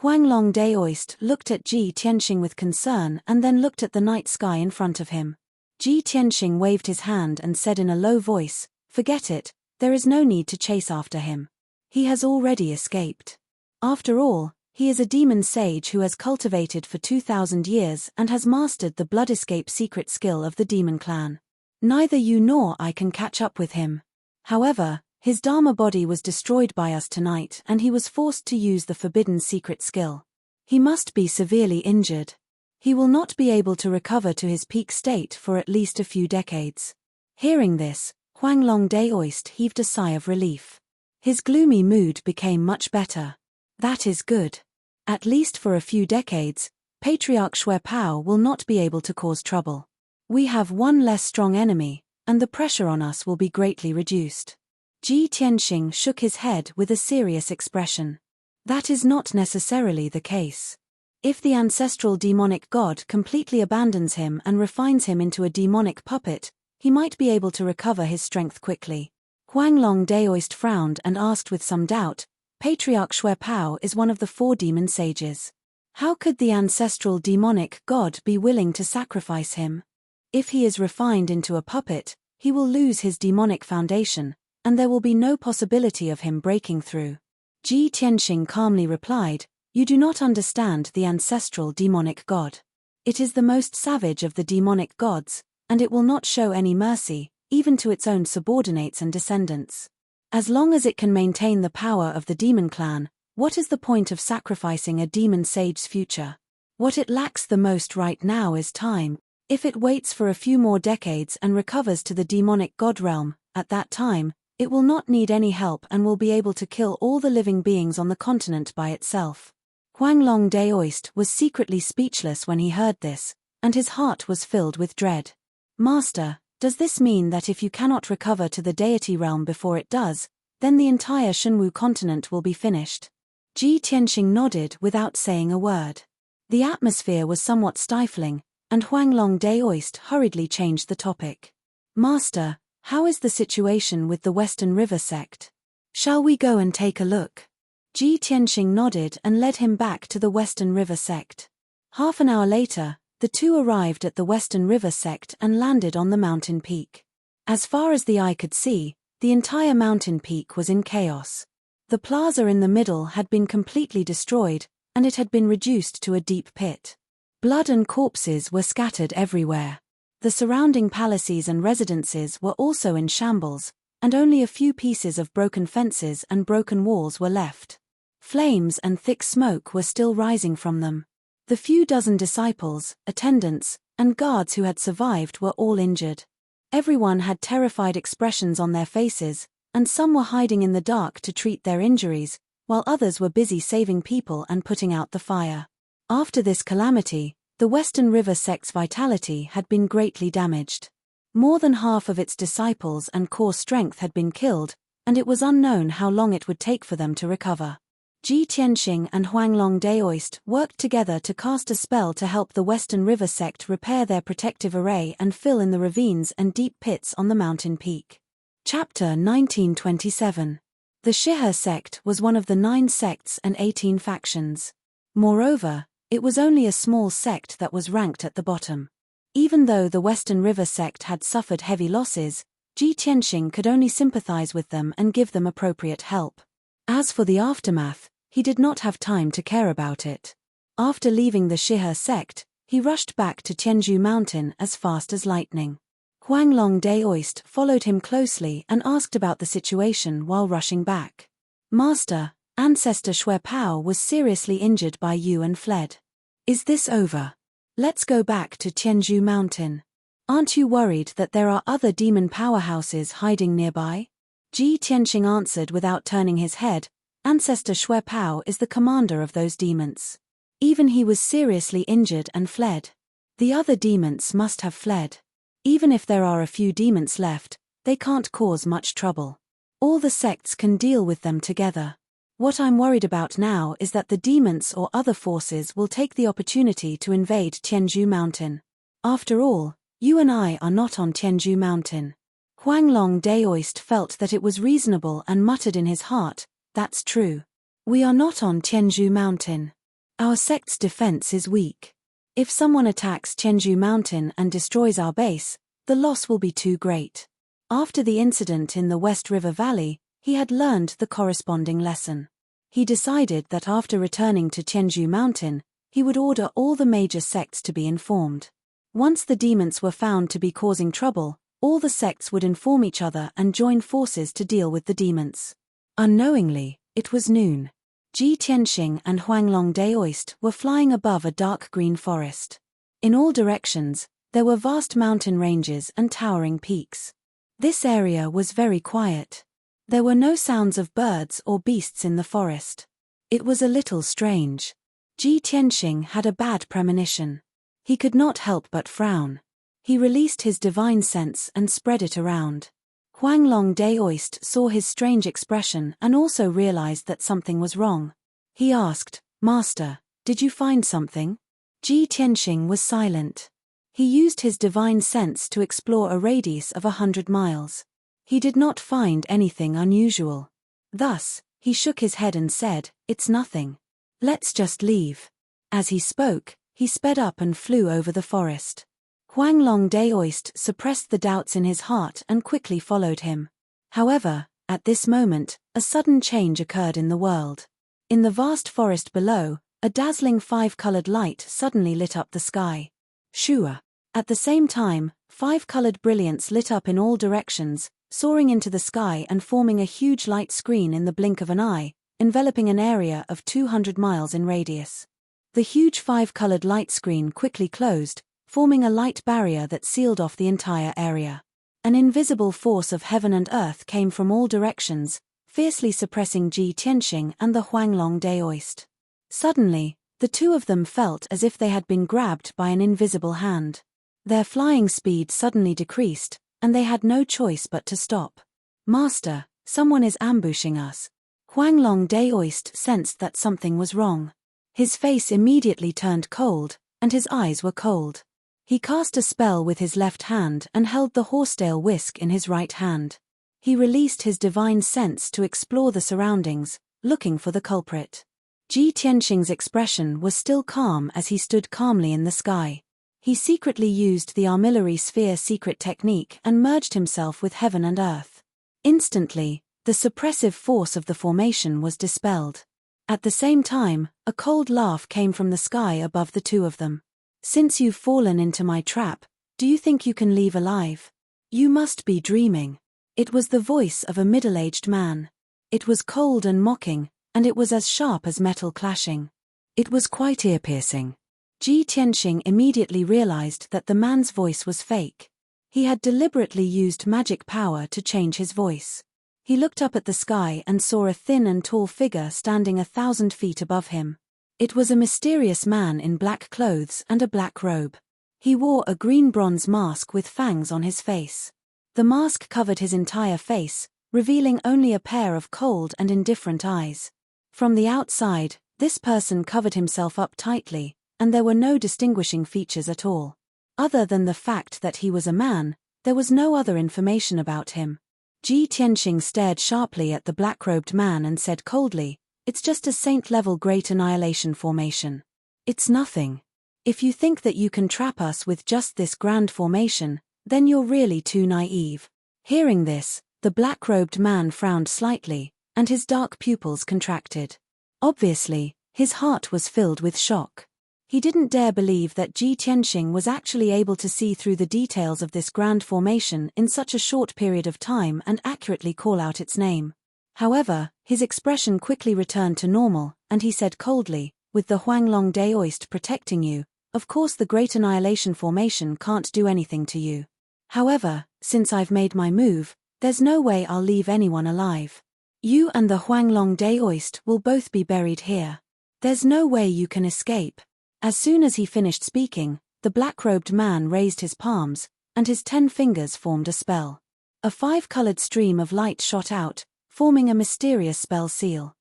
Speaker 1: Huanglong Daoist looked at Ji Tianxing with concern and then looked at the night sky in front of him. Ji Tianxing waved his hand and said in a low voice, "Forget it, there is no need to chase after him. He has already escaped. After all, he is a demon sage who has cultivated for 2,000 years and has mastered the blood escape secret skill of the demon clan. Neither you nor I can catch up with him. However, his Dharma body was destroyed by us tonight and he was forced to use the forbidden secret skill. He must be severely injured. He will not be able to recover to his peak state for at least a few decades." Hearing this, Huanglong Daoist heaved a sigh of relief. His gloomy mood became much better. That is good. At least for a few decades, Patriarch Shuepao will not be able to cause trouble. We have one less strong enemy, and the pressure on us will be greatly reduced. Ji Tianxing shook his head with a serious expression. That is not necessarily the case. If the ancestral demonic god completely abandons him and refines him into a demonic puppet, he might be able to recover his strength quickly. Huanglong Daoist frowned and asked with some doubt, Patriarch Shuepao is one of the 4 demon sages. How could the ancestral demonic god be willing to sacrifice him? If he is refined into a puppet, he will lose his demonic foundation, and there will be no possibility of him breaking through. Ji Tianxing calmly replied, "You do not understand the ancestral demonic god. It is the most savage of the demonic gods, and it will not show any mercy, even to its own subordinates and descendants. As long as it can maintain the power of the demon clan, what is the point of sacrificing a demon sage's future? What it lacks the most right now is time. If it waits for a few more decades and recovers to the demonic god realm, at that time, it will not need any help and will be able to kill all the living beings on the continent by itself." Huanglong Daoist was secretly speechless when he heard this, and his heart was filled with dread. "Master, does this mean that if you cannot recover to the deity realm before it does, then the entire Shenwu continent will be finished?" Ji Tianxing nodded without saying a word. The atmosphere was somewhat stifling, and Huanglong Daoist hurriedly changed the topic. "Master, how is the situation with the Western River sect? Shall we go and take a look?" Ji Tianxing nodded and led him back to the Western River sect. Half an hour later, the two arrived at the Western River sect and landed on the mountain peak. As far as the eye could see, the entire mountain peak was in chaos. The plaza in the middle had been completely destroyed, and it had been reduced to a deep pit. Blood and corpses were scattered everywhere. The surrounding palaces and residences were also in shambles, and only a few pieces of broken fences and broken walls were left. Flames and thick smoke were still rising from them. The few dozen disciples, attendants, and guards who had survived were all injured. Everyone had terrified expressions on their faces, and some were hiding in the dark to treat their injuries, while others were busy saving people and putting out the fire. After this calamity, the Western River sect's vitality had been greatly damaged. More than half of its disciples and core strength had been killed, and it was unknown how long it would take for them to recover. Ji Tianxing and Huanglong Daoist worked together to cast a spell to help the Western River sect repair their protective array and fill in the ravines and deep pits on the mountain peak. Chapter 1927. The Shihe sect was one of the 9 sects and 18 factions. Moreover, it was only a small sect that was ranked at the bottom. Even though the Western River sect had suffered heavy losses, Ji Tianxing could only sympathize with them and give them appropriate help. As for the aftermath, he did not have time to care about it. After leaving the Shihe sect, he rushed back to Tianzhu Mountain as fast as lightning. Huanglong Daoist followed him closely and asked about the situation while rushing back. Master, Ancestor Shui Pao was seriously injured by you and fled. Is this over? Let's go back to Tianzhu Mountain. Aren't you worried that there are other demon powerhouses hiding nearby? Ji Tianxing answered without turning his head. Ancestor Shui Pao is the commander of those demons. Even he was seriously injured and fled. The other demons must have fled. Even if there are a few demons left, they can't cause much trouble. All the sects can deal with them together. What I'm worried about now is that the demons or other forces will take the opportunity to invade Tianzhu Mountain. After all, you and I are not on Tianzhu Mountain. Huanglong Daoist felt that it was reasonable and muttered in his heart, that's true. We are not on Tianzhu Mountain. Our sect's defense is weak. If someone attacks Tianzhu Mountain and destroys our base, the loss will be too great. After the incident in the West River Valley, he had learned the corresponding lesson. He decided that after returning to Tianzhu Mountain, he would order all the major sects to be informed. Once the demons were found to be causing trouble, all the sects would inform each other and join forces to deal with the demons. Unknowingly, it was noon. Ji Tianxing and Huanglong Daoist were flying above a dark green forest. In all directions, there were vast mountain ranges and towering peaks. This area was very quiet. There were no sounds of birds or beasts in the forest. It was a little strange. Ji Tianxing had a bad premonition. He could not help but frown. He released his divine sense and spread it around. Huanglong Daoist saw his strange expression and also realized that something was wrong. He asked, Master, did you find something? Ji Tianxing was silent. He used his divine sense to explore a radius of 100 miles. He did not find anything unusual. Thus, he shook his head and said, it's nothing. Let's just leave. As he spoke, he sped up and flew over the forest. Huanglong Daoist suppressed the doubts in his heart and quickly followed him. However, at this moment, a sudden change occurred in the world. In the vast forest below, a dazzling 5-colored light suddenly lit up the sky. Shua. At the same time, 5-colored brilliance lit up in all directions, soaring into the sky and forming a huge light screen in the blink of an eye, enveloping an area of 200 miles in radius. The huge 5-colored light screen quickly closed, forming a light barrier that sealed off the entire area. An invisible force of heaven and earth came from all directions, fiercely suppressing Ji Tianxing and the Huanglong Daoist. Suddenly, the two of them felt as if they had been grabbed by an invisible hand. Their flying speed suddenly decreased, and they had no choice but to stop. Master, someone is ambushing us. Huanglong Daoist sensed that something was wrong. His face immediately turned cold, and his eyes were cold. He cast a spell with his left hand and held the horsetail whisk in his right hand. He released his divine sense to explore the surroundings, looking for the culprit. Ji Tianxing's expression was still calm as he stood calmly in the sky. He secretly used the armillary sphere secret technique and merged himself with heaven and earth. Instantly, the suppressive force of the formation was dispelled. At the same time, a cold laugh came from the sky above the two of them. Since you've fallen into my trap, do you think you can leave alive? You must be dreaming. It was the voice of a middle-aged man. It was cold and mocking, and it was as sharp as metal clashing. It was quite ear-piercing. Ji Tianxing immediately realized that the man's voice was fake. He had deliberately used magic power to change his voice. He looked up at the sky and saw a thin and tall figure standing 1,000 feet above him. It was a mysterious man in black clothes and a black robe. He wore a green bronze mask with fangs on his face. The mask covered his entire face, revealing only a pair of cold and indifferent eyes. From the outside, this person covered himself up tightly, and there were no distinguishing features at all. Other than the fact that he was a man, there was no other information about him. Ji Tianxing stared sharply at the black-robed man and said coldly, "It's just a saint-level Great Annihilation formation. It's nothing. If you think that you can trap us with just this grand formation, then you're really too naive." Hearing this, the black-robed man frowned slightly, and his dark pupils contracted. Obviously, his heart was filled with shock. He didn't dare believe that Ji Tianxing was actually able to see through the details of this grand formation in such a short period of time and accurately call out its name. However, his expression quickly returned to normal, and he said coldly, "With the Huanglong Daoist protecting you, of course the Great Annihilation formation can't do anything to you. However, since I've made my move, there's no way I'll leave anyone alive. You and the Huanglong Daoist will both be buried here. There's no way you can escape." As soon as he finished speaking, the black-robed man raised his palms, and his 10 fingers formed a spell. A 5-colored stream of light shot out, forming a mysterious spell seal.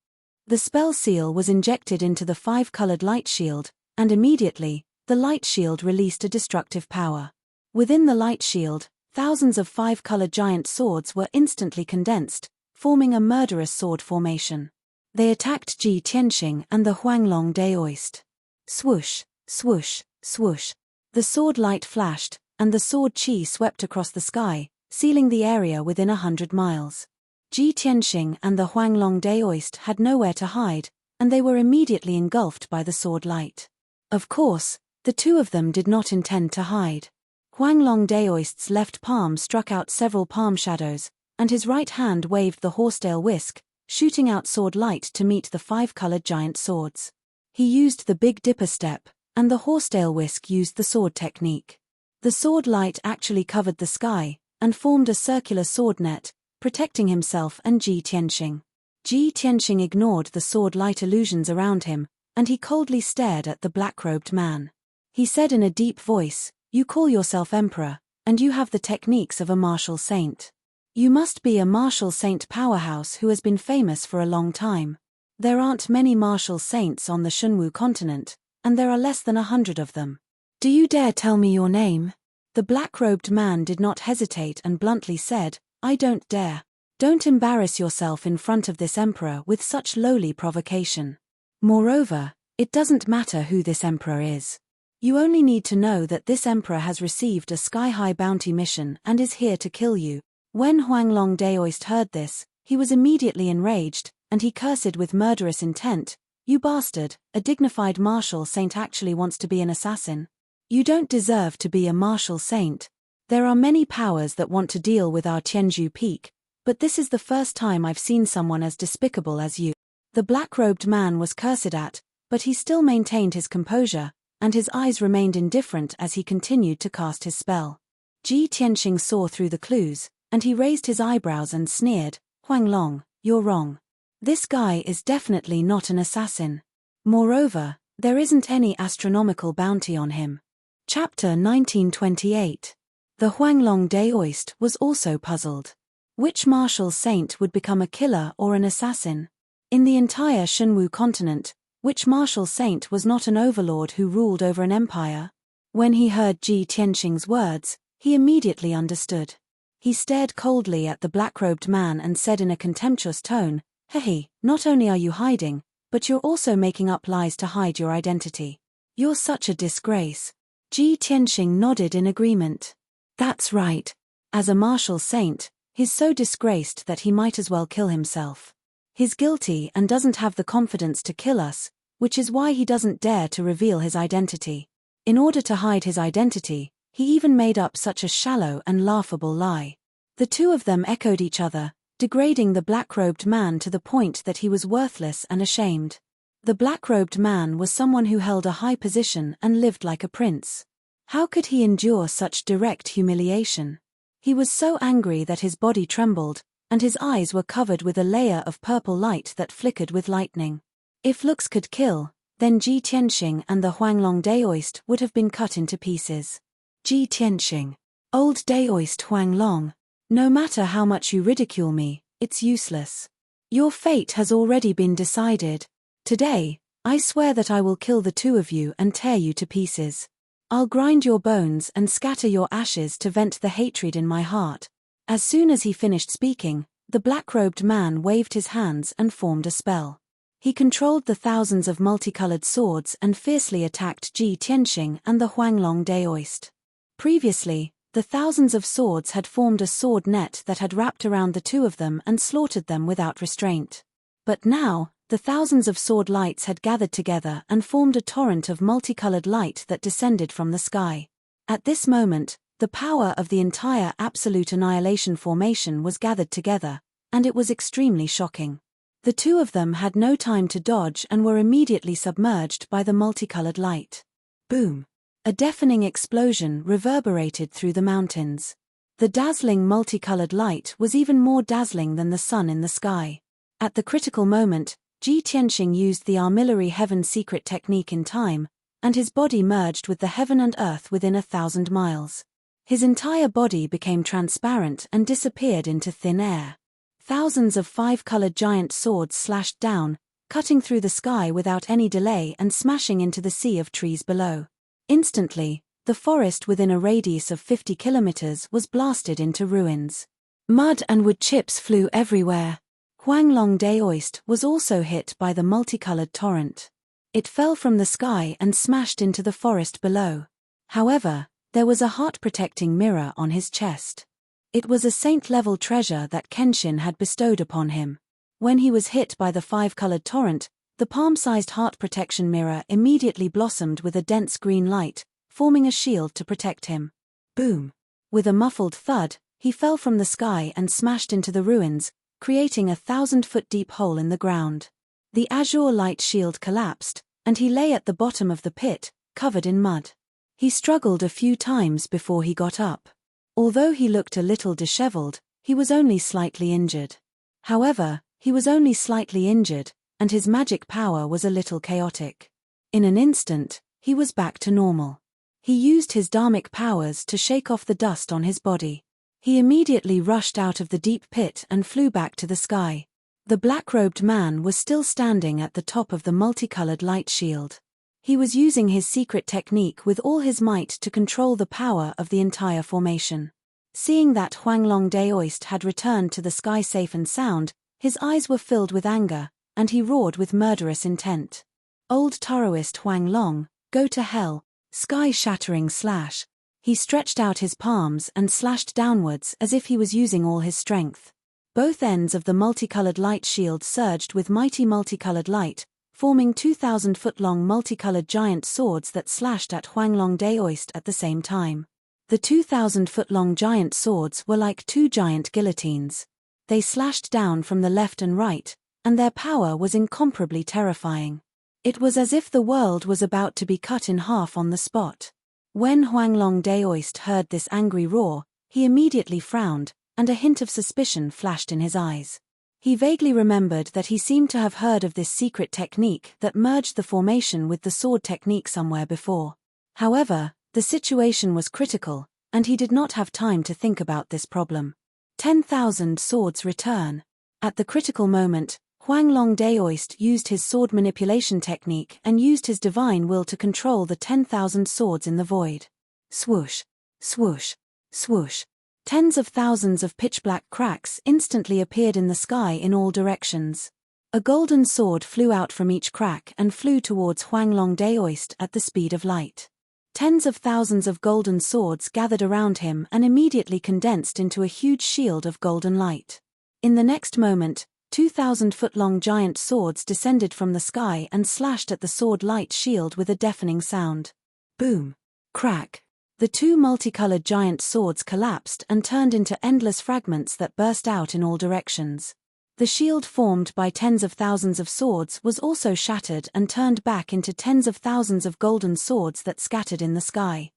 Speaker 1: The spell seal was injected into the 5-colored light shield, and immediately, the light shield released a destructive power. Within the light shield, thousands of 5-colored giant swords were instantly condensed, forming a murderous sword formation. They attacked Ji Tianxing and the Huanglong Daoist. Swoosh, swoosh, swoosh. The sword light flashed, and the sword chi swept across the sky, sealing the area within 100 miles. Ji Tianxing and the Huanglong Daoist had nowhere to hide, and they were immediately engulfed by the sword light. Of course, the two of them did not intend to hide. Huanglong Daoist's left palm struck out several palm shadows, and his right hand waved the horsetail whisk, shooting out sword light to meet the 5-colored giant swords. He used the Big Dipper step, and the horsetail whisk used the sword technique. The sword light actually covered the sky, and formed a circular sword net, protecting himself and Ji Tianxing. Ji Tianxing ignored the sword light illusions around him, and he coldly stared at the black-robed man. He said in a deep voice, "You call yourself emperor, and you have the techniques of a martial saint. You must be a martial saint powerhouse who has been famous for a long time. There aren't many martial saints on the Shunwu continent, and there are less than 100 of them. Do you dare tell me your name?" The black-robed man did not hesitate and bluntly said, "I don't dare. Don't embarrass yourself in front of this emperor with such lowly provocation. Moreover, it doesn't matter who this emperor is. You only need to know that this emperor has received a sky-high bounty mission and is here to kill you." When Huanglong Daoist heard this, he was immediately enraged, and he cursed with murderous intent, "You bastard, a dignified martial saint actually wants to be an assassin. You don't deserve to be a martial saint. There are many powers that want to deal with our Tianzhu peak, but this is the first time I've seen someone as despicable as you." The black-robed man was cursed at, but he still maintained his composure, and his eyes remained indifferent as he continued to cast his spell. Ji Tianxing saw through the clues, and he raised his eyebrows and sneered, "Huanglong, you're wrong. This guy is definitely not an assassin. Moreover, there isn't any astronomical bounty on him." Chapter 1928. The Huanglong Daoist was also puzzled. Which martial saint would become a killer or an assassin? In the entire Shunwu continent, which martial saint was not an overlord who ruled over an empire? When he heard Ji Tianxing's words, he immediately understood. He stared coldly at the black-robed man and said in a contemptuous tone, "Hehe, not only are you hiding, but you're also making up lies to hide your identity. You're such a disgrace." Ji Tianxing nodded in agreement. "That's right. As a martial saint, he's so disgraced that he might as well kill himself. He's guilty and doesn't have the confidence to kill us, which is why he doesn't dare to reveal his identity. In order to hide his identity, he even made up such a shallow and laughable lie." The two of them echoed each other, degrading the black-robed man to the point that he was worthless and ashamed. The black-robed man was someone who held a high position and lived like a prince. How could he endure such direct humiliation? He was so angry that his body trembled, and his eyes were covered with a layer of purple light that flickered with lightning. If looks could kill, then Ji Tianxing and the Huanglong Daoist would have been cut into pieces. Ji Tianxing. Old Daoist Huanglong. No matter how much you ridicule me, it's useless. Your fate has already been decided. Today, I swear that I will kill the two of you and tear you to pieces. I'll grind your bones and scatter your ashes to vent the hatred in my heart. As soon as he finished speaking, the black-robed man waved his hands and formed a spell. He controlled the thousands of multicolored swords and fiercely attacked Ji Tianxing and the Huanglong Daoist. Previously, the thousands of swords had formed a sword net that had wrapped around the two of them and slaughtered them without restraint. But now, the thousands of sword lights had gathered together and formed a torrent of multicolored light that descended from the sky. At this moment, the power of the entire Absolute Annihilation formation was gathered together, and it was extremely shocking. The two of them had no time to dodge and were immediately submerged by the multicolored light. Boom! A deafening explosion reverberated through the mountains. The dazzling multicolored light was even more dazzling than the sun in the sky. At the critical moment, Ji Tianxing used the armillary heaven secret technique in time, and his body merged with the heaven and earth within 1,000 miles. His entire body became transparent and disappeared into thin air. Thousands of five-colored giant swords slashed down, cutting through the sky without any delay and smashing into the sea of trees below. Instantly, the forest within a radius of 50 kilometers was blasted into ruins. Mud and wood chips flew everywhere. Huanglong Daoist was also hit by the multicolored torrent. It fell from the sky and smashed into the forest below. However, there was a heart-protecting mirror on his chest. It was a saint-level treasure that Kenshin had bestowed upon him. When he was hit by the five-colored torrent, the palm-sized heart protection mirror immediately blossomed with a dense green light, forming a shield to protect him. Boom! With a muffled thud, he fell from the sky and smashed into the ruins, creating a 1,000-foot-deep hole in the ground. The azure light shield collapsed, and he lay at the bottom of the pit, covered in mud. He struggled a few times before he got up. Although he looked a little disheveled, he was only slightly injured. However, he was only slightly injured, and his magic power was a little chaotic. In an instant, he was back to normal. He used his dharmic powers to shake off the dust on his body. He immediately rushed out of the deep pit and flew back to the sky. The black-robed man was still standing at the top of the multicolored light shield. He was using his secret technique with all his might to control the power of the entire formation. Seeing that Huanglong Daoist had returned to the sky safe and sound, his eyes were filled with anger, and he roared with murderous intent. Old Taoist Huanglong, go to hell, sky-shattering slash. He stretched out his palms and slashed downwards as if he was using all his strength. Both ends of the multicolored light shield surged with mighty multicolored light, forming 2,000-foot-long multicolored giant swords that slashed at Huanglong Daoist at the same time. The 2,000-foot-long giant swords were like two giant guillotines. They slashed down from the left and right, and their power was incomparably terrifying. It was as if the world was about to be cut in half on the spot. When Huanglong Daoist heard this angry roar, he immediately frowned, and a hint of suspicion flashed in his eyes. He vaguely remembered that he seemed to have heard of this secret technique that merged the formation with the sword technique somewhere before. However, the situation was critical, and he did not have time to think about this problem. 10,000 swords return. At the critical moment, Huanglong Daoist used his sword manipulation technique and used his divine will to control the 10,000 swords in the void. Swoosh, swoosh, swoosh. Tens of thousands of pitch-black cracks instantly appeared in the sky in all directions. A golden sword flew out from each crack and flew towards Huanglong Daoist at the speed of light. Tens of thousands of golden swords gathered around him and immediately condensed into a huge shield of golden light. In the next moment, 2,000-foot-long giant swords descended from the sky and slashed at the sword light shield with a deafening sound. Boom! Crack! The two multicolored giant swords collapsed and turned into endless fragments that burst out in all directions. The shield formed by tens of thousands of swords was also shattered and turned back into tens of thousands of golden swords that scattered in the sky.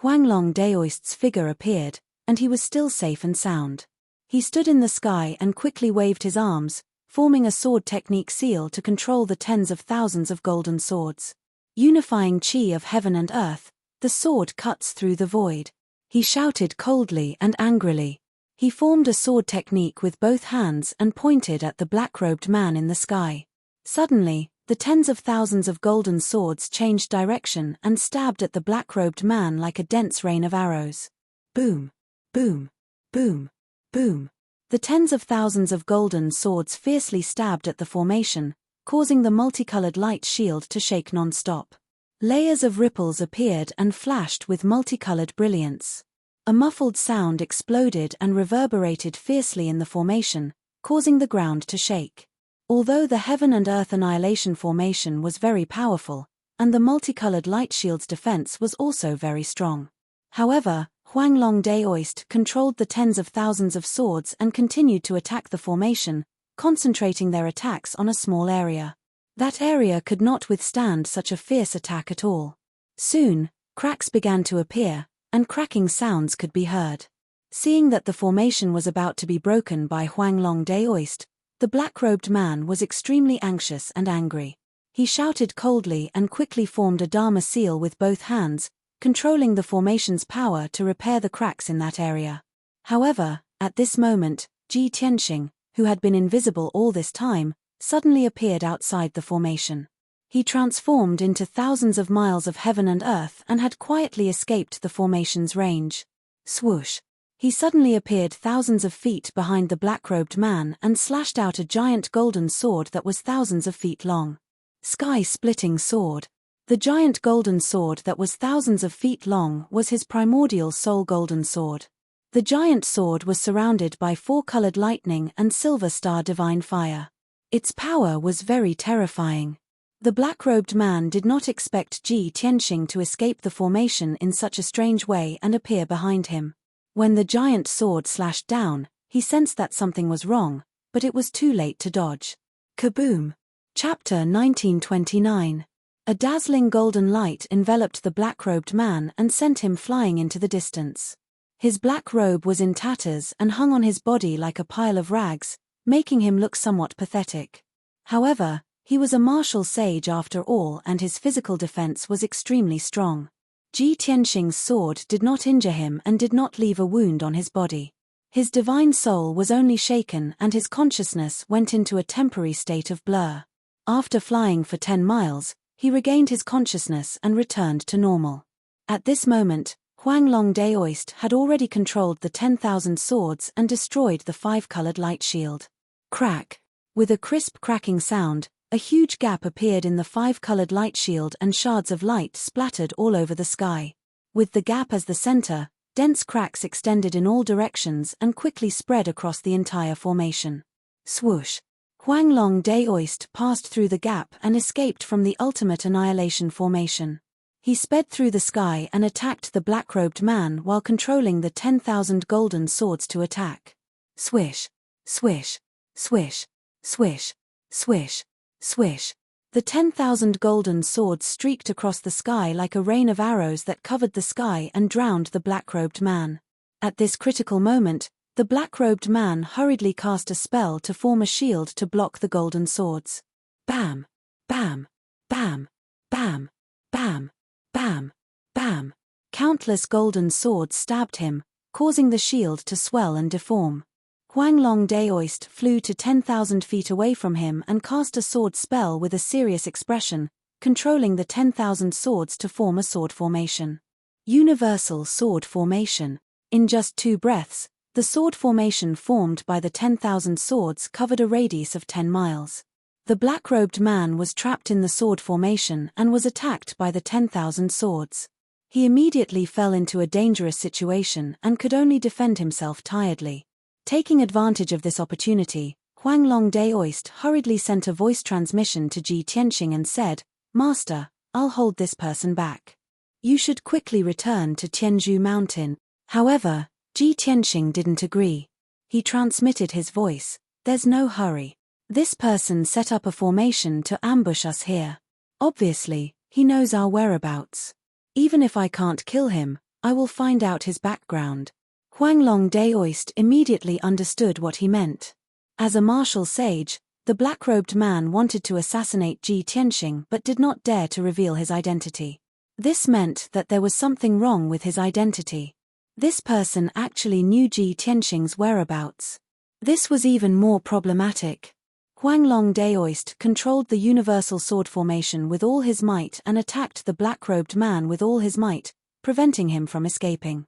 Speaker 1: Huanglong Daoist's figure appeared, and he was still safe and sound. He stood in the sky and quickly waved his arms, forming a sword technique seal to control the tens of thousands of golden swords. Unifying chi of heaven and earth, the sword cuts through the void. He shouted coldly and angrily. He formed a sword technique with both hands and pointed at the black-robed man in the sky. Suddenly, the tens of thousands of golden swords changed direction and stabbed at the black-robed man like a dense rain of arrows. Boom! Boom! Boom! Boom! The tens of thousands of golden swords fiercely stabbed at the formation, causing the multicolored light shield to shake non-stop. Layers of ripples appeared and flashed with multicolored brilliance. A muffled sound exploded and reverberated fiercely in the formation, causing the ground to shake. Although the Heaven and Earth Annihilation formation was very powerful, and the multicolored light shield's defense was also very strong. However, Huanglong Daoist controlled the tens of thousands of swords and continued to attack the formation, concentrating their attacks on a small area. That area could not withstand such a fierce attack at all. Soon, cracks began to appear, and cracking sounds could be heard. Seeing that the formation was about to be broken by Huanglong Daoist, the black-robed man was extremely anxious and angry. He shouted coldly and quickly formed a Dharma seal with both hands, controlling the formation's power to repair the cracks in that area. However, at this moment, Ji Tianxing, who had been invisible all this time, suddenly appeared outside the formation. He transformed into thousands of miles of heaven and earth and had quietly escaped the formation's range. Swoosh! He suddenly appeared thousands of feet behind the black-robed man and slashed out a giant golden sword that was thousands of feet long. Sky-splitting sword. The giant golden sword that was thousands of feet long was his primordial soul golden sword. The giant sword was surrounded by four-colored lightning and silver star divine fire. Its power was very terrifying. The black-robed man did not expect Ji Tianxing to escape the formation in such a strange way and appear behind him. When the giant sword slashed down, he sensed that something was wrong, but it was too late to dodge. Kaboom! Chapter 1929. A dazzling golden light enveloped the black-robed man and sent him flying into the distance. His black robe was in tatters and hung on his body like a pile of rags, making him look somewhat pathetic. However, he was a martial sage after all and his physical defense was extremely strong. Ji Tianxing's sword did not injure him and did not leave a wound on his body. His divine soul was only shaken and his consciousness went into a temporary state of blur. After flying for 10 miles, he regained his consciousness and returned to normal. At this moment, Huanglong Daoist had already controlled the 10,000 swords and destroyed the 5-colored light shield. Crack! With a crisp cracking sound, a huge gap appeared in the 5-colored light shield and shards of light splattered all over the sky. With the gap as the center, dense cracks extended in all directions and quickly spread across the entire formation. Swoosh! Huanglong Daoist passed through the gap and escaped from the ultimate annihilation formation. He sped through the sky and attacked the black-robed man while controlling the 10,000 golden swords to attack. Swish! Swish! Swish! Swish! Swish! Swish! The 10,000 golden swords streaked across the sky like a rain of arrows that covered the sky and drowned the black-robed man. At this critical moment, the black-robed man hurriedly cast a spell to form a shield to block the golden swords. Bam! Bam! Bam! Bam! Bam! Bam! Bam! Countless golden swords stabbed him, causing the shield to swell and deform. Huanglong Daoist flew to 10,000 feet away from him and cast a sword spell with a serious expression, controlling the 10,000 swords to form a sword formation. Universal sword formation. In just 2 breaths, the sword formation formed by the 10,000 swords covered a radius of 10 miles. The black-robed man was trapped in the sword formation and was attacked by the 10,000 swords. He immediately fell into a dangerous situation and could only defend himself tiredly. Taking advantage of this opportunity, Huanglong Daoist hurriedly sent a voice transmission to Ji Tianxing and said, "Master, I'll hold this person back. You should quickly return to Tianzhu Mountain." However, Ji Tianxing didn't agree. He transmitted his voice, "There's no hurry. This person set up a formation to ambush us here. Obviously, he knows our whereabouts. Even if I can't kill him, I will find out his background. Huanglong Daoist immediately understood what he meant. As a martial sage, the black-robed man wanted to assassinate Ji Tianxing but did not dare to reveal his identity. This meant that there was something wrong with his identity. This person actually knew Ji Tianxing's whereabouts. This was even more problematic. Huanglong Daoist controlled the universal sword formation with all his might and attacked the black-robed man with all his might, preventing him from escaping.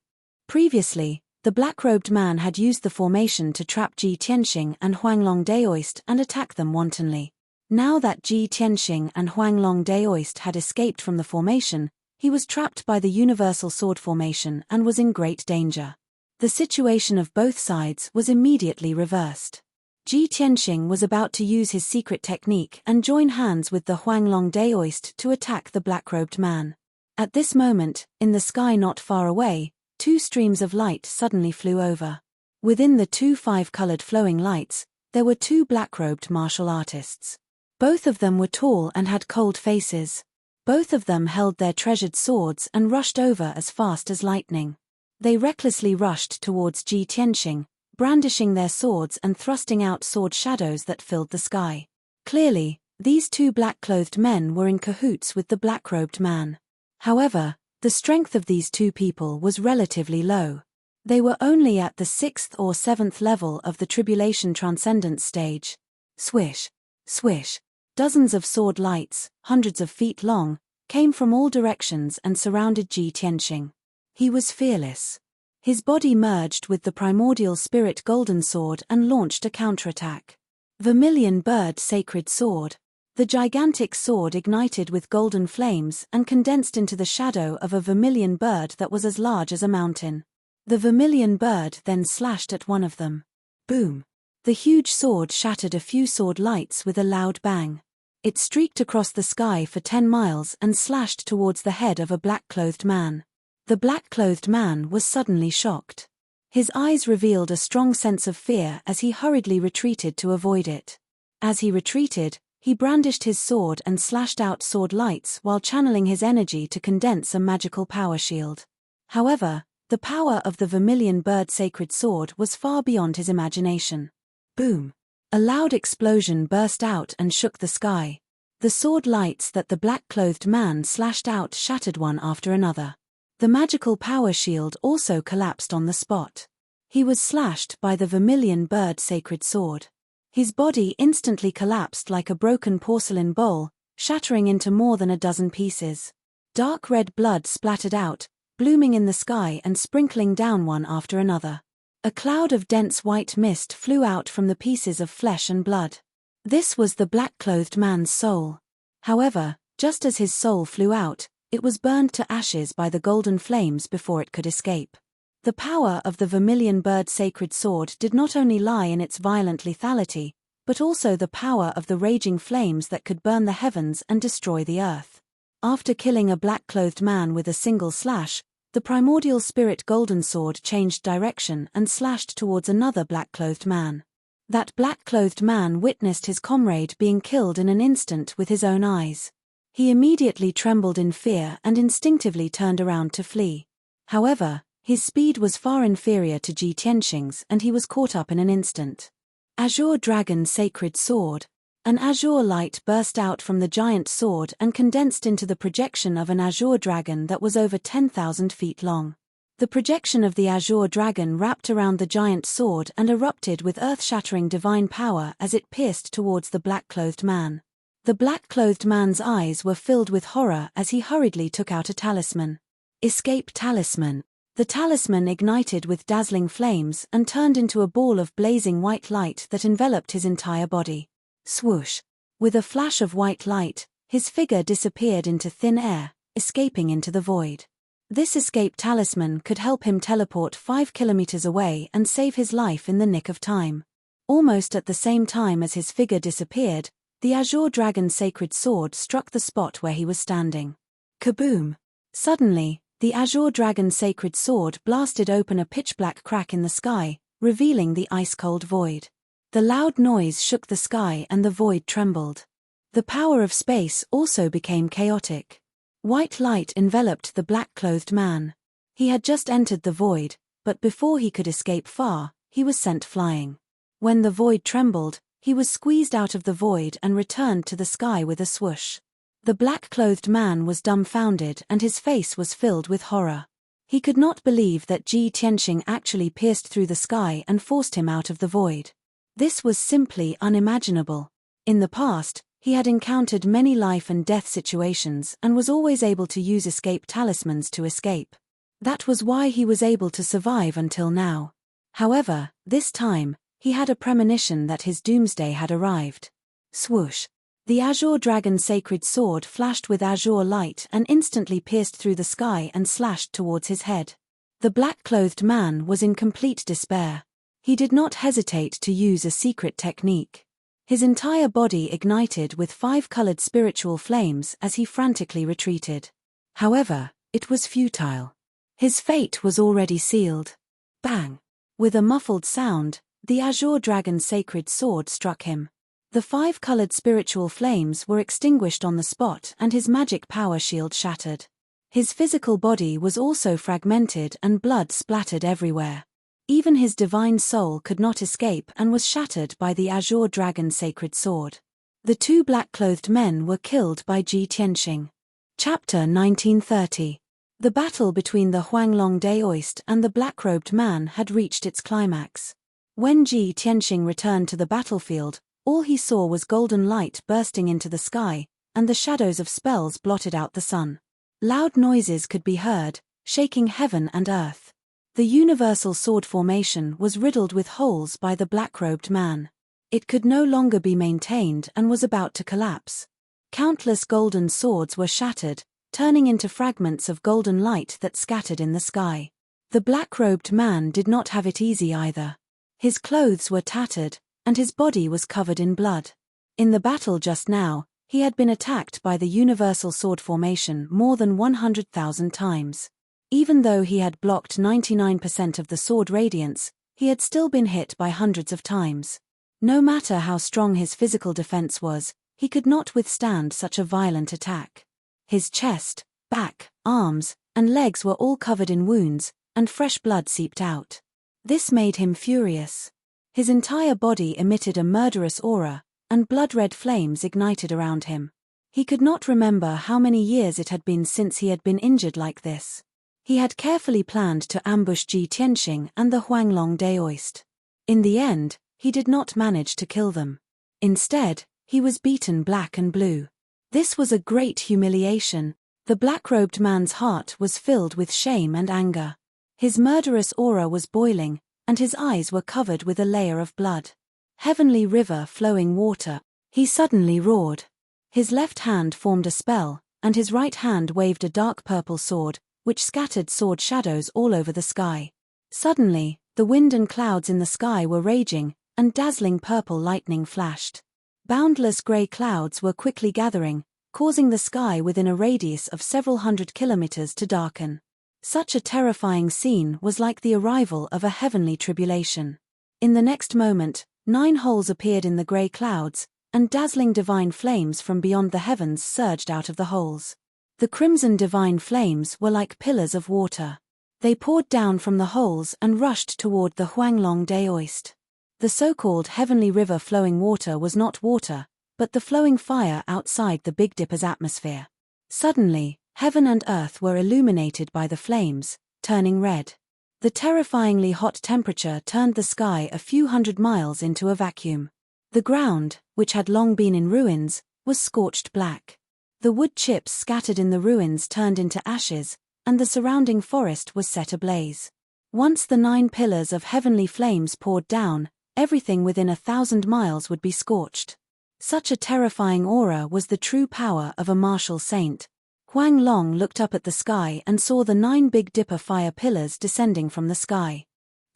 Speaker 1: Previously, the black-robed man had used the formation to trap Ji Tianxing and Huanglong Daoist and attack them wantonly. Now that Ji Tianxing and Huanglong Daoist had escaped from the formation, he was trapped by the universal sword formation and was in great danger. The situation of both sides was immediately reversed. Ji Tianxing was about to use his secret technique and join hands with the Huanglong Daoist to attack the black-robed man. At this moment, in the sky not far away, two streams of light suddenly flew over. Within the two five-colored flowing lights, there were two black-robed martial artists. Both of them were tall and had cold faces. Both of them held their treasured swords and rushed over as fast as lightning. They recklessly rushed towards Ji Tianxing, brandishing their swords and thrusting out sword shadows that filled the sky. Clearly, these two black-clothed men were in cahoots with the black-robed man. However, the strength of these two people was relatively low. They were only at the 6th or 7th level of the Tribulation Transcendence stage. Swish, swish. Dozens of sword lights, hundreds of feet long, came from all directions and surrounded Ji Tianxing. He was fearless. His body merged with the primordial spirit golden sword and launched a counterattack. Vermilion Bird Sacred Sword. The gigantic sword ignited with golden flames and condensed into the shadow of a vermilion bird that was as large as a mountain. The vermilion bird then slashed at one of them. Boom! The huge sword shattered a few sword lights with a loud bang. It streaked across the sky for 10 miles and slashed towards the head of a black-clothed man. The black-clothed man was suddenly shocked. His eyes revealed a strong sense of fear as he hurriedly retreated to avoid it. As he retreated, he brandished his sword and slashed out sword lights while channeling his energy to condense a magical power shield. However, the power of the Vermilion Bird Sacred Sword was far beyond his imagination. Boom! A loud explosion burst out and shook the sky. The sword lights that the black-clothed man slashed out shattered one after another. The magical power shield also collapsed on the spot. He was slashed by the Vermilion Bird Sacred Sword. His body instantly collapsed like a broken porcelain bowl, shattering into more than a dozen pieces. Dark red blood splattered out, blooming in the sky and sprinkling down one after another. A cloud of dense white mist flew out from the pieces of flesh and blood. This was the black-clothed man's soul. However, just as his soul flew out, it was burned to ashes by the golden flames before it could escape. The power of the Vermilion Bird Sacred Sword did not only lie in its violent lethality, but also the power of the raging flames that could burn the heavens and destroy the earth. After killing a black-clothed man with a single slash, the primordial spirit golden sword changed direction and slashed towards another black-clothed man. That black-clothed man witnessed his comrade being killed in an instant with his own eyes. He immediately trembled in fear and instinctively turned around to flee. However, his speed was far inferior to Ji Tianxing's and he was caught up in an instant. Azure Dragon Sacred Sword. An azure light burst out from the giant sword and condensed into the projection of an azure dragon that was over 10,000 feet long. The projection of the azure dragon wrapped around the giant sword and erupted with earth-shattering divine power as it pierced towards the black-clothed man. The black-clothed man's eyes were filled with horror as he hurriedly took out a talisman. Escape Talisman. The talisman ignited with dazzling flames and turned into a ball of blazing white light that enveloped his entire body. Swoosh! With a flash of white light, his figure disappeared into thin air, escaping into the void. This escape talisman could help him teleport 5 kilometers away and save his life in the nick of time. Almost at the same time as his figure disappeared, the Azure Dragon Sacred Sword struck the spot where he was standing. Kaboom! Suddenly, the Azure Dragon Sacred Sword blasted open a pitch-black crack in the sky, revealing the ice-cold void. The loud noise shook the sky and the void trembled. The power of space also became chaotic. White light enveloped the black-clothed man. He had just entered the void, but before he could escape far, he was sent flying. When the void trembled, he was squeezed out of the void and returned to the sky with a swoosh. The black-clothed man was dumbfounded and his face was filled with horror. He could not believe that Ji Tianxing actually pierced through the sky and forced him out of the void. This was simply unimaginable. In the past, he had encountered many life and death situations and was always able to use escape talismans to escape. That was why he was able to survive until now. However, this time, he had a premonition that his doomsday had arrived. Swoosh! The azure dragon's sacred sword flashed with azure light and instantly pierced through the sky and slashed towards his head. The black-clothed man was in complete despair. He did not hesitate to use a secret technique. His entire body ignited with 5 colored spiritual flames as he frantically retreated. However, it was futile. His fate was already sealed. Bang! With a muffled sound, the azure dragon's sacred sword struck him. The 5 colored spiritual flames were extinguished on the spot and his magic power shield shattered. His physical body was also fragmented and blood splattered everywhere. Even his divine soul could not escape and was shattered by the azure dragon's sacred sword. The 2 black-clothed men were killed by Ji Tianxing. Chapter 1930. The battle between the Huanglong Daoist and the black-robed man had reached its climax. When Ji Tianxing returned to the battlefield, all he saw was golden light bursting into the sky, and the shadows of spells blotted out the sun. Loud noises could be heard, shaking heaven and earth. The universal sword formation was riddled with holes by the black-robed man. It could no longer be maintained and was about to collapse. Countless golden swords were shattered, turning into fragments of golden light that scattered in the sky. The black-robed man did not have it easy either. His clothes were tattered, and his body was covered in blood. In the battle just now, he had been attacked by the universal sword formation more than 100,000 times. Even though he had blocked 99% of the sword radiance, he had still been hit by hundreds of times. No matter how strong his physical defense was, he could not withstand such a violent attack. His chest, back, arms, and legs were all covered in wounds, and fresh blood seeped out. This made him furious. His entire body emitted a murderous aura, and blood-red flames ignited around him. He could not remember how many years it had been since he had been injured like this. He had carefully planned to ambush Ji Tianxing and the Huanglong Daoist. In the end, he did not manage to kill them. Instead, he was beaten black and blue. This was a great humiliation. The black-robed man's heart was filled with shame and anger. His murderous aura was boiling, and his eyes were covered with a layer of blood. Heavenly river flowing water, he suddenly roared. His left hand formed a spell, and his right hand waved a dark purple sword, which scattered sword shadows all over the sky. Suddenly, the wind and clouds in the sky were raging, and dazzling purple lightning flashed. Boundless grey clouds were quickly gathering, causing the sky within a radius of several hundred kilometers to darken. Such a terrifying scene was like the arrival of a heavenly tribulation. In the next moment, 9 holes appeared in the grey clouds, and dazzling divine flames from beyond the heavens surged out of the holes. The crimson divine flames were like pillars of water. They poured down from the holes and rushed toward the Huanglong Daoist. The so-called heavenly river flowing water was not water, but the flowing fire outside the Big Dipper's atmosphere. Suddenly, heaven and earth were illuminated by the flames, turning red. The terrifyingly hot temperature turned the sky a few hundred miles into a vacuum. The ground, which had long been in ruins, was scorched black. The wood chips scattered in the ruins turned into ashes, and the surrounding forest was set ablaze. Once the 9 pillars of heavenly flames poured down, everything within 1,000 miles would be scorched. Such a terrifying aura was the true power of a martial saint. Huang Long looked up at the sky and saw the 9 Big Dipper fire pillars descending from the sky.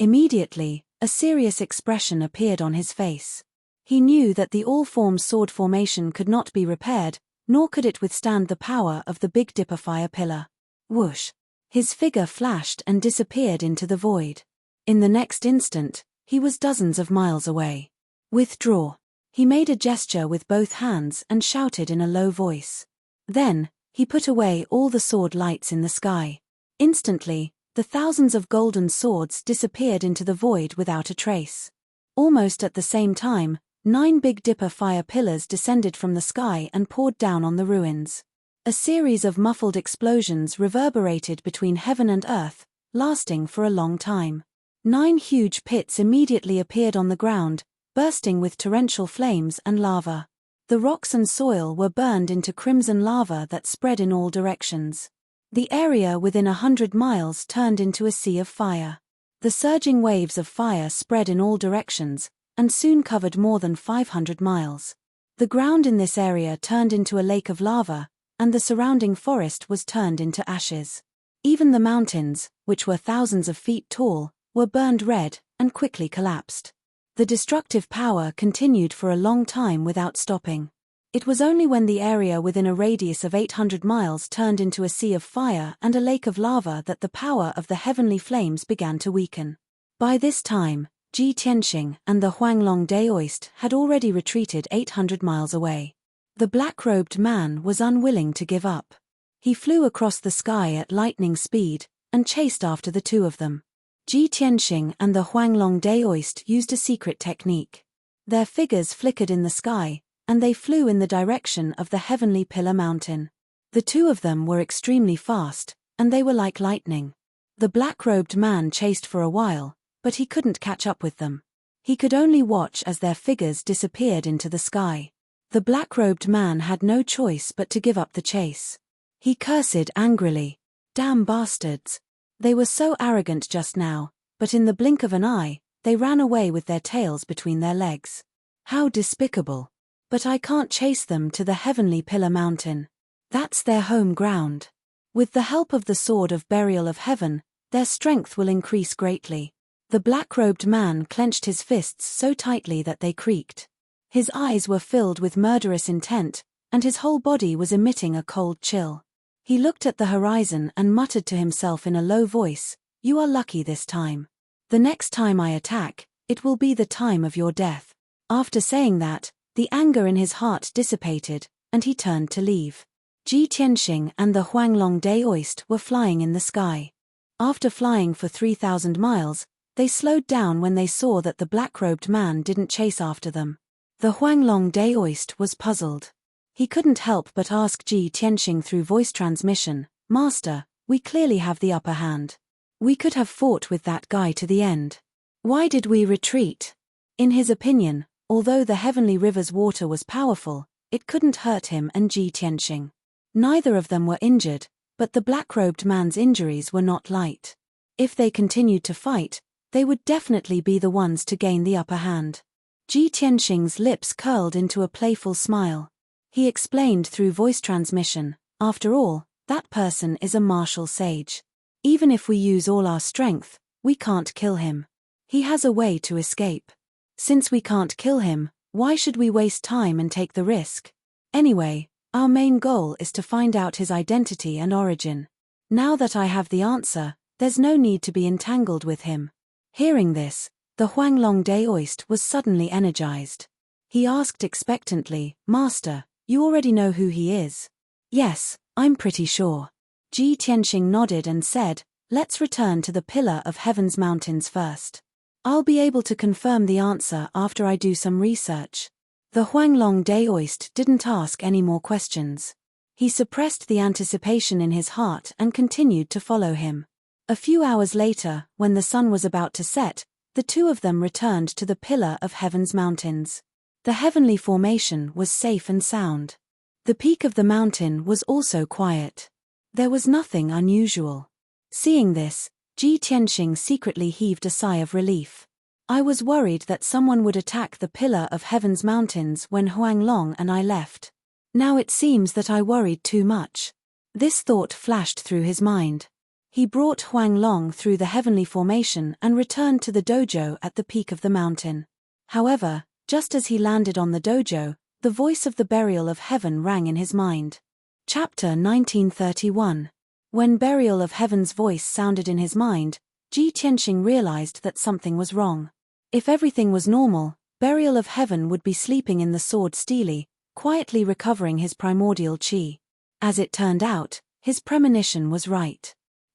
Speaker 1: Immediately, a serious expression appeared on his face. He knew that the all-formed sword formation could not be repaired, nor could it withstand the power of the Big Dipper fire pillar. Whoosh! His figure flashed and disappeared into the void. In the next instant, he was dozens of miles away. Withdraw! He made a gesture with both hands and shouted in a low voice. Then, he put away all the sword lights in the sky. Instantly, The thousands of golden swords disappeared into the void without a trace. Almost at the same time, 9 Big Dipper fire pillars descended from the sky and poured down on the ruins. A series of muffled explosions reverberated between heaven and earth, lasting for a long time. 9 huge pits immediately appeared on the ground, bursting with torrential flames and lava. The rocks and soil were burned into crimson lava that spread in all directions. The area within 100 miles turned into a sea of fire. The surging waves of fire spread in all directions, and soon covered more than 500 miles. The ground in this area turned into a lake of lava, and the surrounding forest was turned into ashes. Even the mountains, which were thousands of feet tall, were burned red and quickly collapsed. The destructive power continued for a long time without stopping. It was only when the area within a radius of 800 miles turned into a sea of fire and a lake of lava that the power of the heavenly flames began to weaken. By this time, Ji Tianxing and the Huanglong Daoist had already retreated 800 miles away. The black-robed man was unwilling to give up. He flew across the sky at lightning speed and chased after the two of them. Ji Tianxing and the Huanglong Daoist used a secret technique. Their figures flickered in the sky, and they flew in the direction of the heavenly pillar mountain. The two of them were extremely fast, and they were like lightning. The black-robed man chased for a while, but he couldn't catch up with them. He could only watch as their figures disappeared into the sky. The black-robed man had no choice but to give up the chase. He cursed angrily. Damn bastards. They were so arrogant just now, but in the blink of an eye, they ran away with their tails between their legs. How despicable. But I can't chase them to the heavenly pillar mountain. That's their home ground. With the help of the sword of burial of heaven, their strength will increase greatly. The black-robed man clenched his fists so tightly that they creaked. His eyes were filled with murderous intent, and his whole body was emitting a cold chill. He looked at the horizon and muttered to himself in a low voice, "You are lucky this time. The next time I attack, it will be the time of your death." After saying that, the anger in his heart dissipated, and he turned to leave. Ji Tianxing and the Huanglong Daoist were flying in the sky. After flying for 3,000 miles, they slowed down when they saw that the black-robed man didn't chase after them. The Huanglong Daoist was puzzled. He couldn't help but ask Ji Tianxing through voice transmission, "Master, we clearly have the upper hand. We could have fought with that guy to the end. Why did we retreat?" In his opinion, although the heavenly river's water was powerful, it couldn't hurt him and Ji Tianxing. Neither of them were injured, but the black-robed man's injuries were not light. If they continued to fight, they would definitely be the ones to gain the upper hand. Ji Tianxing's lips curled into a playful smile. He explained through voice transmission, "After all, that person is a martial sage. Even if we use all our strength, we can't kill him. He has a way to escape. Since we can't kill him, why should we waste time and take the risk? Anyway, our main goal is to find out his identity and origin. Now that I have the answer, there's no need to be entangled with him." Hearing this, the Huanglong Daoist was suddenly energized. He asked expectantly, "Master, you already know who he is?" "Yes, I'm pretty sure." Ji Tianxing nodded and said, "Let's return to the Pillar of Heaven's mountains first. I'll be able to confirm the answer after I do some research." The Huanglong Daoist didn't ask any more questions. He suppressed the anticipation in his heart and continued to follow him. A few hours later, when the sun was about to set, the two of them returned to the Pillar of Heaven's mountains. The heavenly formation was safe and sound. The peak of the mountain was also quiet. There was nothing unusual. Seeing this, Ji Tianxing secretly heaved a sigh of relief. "I was worried that someone would attack the Pillar of Heaven's mountains when Huanglong and I left. Now it seems that I worried too much." This thought flashed through his mind. He brought Huanglong through the heavenly formation and returned to the dojo at the peak of the mountain. However, just as he landed on the dojo, the voice of the burial of heaven rang in his mind. Chapter 1931. When burial of heaven's voice sounded in his mind, Ji Tianxing realized that something was wrong. If everything was normal, burial of heaven would be sleeping in the sword stele, quietly recovering his primordial qi. As it turned out, his premonition was right.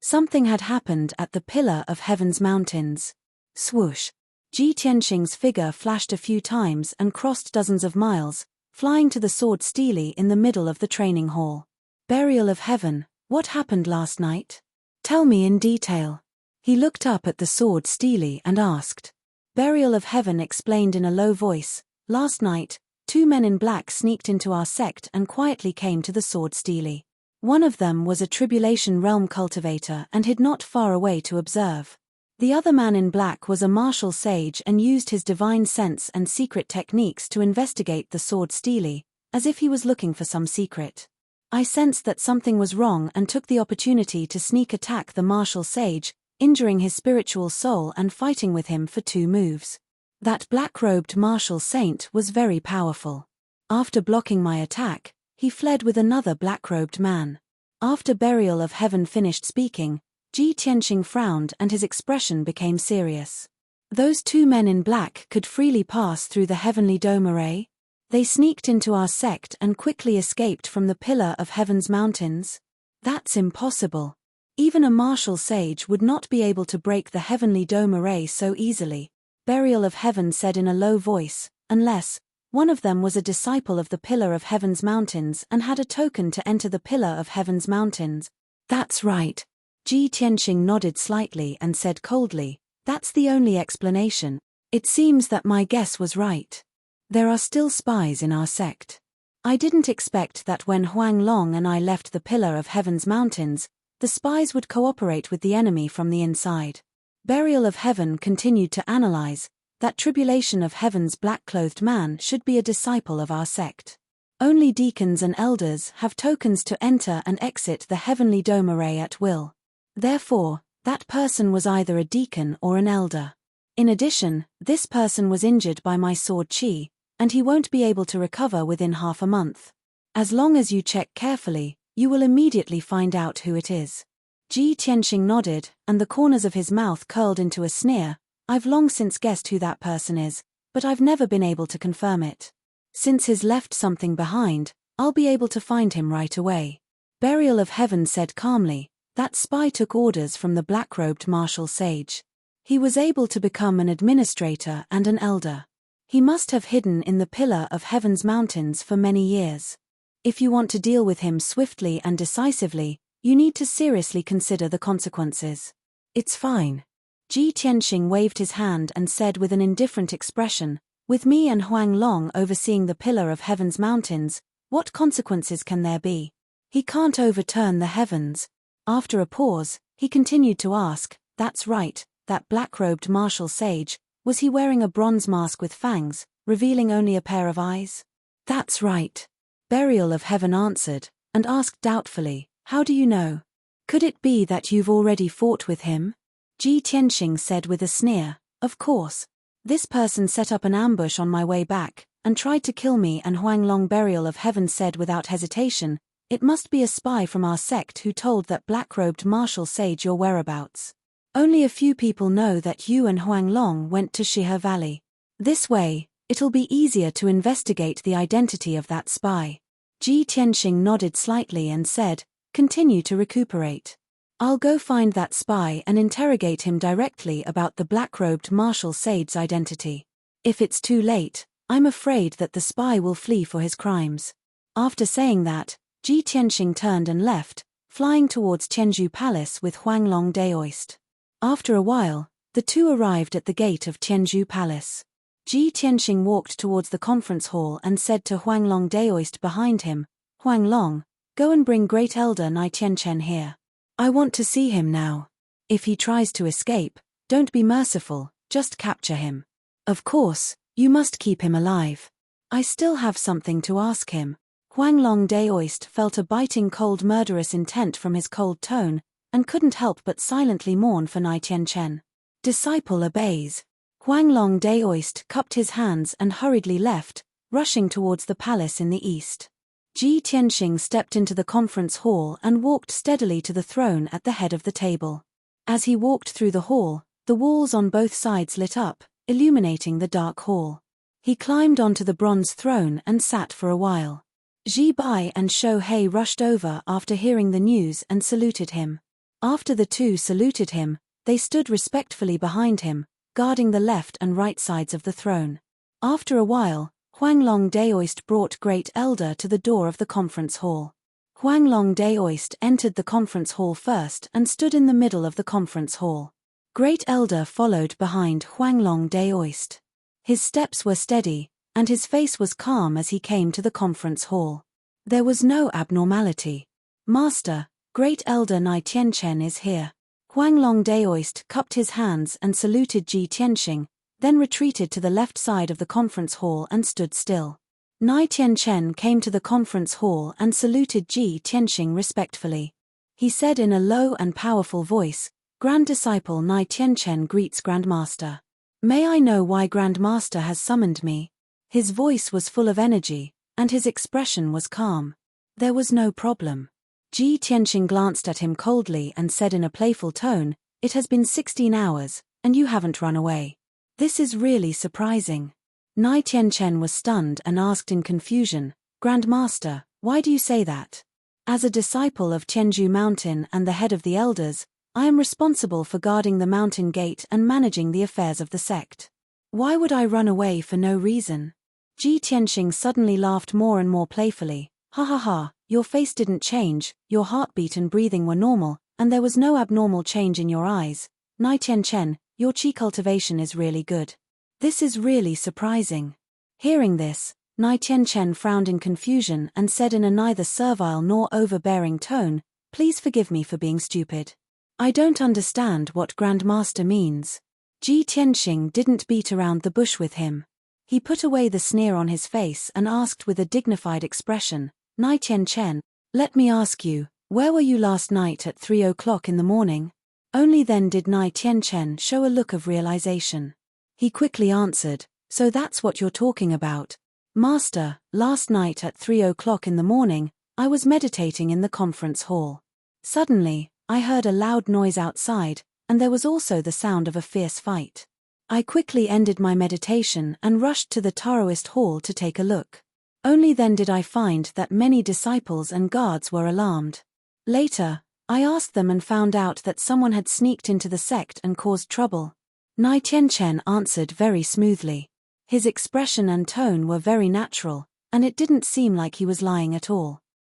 Speaker 1: Something had happened at the pillar of Heaven's mountains. Swoosh! Ji Tianxing's figure flashed a few times and crossed dozens of miles, flying to the sword steely in the middle of the training hall. Burial of Heaven, what happened last night? Tell me in detail. He looked up at the sword steely and asked. Burial of Heaven explained in a low voice, last night, 2 men in black sneaked into our sect and quietly came to the sword steely. One of them was a Tribulation Realm cultivator and hid not far away to observe. The other man in black was a martial sage and used his divine sense and secret techniques to investigate the sword steely, as if he was looking for some secret. I sensed that something was wrong and took the opportunity to sneak attack the martial sage, injuring his spiritual soul and fighting with him for 2 moves. That black-robed martial saint was very powerful. After blocking my attack, he fled with another black-robed man. After Burial of Heaven finished speaking, Ji Tianxing frowned and his expression became serious. Those 2 men in black could freely pass through the heavenly dome array? They sneaked into our sect and quickly escaped from the pillar of Heaven's mountains? That's impossible. Even a martial sage would not be able to break the heavenly dome array so easily, Burial of Heaven said in a low voice, unless one of them was a disciple of the pillar of Heaven's mountains and had a token to enter the pillar of Heaven's mountains. That's right. Ji Tianxing nodded slightly and said coldly, that's the only explanation. It seems that my guess was right. There are still spies in our sect. I didn't expect that when Huang Long and I left the pillar of Heaven's mountains, the spies would cooperate with the enemy from the inside. Burial of Heaven continued to analyze, that Tribulation of Heaven's black-clothed man should be a disciple of our sect. Only deacons and elders have tokens to enter and exit the heavenly dome array at will. Therefore, that person was either a deacon or an elder. In addition, this person was injured by my sword chi, and he won't be able to recover within half a month. As long as you check carefully, you will immediately find out who it is. Ji Tianxing nodded, and the corners of his mouth curled into a sneer. I've long since guessed who that person is, but I've never been able to confirm it. Since he's left something behind, I'll be able to find him right away. Burial of Heaven said calmly, that spy took orders from the black-robed martial sage. He was able to become an administrator and an elder. He must have hidden in the pillar of Heaven's mountains for many years. If you want to deal with him swiftly and decisively, you need to seriously consider the consequences. It's fine. Ji Tianxing waved his hand and said with an indifferent expression, with me and Huang Long overseeing the pillar of Heaven's mountains, what consequences can there be? He can't overturn the heavens. After a pause, he continued to ask, that's right, that black-robed martial sage, was he wearing a bronze mask with fangs, revealing only a pair of eyes? That's right. Burial of Heaven answered, and asked doubtfully, how do you know? Could it be that you've already fought with him? Ji Tianxing said with a sneer, of course. This person set up an ambush on my way back, and tried to kill me, and Huang Long. Burial of Heaven said without hesitation, it must be a spy from our sect who told that black-robed martial sage your whereabouts. Only a few people know that you and Huang Long went to Shihe Valley. This way, it'll be easier to investigate the identity of that spy. Ji Tianxing nodded slightly and said, continue to recuperate. I'll go find that spy and interrogate him directly about the black-robed martial sage's identity. If it's too late, I'm afraid that the spy will flee for his crimes. After saying that, Ji Tianxing turned and left, flying towards Tianzhu Palace with Huang Long Daoist. After a while, the two arrived at the gate of Tianzhu Palace. Ji Tianxing walked towards the conference hall and said to Huang Long Daoist behind him, Huang Long, go and bring Great Elder Nai Tianchen here. I want to see him now. If he tries to escape, don't be merciful, just capture him. Of course, you must keep him alive. I still have something to ask him. Huang Long Daoist felt a biting cold murderous intent from his cold tone, and couldn't help but silently mourn for Nai Tianchen. Disciple obeys. Huang Long Daoist cupped his hands and hurriedly left, rushing towards the palace in the east. Ji Tianxing stepped into the conference hall and walked steadily to the throne at the head of the table. As he walked through the hall, the walls on both sides lit up, illuminating the dark hall. He climbed onto the bronze throne and sat for a while. Ji Bai and Shou Hei rushed over after hearing the news and saluted him. After the two saluted him, they stood respectfully behind him, guarding the left and right sides of the throne. After a while, Huanglong Daoist brought Great Elder to the door of the conference hall. Huanglong Daoist entered the conference hall first and stood in the middle of the conference hall. Great Elder followed behind Huanglong Daoist. His steps were steady, and his face was calm as he came to the conference hall. There was no abnormality. "Master, Great Elder Nai Tianchen is here." Huanglong Daoist cupped his hands and saluted Ji Tianxing, then retreated to the left side of the conference hall and stood still. Nai Tianchen came to the conference hall and saluted Ji Tianxing respectfully. He said in a low and powerful voice, "Grand Disciple Nai Tianchen greets Grandmaster. May I know why Grandmaster has summoned me?" His voice was full of energy, and his expression was calm. There was no problem. Ji Tianxing glanced at him coldly and said in a playful tone, "It has been 16 hours, and you haven't run away. This is really surprising." Nai Tianchen was stunned and asked in confusion, "Grandmaster, why do you say that? As a disciple of Tianju Mountain and the head of the elders, I am responsible for guarding the mountain gate and managing the affairs of the sect. Why would I run away for no reason?" Ji Tianxing suddenly laughed more and more playfully. "Ha ha ha, your face didn't change, your heartbeat and breathing were normal, and there was no abnormal change in your eyes. Nai Tianchen, your qi cultivation is really good. This is really surprising." Hearing this, Nai Tianchen frowned in confusion and said in a neither servile nor overbearing tone, "Please forgive me for being stupid. I don't understand what Grandmaster means." Ji Tianxing didn't beat around the bush with him. He put away the sneer on his face and asked with a dignified expression, "Nai Tianchen, let me ask you, where were you last night at 3 o'clock in the morning?" Only then did Nai Tianchen show a look of realization. He quickly answered, "So that's what you're talking about. Master, last night at 3 o'clock in the morning, I was meditating in the conference hall. Suddenly, I heard a loud noise outside, and there was also the sound of a fierce fight. I quickly ended my meditation and rushed to the Taoist hall to take a look. Only then did I find that many disciples and guards were alarmed. Later, I asked them and found out that someone had sneaked into the sect and caused trouble." Nai Tianchen answered very smoothly. His expression and tone were very natural, and it didn't seem like he was lying at all.